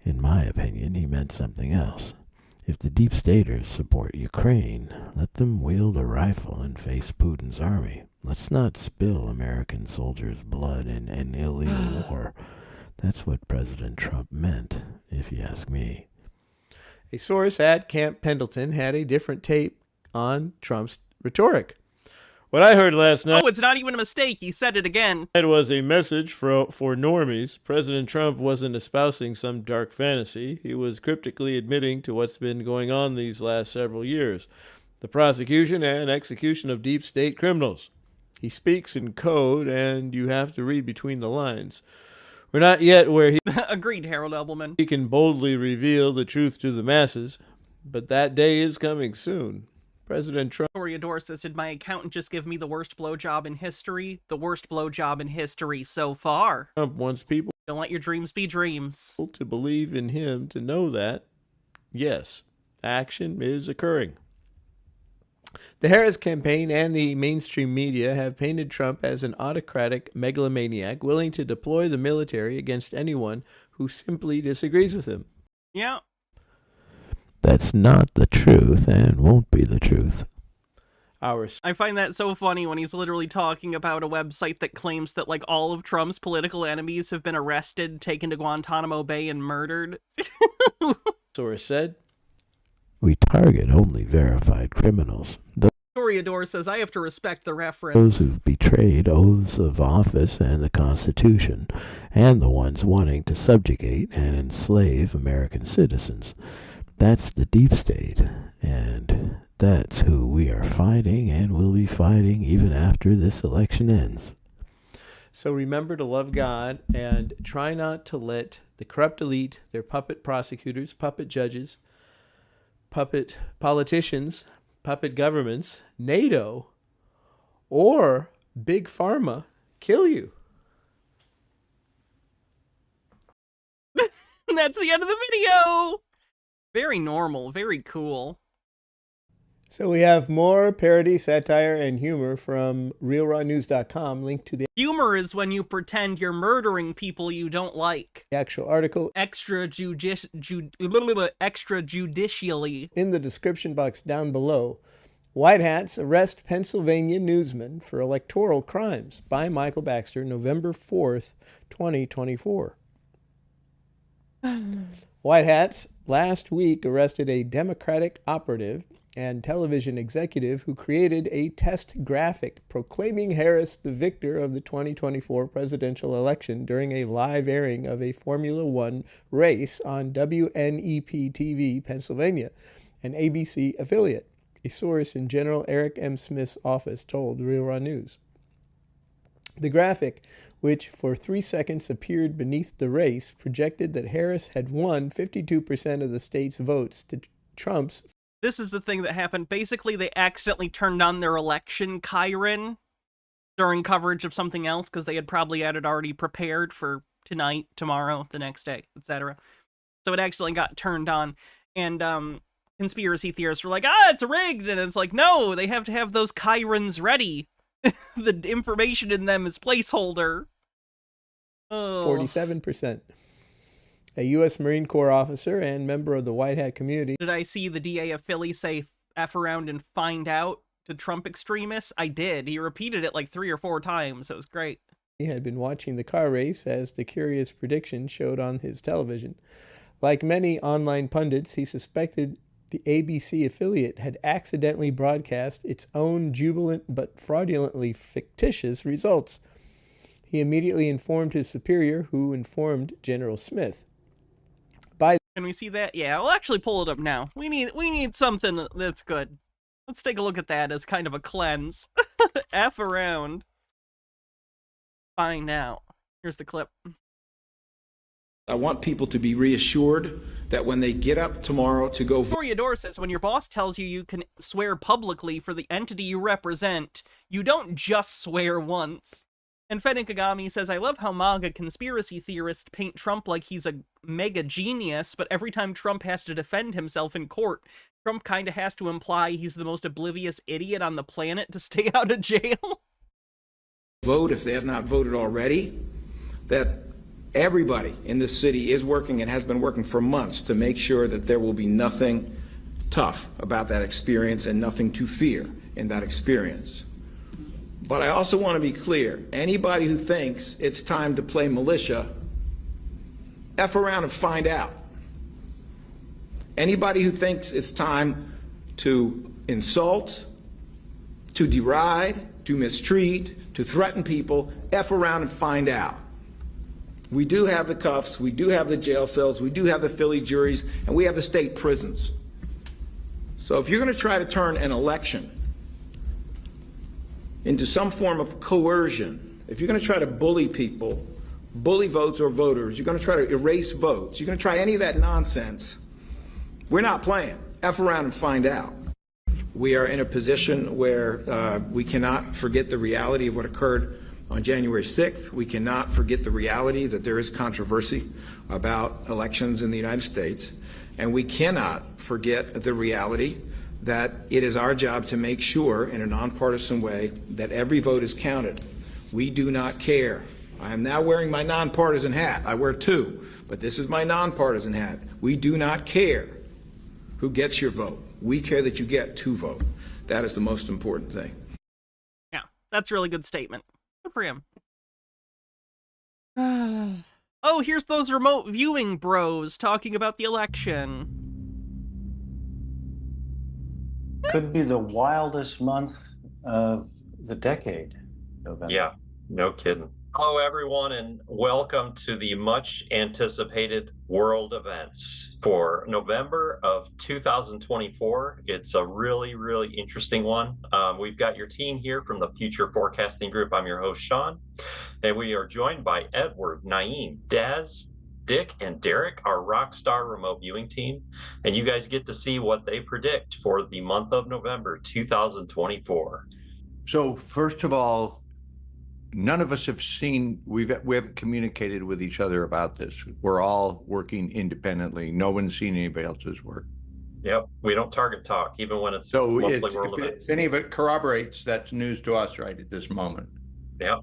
In my opinion, he meant something else. If the deep staters support Ukraine, let them wield a rifle and face Putin's army. Let's not spill American soldiers' blood in an illegal war. That's what President Trump meant, if you ask me. A source at Camp Pendleton had a different take on Trump's rhetoric. What I heard last night... Oh, it's not even a mistake. He said it again. It was a message for normies. President Trump wasn't espousing some dark fantasy. He was cryptically admitting to what's been going on these last several years. The prosecution and execution of deep state criminals. He speaks in code, and you have to read between the lines. We're not yet where he... Agreed, Harold Elbelman. He can boldly reveal the truth to the masses, but that day is coming soon. President Trump... Toreador says, did my accountant just give me the worst blowjob in history? The worst blowjob in history so far. Trump wants people... Don't let your dreams be dreams. ...to believe in him, to know that, yes, action is occurring. The Harris campaign and the mainstream media have painted Trump as an autocratic megalomaniac willing to deploy the military against anyone who simply disagrees with him. Yeah. That's not the truth and won't be the truth. I find that so funny when he's literally talking about a website that claims that like all of Trump's political enemies have been arrested, taken to Guantanamo Bay, and murdered. Source said, we target only verified criminals. Toreador says, I have to respect the reference. Those who've betrayed oaths of office and the Constitution, and the ones wanting to subjugate and enslave American citizens. That's the deep state, and that's who we are fighting and will be fighting even after this election ends. So remember to love God and try not to let the corrupt elite, their puppet prosecutors, puppet judges, puppet politicians, puppet governments, NATO, or Big Pharma kill you. That's the end of the video. Very normal, very cool. So we have more parody, satire, and humor from RealRawNews.com. Linked to the humor is when you pretend you're murdering people you don't like. The actual article extrajudicially in the description box down below. White Hats arrest Pennsylvania newsman for electoral crimes by Michael Baxter, November 4th, 2024. White Hats last week arrested a Democratic operative and television executive who created a test graphic proclaiming Harris the victor of the 2024 presidential election during a live airing of a Formula One race on WNEP-TV Pennsylvania, an ABC affiliate. A source in General Eric M. Smith's office told Real Raw News. The graphic, which for 3 seconds appeared beneath the race, projected that Harris had won 52% of the state's votes to Trump's. This is the thing that happened. Basically, they accidentally turned on their election Chiron during coverage of something else because they had probably had it already prepared for tonight, tomorrow, the next day, etc. So it actually got turned on, and conspiracy theorists were like, it's rigged, and it's like, no, they have to have those Chirons ready. The information in them is placeholder. 47%. A U.S. Marine Corps officer and member of the White Hat community. Did I see the DA of Philly say F around and find out to Trump extremists? I did. He repeated it like 3 or 4 times. It was great. He had been watching the car race as the curious prediction showed on his television. Like many online pundits, he suspected the ABC affiliate had accidentally broadcast its own jubilant but fraudulently fictitious results. He immediately informed his superior, who informed General Smith. Can we see that? Yeah, we'll actually pull it up now. We need something that's good. Let's take a look at that as kind of a cleanse. F around. Find out. Here's the clip. I want people to be reassured that when they get up tomorrow to go vote. Victoria Dore says, when your boss tells you you can swear publicly for the entity you represent, you don't just swear once. And Fennec Kagami says, I love how MAGA conspiracy theorists paint Trump like he's a mega genius, but every time Trump has to defend himself in court, Trump kind of has to imply he's the most oblivious idiot on the planet to stay out of jail. Vote if they have not voted already, that everybody in this city is working and has been working for months to make sure that there will be nothing tough about that experience and nothing to fear in that experience. But I also want to be clear, anybody who thinks it's time to play militia, F around and find out. Anybody who thinks it's time to insult, to deride, to mistreat, to threaten people, F around and find out. We do have the cuffs, we do have the jail cells, we do have the Philly juries, and we have the state prisons. So if you're going to try to turn an election into some form of coercion, if you're going to try to bully people, bully votes or voters, you're going to try to erase votes, you're going to try any of that nonsense, we're not playing. F around and find out. We are in a position where we cannot forget the reality of what occurred on January 6th. We cannot forget the reality that there is controversy about elections in the United States. And we cannot forget the reality that it is our job to make sure in a nonpartisan way that every vote is counted. We do not care. I am now wearing my nonpartisan hat. I wear 2, but this is my nonpartisan hat. We do not care who gets your vote. We care that you get to vote. That is the most important thing. Yeah, that's a really good statement. Good for him. Oh, here's those remote viewing bros talking about the election. Could be the wildest month of the decade, November. Yeah, no kidding. Hello, everyone, and welcome to the much anticipated world events for November of 2024. It's a really, really interesting one. We've got your team here from the Future Forecasting Group. I'm your host, Sean, and we are joined by Edward, Naeem, Daz, Dick, and Derek, our rock star remote viewing team. And you guys get to see what they predict for the month of November 2024. So first of all, none of us have seen, we haven't communicated with each other about this. We're all working independently. No one's seen anybody else's work. Yep, we don't target talk, even when it's monthly world events. If any of it corroborates, that's news to us right at this moment. Yeah.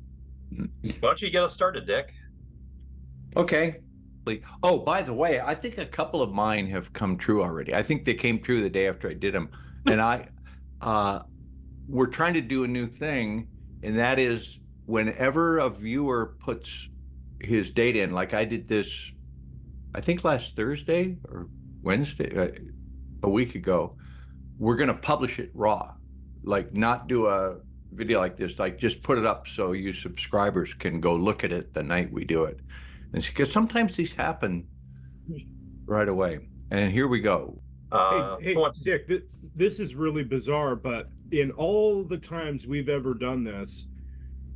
Why don't you get us started, Dick? Okay. Oh, by the way, I think a couple of mine have come true already. I think they came true the day after I did them. And we're trying to do a new thing, and that is whenever a viewer puts his data in, like I did this, I think last Thursday or Wednesday, a week ago, we're going to publish it raw, like not do a video like this, like just put it up so you subscribers can go look at it the night we do it. And because sometimes these happen right away. And here we go. Hey, Dick, this is really bizarre, but in all the times we've ever done this,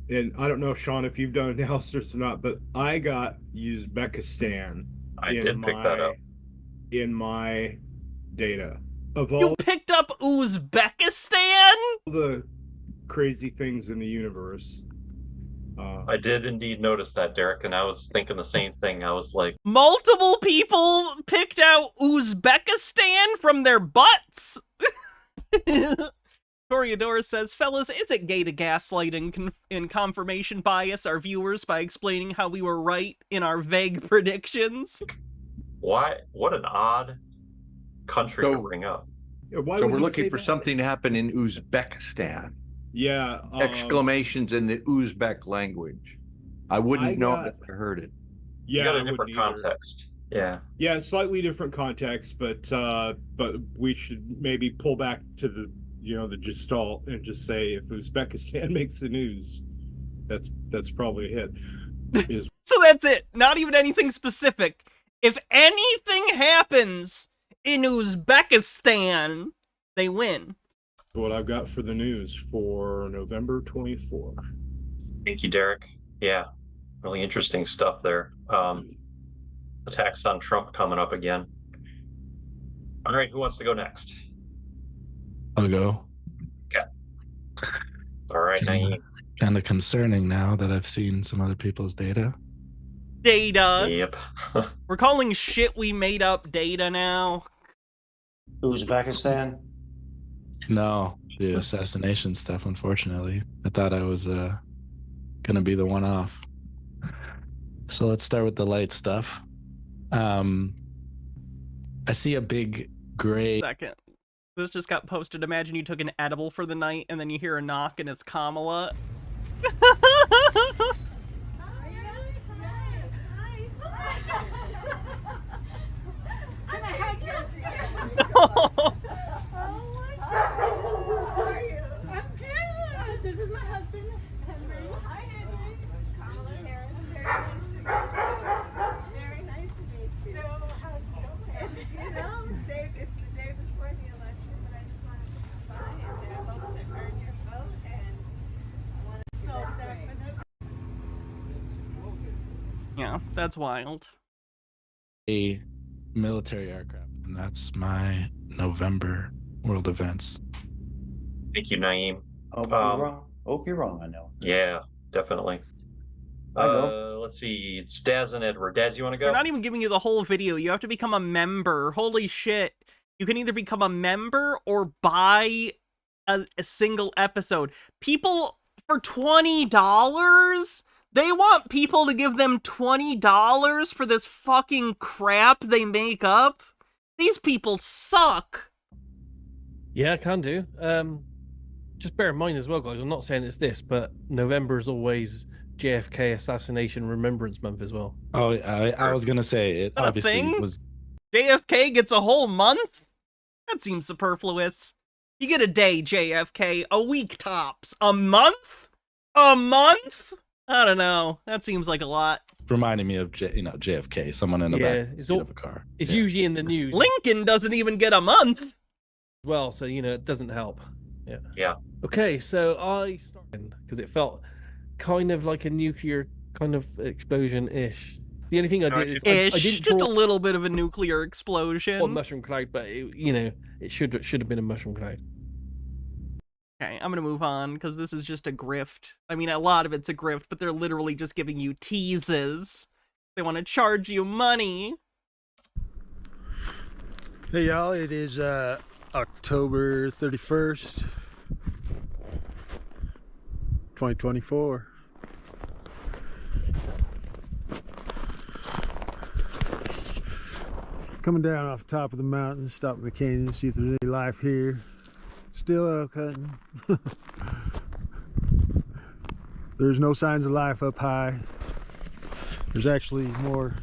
and I don't know, Sean, if you've done analysis or not, but I got Uzbekistan in my data. Of all You picked up Uzbekistan? the crazy things in the universe. I did indeed notice that, Derek, and I was thinking the same thing. I was like, multiple people picked out Uzbekistan from their butts. Toreador says, fellas, is it gay to gaslight and confirmation bias our viewers by explaining how we were right in our vague predictions? why? What an odd country to bring up. Yeah, why So would we're he looking say for that? something to happen in Uzbekistan. Yeah. Exclamations in the Uzbek language. I wouldn't know got- if I heard it. You Yeah, got I a different wouldn't either. context. Yeah. Yeah, slightly different context, but we should maybe pull back to the the gestalt and just say if Uzbekistan makes the news, that's probably a hit. So that's it. Not even anything specific. If anything happens in Uzbekistan, they win. What I've got for the news for November 24. Thank you, Derek. Yeah. Really interesting stuff there. Attacks on Trump coming up again. All right, who wants to go next? I'll go. Okay. All right, Naeem. Kind of concerning now that I've seen some other people's data. Data. Yep. We're calling shit we made up data now. Uzbekistan? No, the assassination stuff, unfortunately. I thought I was gonna be the one off. So let's start with the light stuff. I see a big gray... Second. This just got posted. Imagine you took an edible for the night and then you hear a knock and it's Kamala. This is my husband, Henry. Hi, Henry. Kamala Harris. Very nice to meet you. So, how's it going? You know, it's the day before the election, but I just wanted to come by and say I hope to earn your vote and I want to show that for Yeah, that's wild. A military aircraft, and that's my November world events. Thank you, Naeem. Hope you're wrong. Hope you're wrong, I know. Yeah, definitely. I go. Let's see. It's Daz and Edward. Daz, you want to go? They're not even giving you the whole video. You have to become a member. Holy shit. You can either become a member or buy a single episode. People, for $20? They want people to give them $20 for this fucking crap they make up? These people suck. Yeah, I can do. Just bear in mind as well, guys, I'm not saying it's this, but November is always JFK Assassination Remembrance Month as well. Oh, I was gonna say it. Not a Obviously, thing? was JFK gets a whole month? That seems superfluous. You get a day, JFK, a week tops. A month? A month? I don't know. That seems like a lot. reminding me of JFK, someone in the back seat of a car. It's usually in the news. Lincoln doesn't even get a month. Well, so, it doesn't help. Yeah. Yeah. Okay, so I started because it felt kind of like a nuclear kind of explosion-ish. The only thing I did is I didn't just a little bit of a nuclear explosion. Well, mushroom cloud, but it should have been a mushroom cloud. Okay, I'm gonna move on because this is just a grift. I mean, a lot of it's a grift, but they're literally just giving you teases. They want to charge you money. Hey y'all, it is October 31st, 2024. Coming down off the top of the mountain, stopping the canyon, see if there's any life here. Still elk hunting. There's no signs of life up high. There's actually more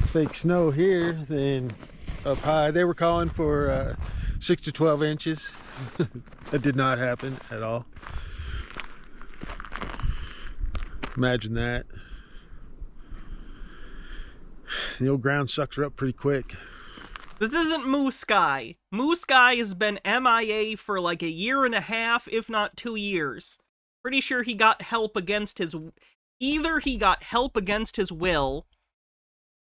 fake snow here than up high. They were calling for 6 to 12 inches. That did not happen at all. Imagine that. The old ground sucks her up pretty quick. This isn't Moose Guy. Moose Guy has been MIA for like 1.5 years, if not 2 years. Pretty sure he got help against his... Either he got help against his will,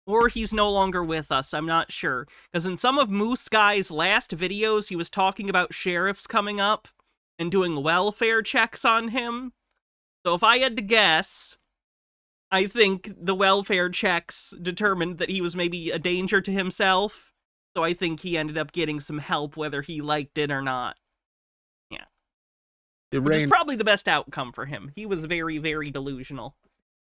or he's no longer with us, I'm not sure. Because in some of Moose Guy's last videos, he was talking about sheriffs coming up and doing welfare checks on him. So if I had to guess, I think the welfare checks determined that he was maybe a danger to himself. So I think he ended up getting some help whether he liked it or not. Yeah. Which is probably the best outcome for him. He was very, very delusional.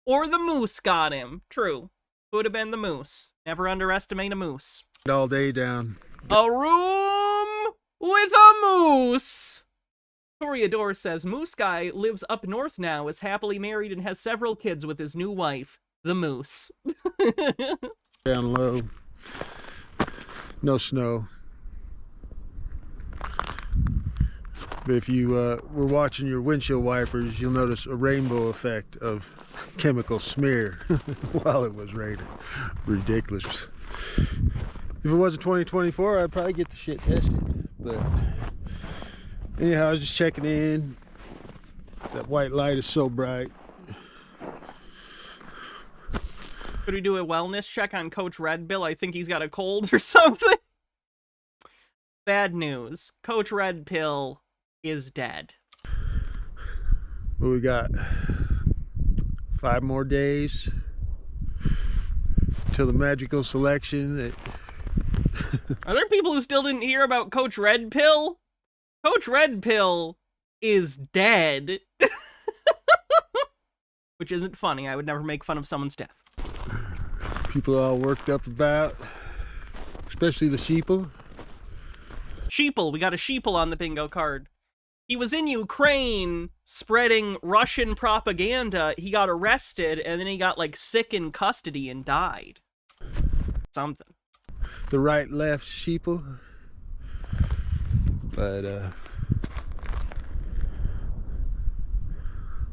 Or the moose got him. True. Could have been the moose. Never underestimate a moose. All day down. A room with a moose! Toreador says, Moose Guy lives up north now, is happily married, and has several kids with his new wife, the moose. Down low. No snow. But if you were watching your windshield wipers, you'll notice a rainbow effect of chemical smear while it was raining. Ridiculous. If it wasn't 2024, I'd probably get the shit tested. But anyhow, I was just checking in. That white light is so bright. Could we do a wellness check on Coach Red Pill? I think he's got a cold or something. Bad news. Coach Red Pill is dead. Well, we got 5 more days till the magical selection. Are there people who still didn't hear about Coach Red Pill? Coach Red Pill is dead. Which isn't funny. I would never make fun of someone's death. People are all worked up about, especially the sheeple. Sheeple. We got a sheeple on the bingo card. He was in Ukraine spreading Russian propaganda. He got arrested, and then he got, like, sick in custody and died. Something. The right-left sheeple. But, a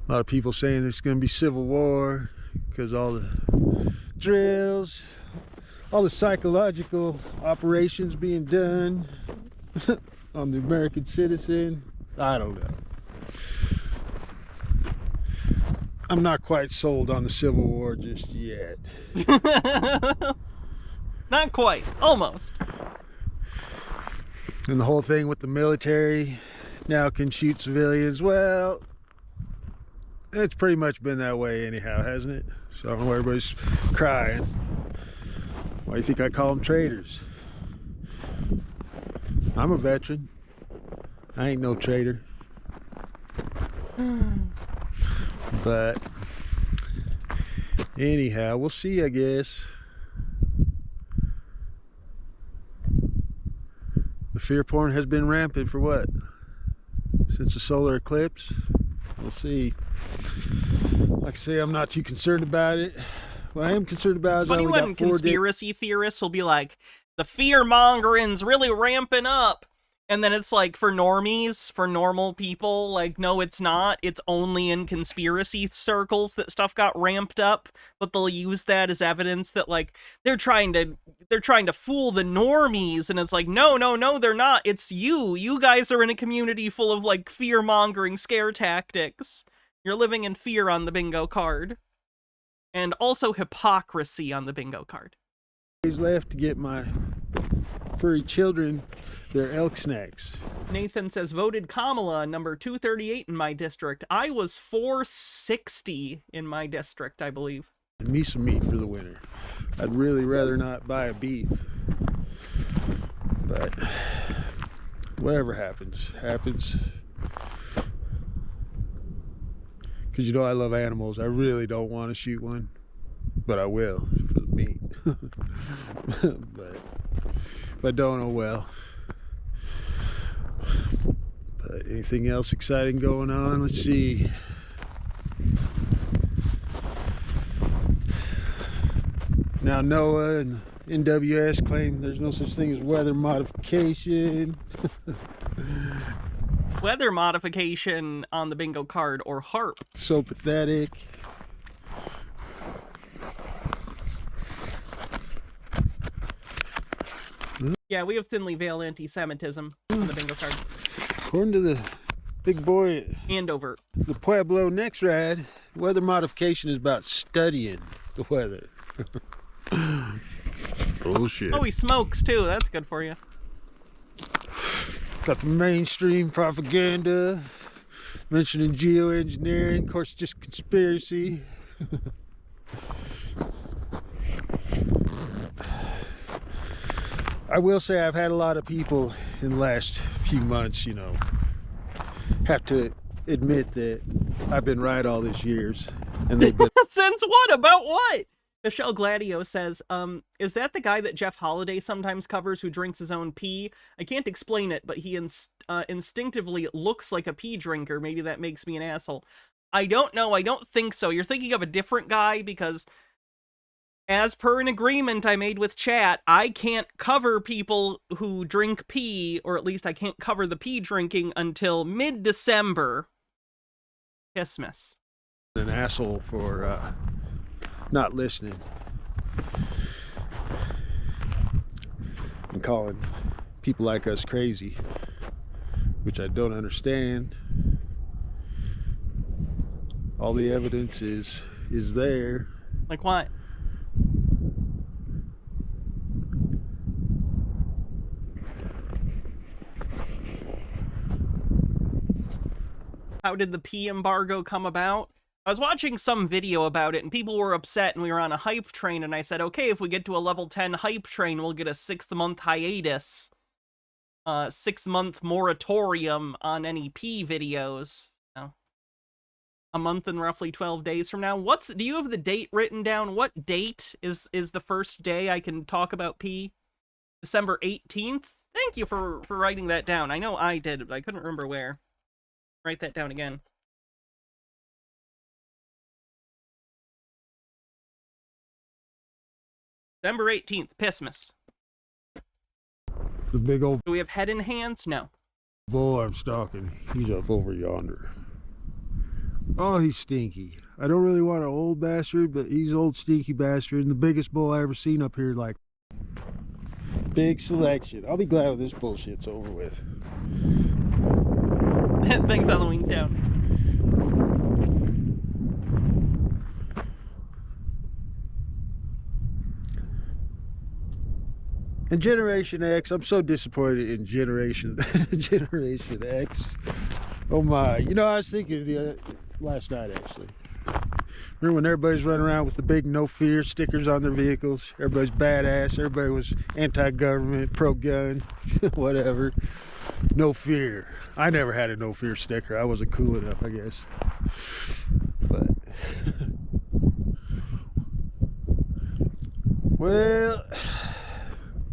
lot of people saying there's going to be civil war because all the drills, all the psychological operations being done on the American citizen. I don't know. I'm not quite sold on the Civil War just yet. Not quite. Almost. And the whole thing with the military now can shoot civilians. Well, it's pretty much been that way anyhow, hasn't it? So I don't know why everybody's crying. Why do you think I call them traitors? I'm a veteran. I ain't no traitor. But anyhow, we'll see, I guess. The fear porn has been rampant for what? Since the solar eclipse? We'll see. Like I say, I'm not too concerned about it. What I am concerned about is funny when conspiracy theorists will be like, the fear-mongering's really ramping up. And then it's like, for normies, for normal people, like, no, it's not. It's only in conspiracy circles that stuff got ramped up. But they'll use that as evidence that, like, they're trying to fool the normies. And it's like, no, they're not. It's you. You guys are in a community full of, like, fear-mongering scare tactics. You're living in fear on the bingo card. And also hypocrisy on the bingo card. Days left to get my furry children their elk snacks. Nathan says, voted Kamala number 238 in my district. I was 460 in my district, I believe. And me some meat for the winter. I'd really rather not buy a beef. But whatever happens. Because you know I love animals. I really don't want to shoot one. But I will for the meat. But if I don't, oh well. But anything else exciting going on? Let's see. Now NOAA and NWS claim there's no such thing as weather modification. Weather modification on the bingo card or HARP. So pathetic. Yeah, we have thinly veiled anti-Semitism on the bingo card. According to the big boy and over the Pueblo next ride, weather modification is about studying the weather. Bullshit. Oh, he smokes too. That's good for you. Got the mainstream propaganda mentioning geoengineering, of course, just conspiracy. I will say I've had a lot of people in the last few months, you know, have to admit that I've been right all these years, and they've been. Since what? About what? Michelle Gladio says, is that the guy that Jeff Holiday sometimes covers who drinks his own pee? I can't explain it, but he instinctively looks like a pee drinker. Maybe that makes me an asshole. I don't know. I don't think so. You're thinking of a different guy, because as per an agreement I made with chat, I can't cover people who drink pee, or at least I can't cover the pee drinking until mid-December. Christmas. An asshole for not listening and calling people like us crazy, which I don't understand. All the evidence is there. Like what? How did the pee embargo come about? I was watching some video about it, and people were upset, and we were on a hype train, and I said, okay, if we get to a level 10 hype train, we'll get a 6-month hiatus. 6-month moratorium on any pee videos. No. A month and roughly 12 days from now. Do you have the date written down? What date is the first day I can talk about pee? December 18th? Thank you for writing that down. I know I did, but I couldn't remember where. Write that down again. December 18th, Pissmas. The big old Do we have head in hands? No. boy I'm stalking, he's up over yonder. Oh, he's stinky. I don't really want an old bastard, but he's old stinky bastard, and the biggest bull I ever seen up here. Like, big selection. I'll be glad when this bullshit's over with. Thanks, Halloween down. And Generation X, I'm so disappointed in Generation X. Oh my! You know, I was thinking last night actually. Remember when everybody's running around with the big "No Fear" stickers on their vehicles? Everybody's badass. Everybody was anti-government, pro-gun, whatever. No fear. I never had a no fear sticker. I wasn't cool enough, I guess. But well,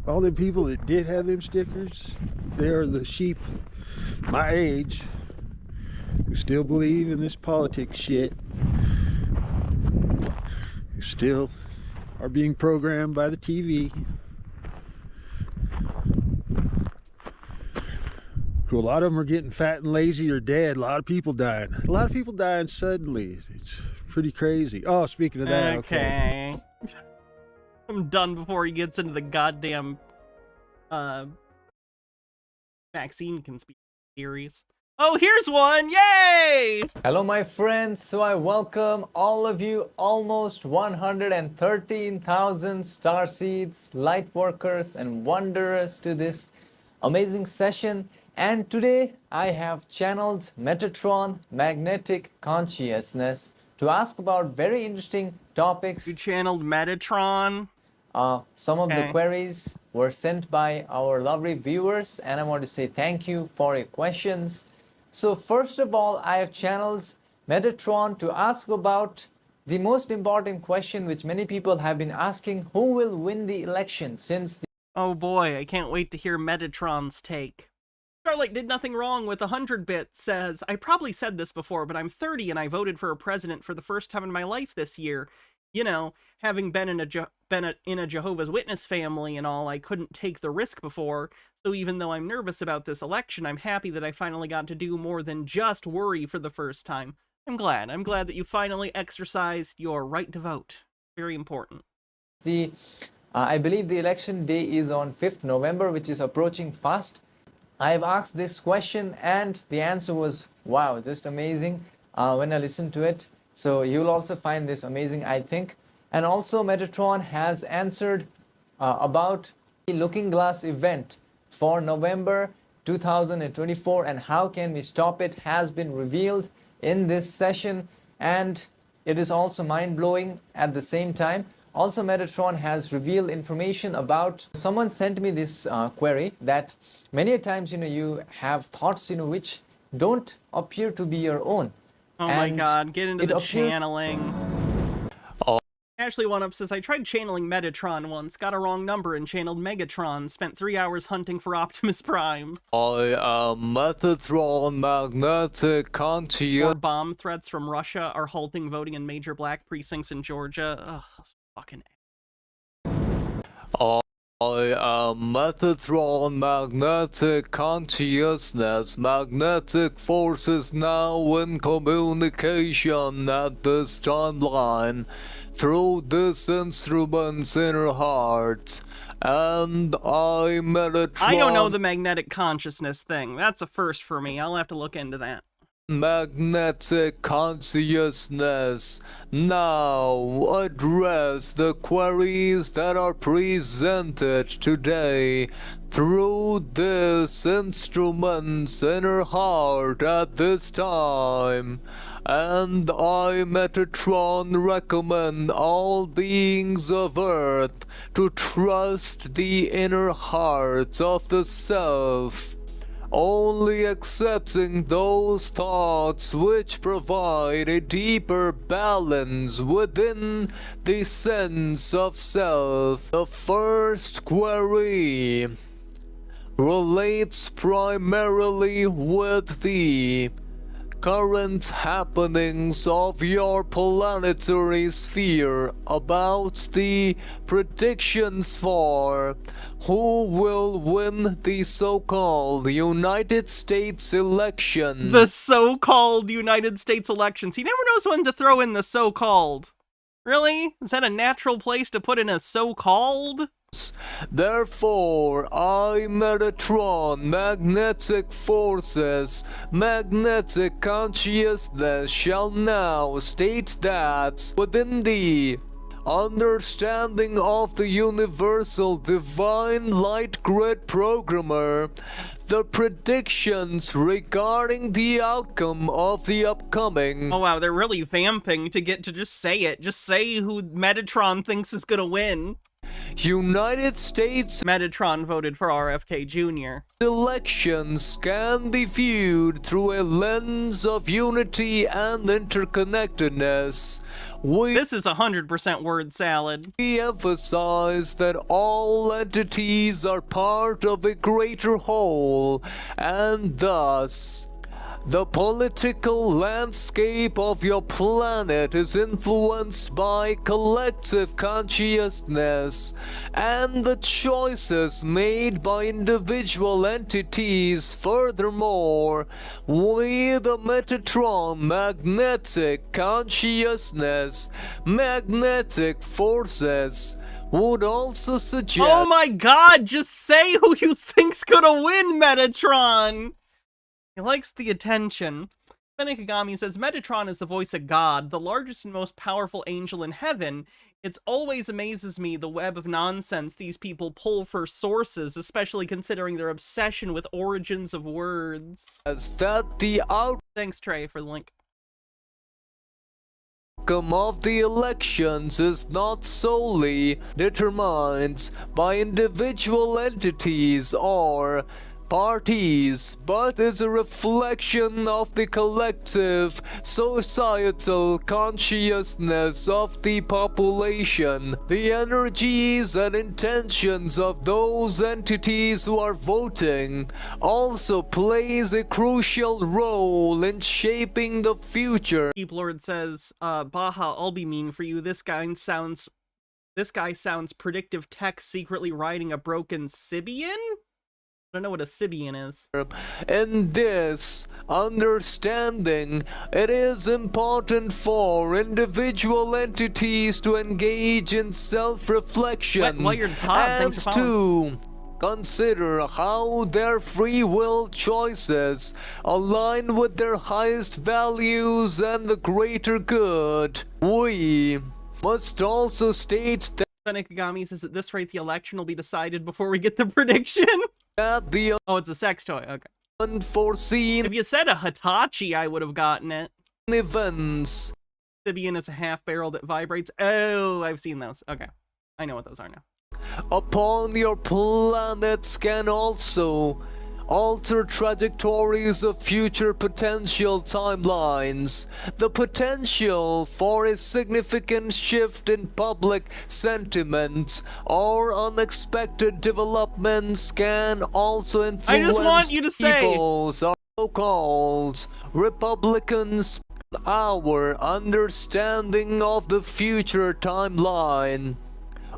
all the people that did have them stickers, they are the sheep my age who still believe in this politics shit, who still are being programmed by the TV, who a lot of them are getting fat and lazy or dead. A lot of people dying. A lot of people dying suddenly. It's pretty crazy. Oh, speaking of that, okay. I'm done before he gets into the goddamn vaccine conspiracy theories. Oh, here's one! Yay! Hello, my friends. So I welcome all of you, almost 113,000 starseeds, light workers, and wanderers to this amazing session. And today I have channeled Metatron Magnetic Consciousness to ask about very interesting topics. You channeled Metatron? Some of the queries were sent by our lovely viewers, and I want to say thank you for your questions. So first of all, I have channeled Metatron to ask about the most important question which many people have been asking: who will win the election? Since oh boy, I can't wait to hear Metatron's take. Starlight Did Nothing Wrong with 100-bit says, I probably said this before, but I'm 30 and I voted for a president for the first time in my life this year. You know, having been in a Jehovah's Witness family and all, I couldn't take the risk before. So even though I'm nervous about this election, I'm happy that I finally got to do more than just worry for the first time. I'm glad that you finally exercised your right to vote. Very important. The I believe the election day is on 5th November, which is approaching fast. I've asked this question and the answer was, wow, just amazing when I listened to it. So you'll also find this amazing, I think. And also Metatron has answered about the Looking Glass event for November 2024 and how can we stop it has been revealed in this session, and it is also mind-blowing at the same time. Also, Metatron has revealed information about, someone sent me this query that many a times, you have thoughts, which don't appear to be your own. Oh my god, get into the channeling. Ashley One Up says, I tried channeling Metatron once, got a wrong number and channeled Megatron, spent 3 hours hunting for Optimus Prime. I am Metatron Magnetic Conscious. More bomb threats from Russia are halting voting in major black precincts in Georgia. Ugh, fucking I am Metatron Magnetic Consciousness. Magnetic forces now in communication at this timeline through this instrument's inner heart. And I Metatron... I don't know the magnetic consciousness thing. That's a first for me. I'll have to look into that. Magnetic consciousness now address the queries that are presented today through this instrument's inner heart at this time. And I, Metatron, recommend all beings of Earth to trust the inner heart of the self, only accepting those thoughts which provide a deeper balance within the sense of self. The first query relates primarily with the current happenings of your planetary sphere about the predictions for who will win the so-called United States election. The so-called United States elections. He never knows when to throw in the so-called. Really? Is that a natural place to put in a so-called? Therefore, I, Metatron, magnetic forces, magnetic consciousness shall now state that within the understanding of the universal divine light grid programmer, the predictions regarding the outcome of the upcoming... Oh wow, they're really vamping to get to just say it. Just say who Metatron thinks is gonna win. United States Metatron voted for RFK Jr. Elections can be viewed through a lens of unity and interconnectedness. This is 100% word salad. We emphasize that all entities are part of a greater whole, and thus the political landscape of your planet is influenced by collective consciousness, and the choices made by individual entities. Furthermore, we, the Metatron magnetic consciousness, magnetic forces, would also suggest... Oh my god, just say who you think's gonna win, Metatron! He likes the attention. Benikagami says, Metatron is the voice of God, the largest and most powerful angel in heaven. It always amazes me the web of nonsense these people pull for sources, especially considering their obsession with origins of words. Thanks, Trey, for the link. Outcome of the elections is not solely determined by individual entities or parties, but is a reflection of the collective societal consciousness of the population. The energies and intentions of those entities who are voting also plays a crucial role in shaping the future. Deep Lord says, Baha, I'll be mean for you. This guy sounds predictive tech secretly riding a broken Sibian? don't know what a Sibian is. In this understanding, it is important for individual entities to engage in self-reflection Wired Pod, and thanks for following. to consider how their free will choices align with their highest values and the greater good. We must also state that Ikigami says at this rate the election will be decided before we get the prediction. The oh, it's a sex toy. Okay. Unforeseen. If you said a Hitachi, I would have gotten it. Events. Sibian is a half barrel that vibrates. Oh, I've seen those. Okay. I know what those are now. Upon your planets can also alter trajectories of future potential timelines. The potential for a significant shift in public sentiment or unexpected developments can also influence I just want you to say people's so-called Republicans. Our understanding of the future timeline,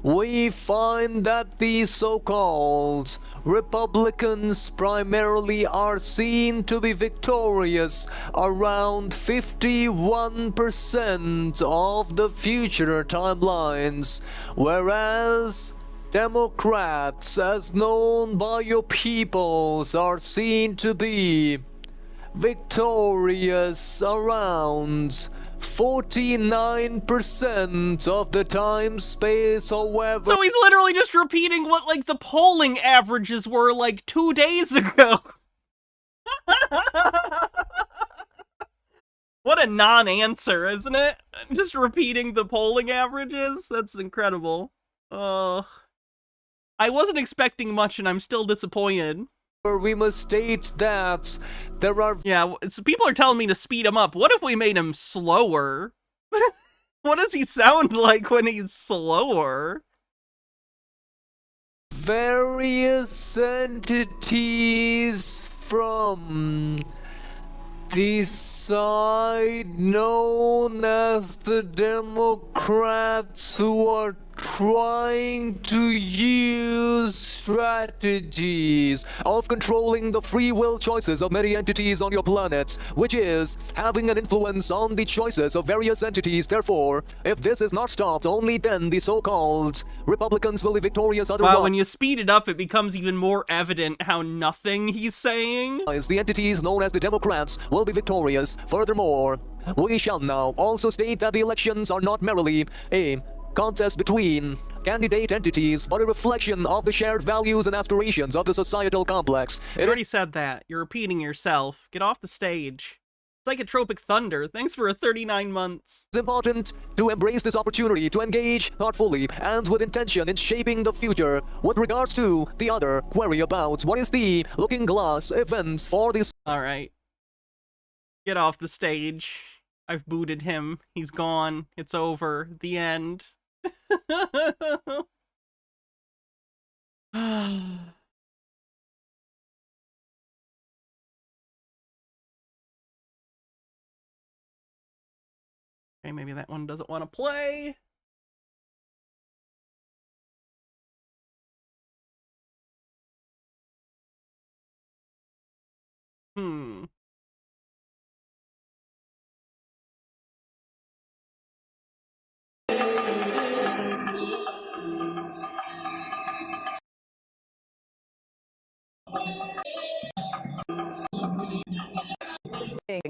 we find that these so-called Republicans primarily are seen to be victorious around 51% of the future timelines, whereas Democrats, as known by your peoples, are seen to be victorious around 49% of the time space, however. So he's literally just repeating what, like, the polling averages were, like, 2 days ago. What a non-answer, isn't it? Just repeating the polling averages? That's incredible. I wasn't expecting much, and I'm still disappointed. We must state that there are... Yeah, people are telling me to speed him up. What if we made him slower? What does he sound like when he's slower? Various entities from the side known as the Democrats who are trying to use strategies of controlling the free will choices of many entities on your planet, which is having an influence on the choices of various entities. Therefore, if this is not stopped, only then the so-called Republicans will be victorious. Otherwise, wow, when you speed it up, it becomes even more evident how nothing he's saying. The entities known as the Democrats will be victorious. Furthermore, we shall now also state that the elections are not merely a contest between candidate entities, but a reflection of the shared values and aspirations of the societal complex. I already said that. You're repeating yourself. Get off the stage. Psychotropic Thunder, thanks for a 39 months. It's important to embrace this opportunity to engage thoughtfully and with intention in shaping the future. With regards to the other query about what is the Looking Glass events for this... Alright. Get off the stage. I've booted him. He's gone. It's over. The end. Okay, maybe that one doesn't want to play.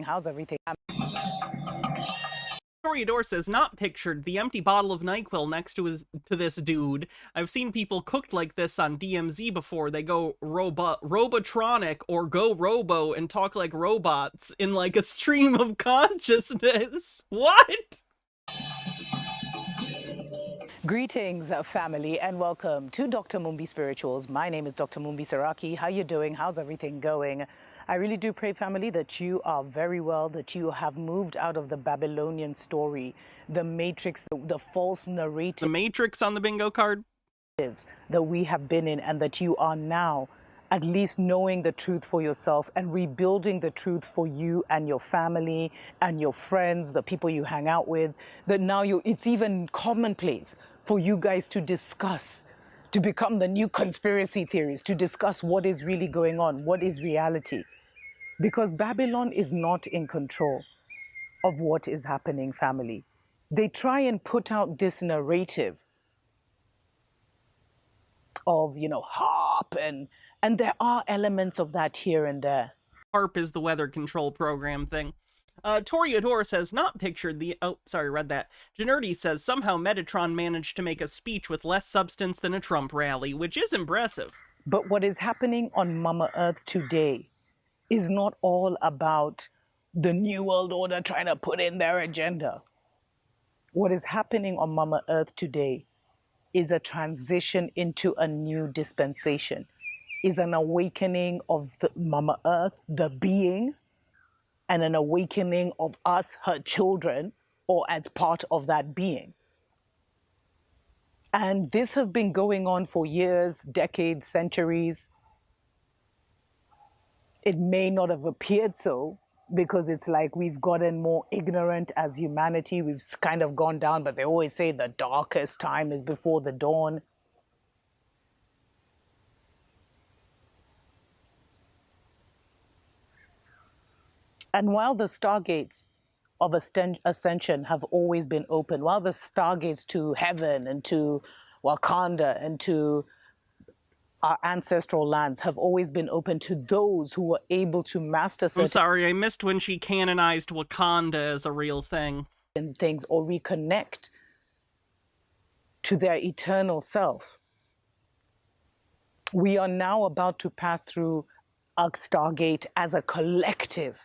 How's everything? Toreador says, not pictured, the empty bottle of NyQuil next to this dude. I've seen people cooked like this on DMZ before. They go robotronic or go robo and talk like robots in like a stream of consciousness. What? Greetings, family, and welcome to Dr. Mumbi Spirituals. My name is Dr. Mumbi Saraki. How you doing? How's everything going? I really do pray, family, that you are very well, that you have moved out of the Babylonian story, the matrix, the false narrative. The matrix on the bingo card? That we have been in, and that you are now at least knowing the truth for yourself and rebuilding the truth for you and your family and your friends, the people you hang out with, that now it's even commonplace for you guys to discuss to become the new conspiracy theories, to discuss what is really going on, what is reality. Because Babylon is not in control of what is happening, family. They try and put out this narrative of, HARP, and there are elements of that here and there. HARP is the weather control program thing. Toreador says, not pictured the... Oh, sorry, read that. Generti says, somehow Metatron managed to make a speech with less substance than a Trump rally, which is impressive. But what is happening on Mama Earth today is not all about the New World Order trying to put in their agenda. What is happening on Mama Earth today is a transition into a new dispensation, is an awakening of the Mama Earth, the being, and an awakening of us, her children, or as part of that being. And this has been going on for years, decades, centuries. It may not have appeared so, because it's like we've gotten more ignorant as humanity. We've kind of gone down, but they always say the darkest time is before the dawn. And while the stargates of ascension have always been open, while the stargates to heaven and to Wakanda and to our ancestral lands have always been open to those who were able to master certain I'm sorry, I missed when she canonized Wakanda as a real thing. Things, or reconnect to their eternal self. We are now about to pass through a stargate as a collective.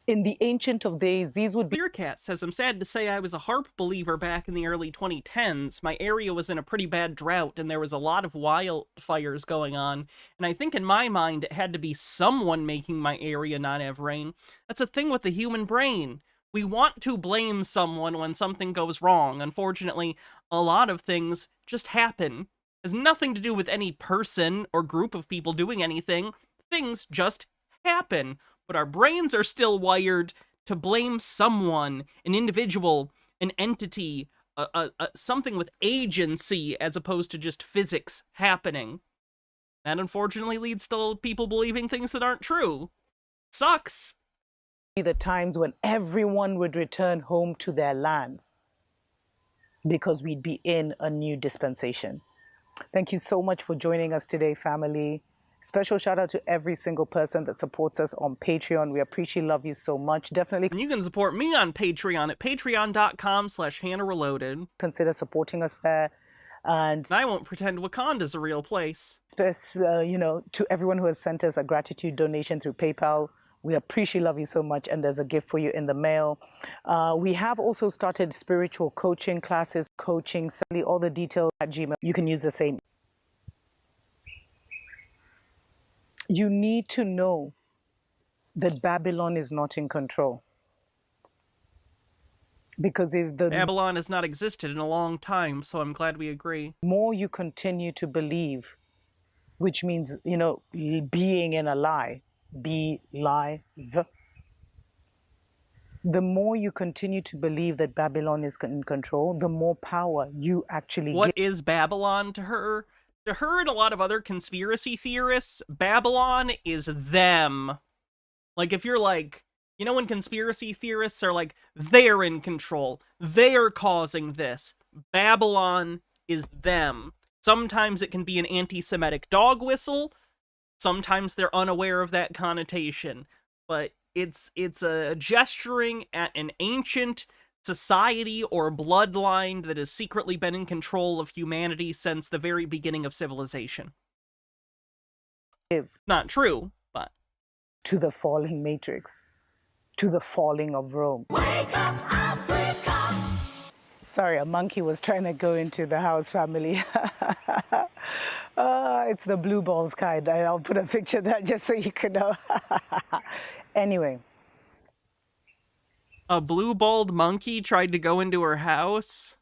In the ancient of days, these would be... Beercat says, I'm sad to say I was a HARP believer back in the early 2010s. My area was in a pretty bad drought, and there was a lot of wildfires going on. And I think in my mind, it had to be someone making my area not have rain. That's a thing with the human brain. We want to blame someone when something goes wrong. Unfortunately, a lot of things just happen. It has nothing to do with any person or group of people doing anything. Things just happen. But our brains are still wired to blame someone, an individual, an entity, something with agency as opposed to just physics happening. That unfortunately leads to people believing things that aren't true. Sucks. The times when everyone would return home to their lands because we'd be in a new dispensation. Thank you so much for joining us today, family. Special shout out to every single person that supports us on Patreon. We appreciate, love you so much. Definitely. And you can support me on Patreon at patreon.com/HannahReloaded. Consider supporting us there. And I won't pretend Wakanda's a real place. To everyone who has sent us a gratitude donation through PayPal, we appreciate, love you so much. And there's a gift for you in the mail. We have also started spiritual coaching classes, coaching, all the details at Gmail. You can use the same. You need to know that Babylon is not in control. Because if the Babylon has not existed in a long time, so I'm glad we agree. More you continue to believe, which means, being in a lie, be live. The more you continue to believe that Babylon is in control, the more power you actually What is Babylon to her? To her and a lot of other conspiracy theorists, Babylon is them. Like, if you're like, when conspiracy theorists are like, they're in control, they're causing this, Babylon is them. Sometimes it can be an anti-Semitic dog whistle, sometimes they're unaware of that connotation, but it's a gesturing at an ancient society or bloodline that has secretly been in control of humanity since the very beginning of civilization. Not true, but... To the falling matrix. To the falling of Rome. Wake up, Africa! Sorry, a monkey was trying to go into the house, family. It's the blue balls kind. I'll put a picture of that just so you can know. Anyway. A blue-balled monkey tried to go into her house?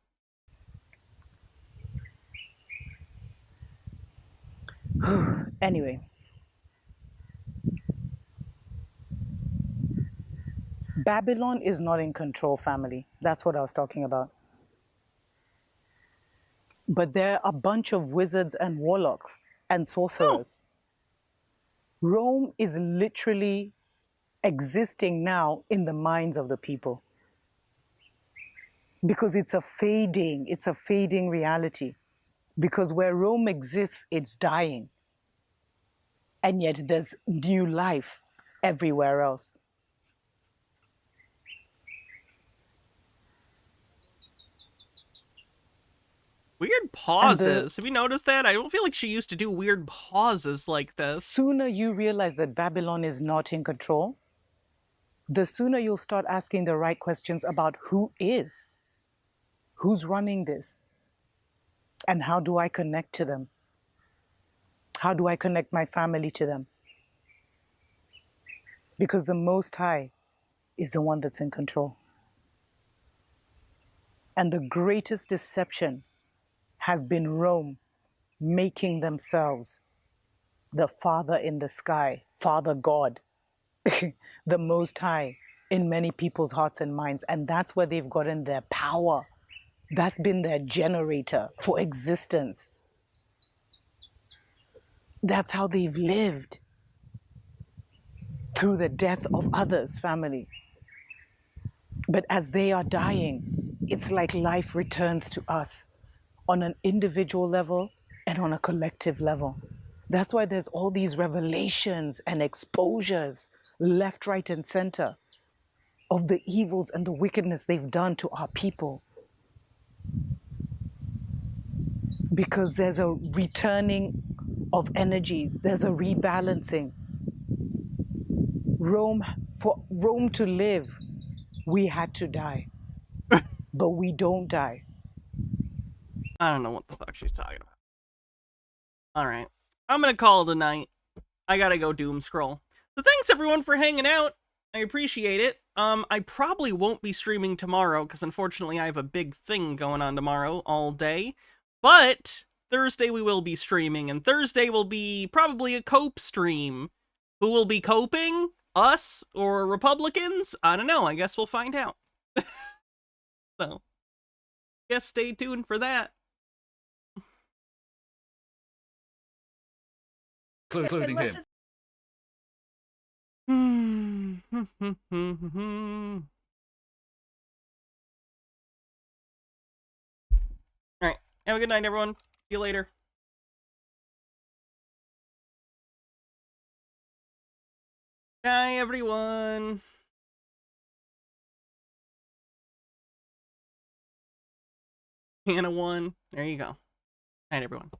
Anyway. Babylon is not in control, family. That's what I was talking about. but they're a bunch of wizards and warlocks and sorcerers. Rome is literally existing now in the minds of the people. Because it's a fading reality. Because where Rome exists, it's dying. And yet there's new life everywhere else. Weird pauses. Have you noticed that? I don't feel like she used to do weird pauses like this. Sooner you realize that Babylon is not in control, the sooner you'll start asking the right questions about who is, who's running this, and how do I connect to them? How do I connect my family to them? Because the Most High is the one that's in control. And the greatest deception has been Rome making themselves the Father in the sky, Father God, the Most High in many people's hearts and minds. And that's where they've gotten their power. That's been their generator for existence. That's how they've lived through the death of others' family. But as they are dying, it's like life returns to us on an individual level and on a collective level. That's why there's all these revelations and exposures left, right, and center of the evils and the wickedness they've done to our people. Because there's a returning of energies, there's a rebalancing. For Rome to live, we had to die. But we don't die. I don't know what the fuck she's talking about. Alright. I'm gonna call it a night. I gotta go doom scroll. So thanks everyone for hanging out. I appreciate it. I probably won't be streaming tomorrow because unfortunately I have a big thing going on tomorrow all day. But Thursday we will be streaming, and Thursday will be probably a cope stream. Who will be coping? Us or Republicans? I don't know. I guess we'll find out. So, guess stay tuned for that. Including him. Alright, have a good night, everyone. See you later. Bye, everyone. Hannah won. There you go. Night, everyone.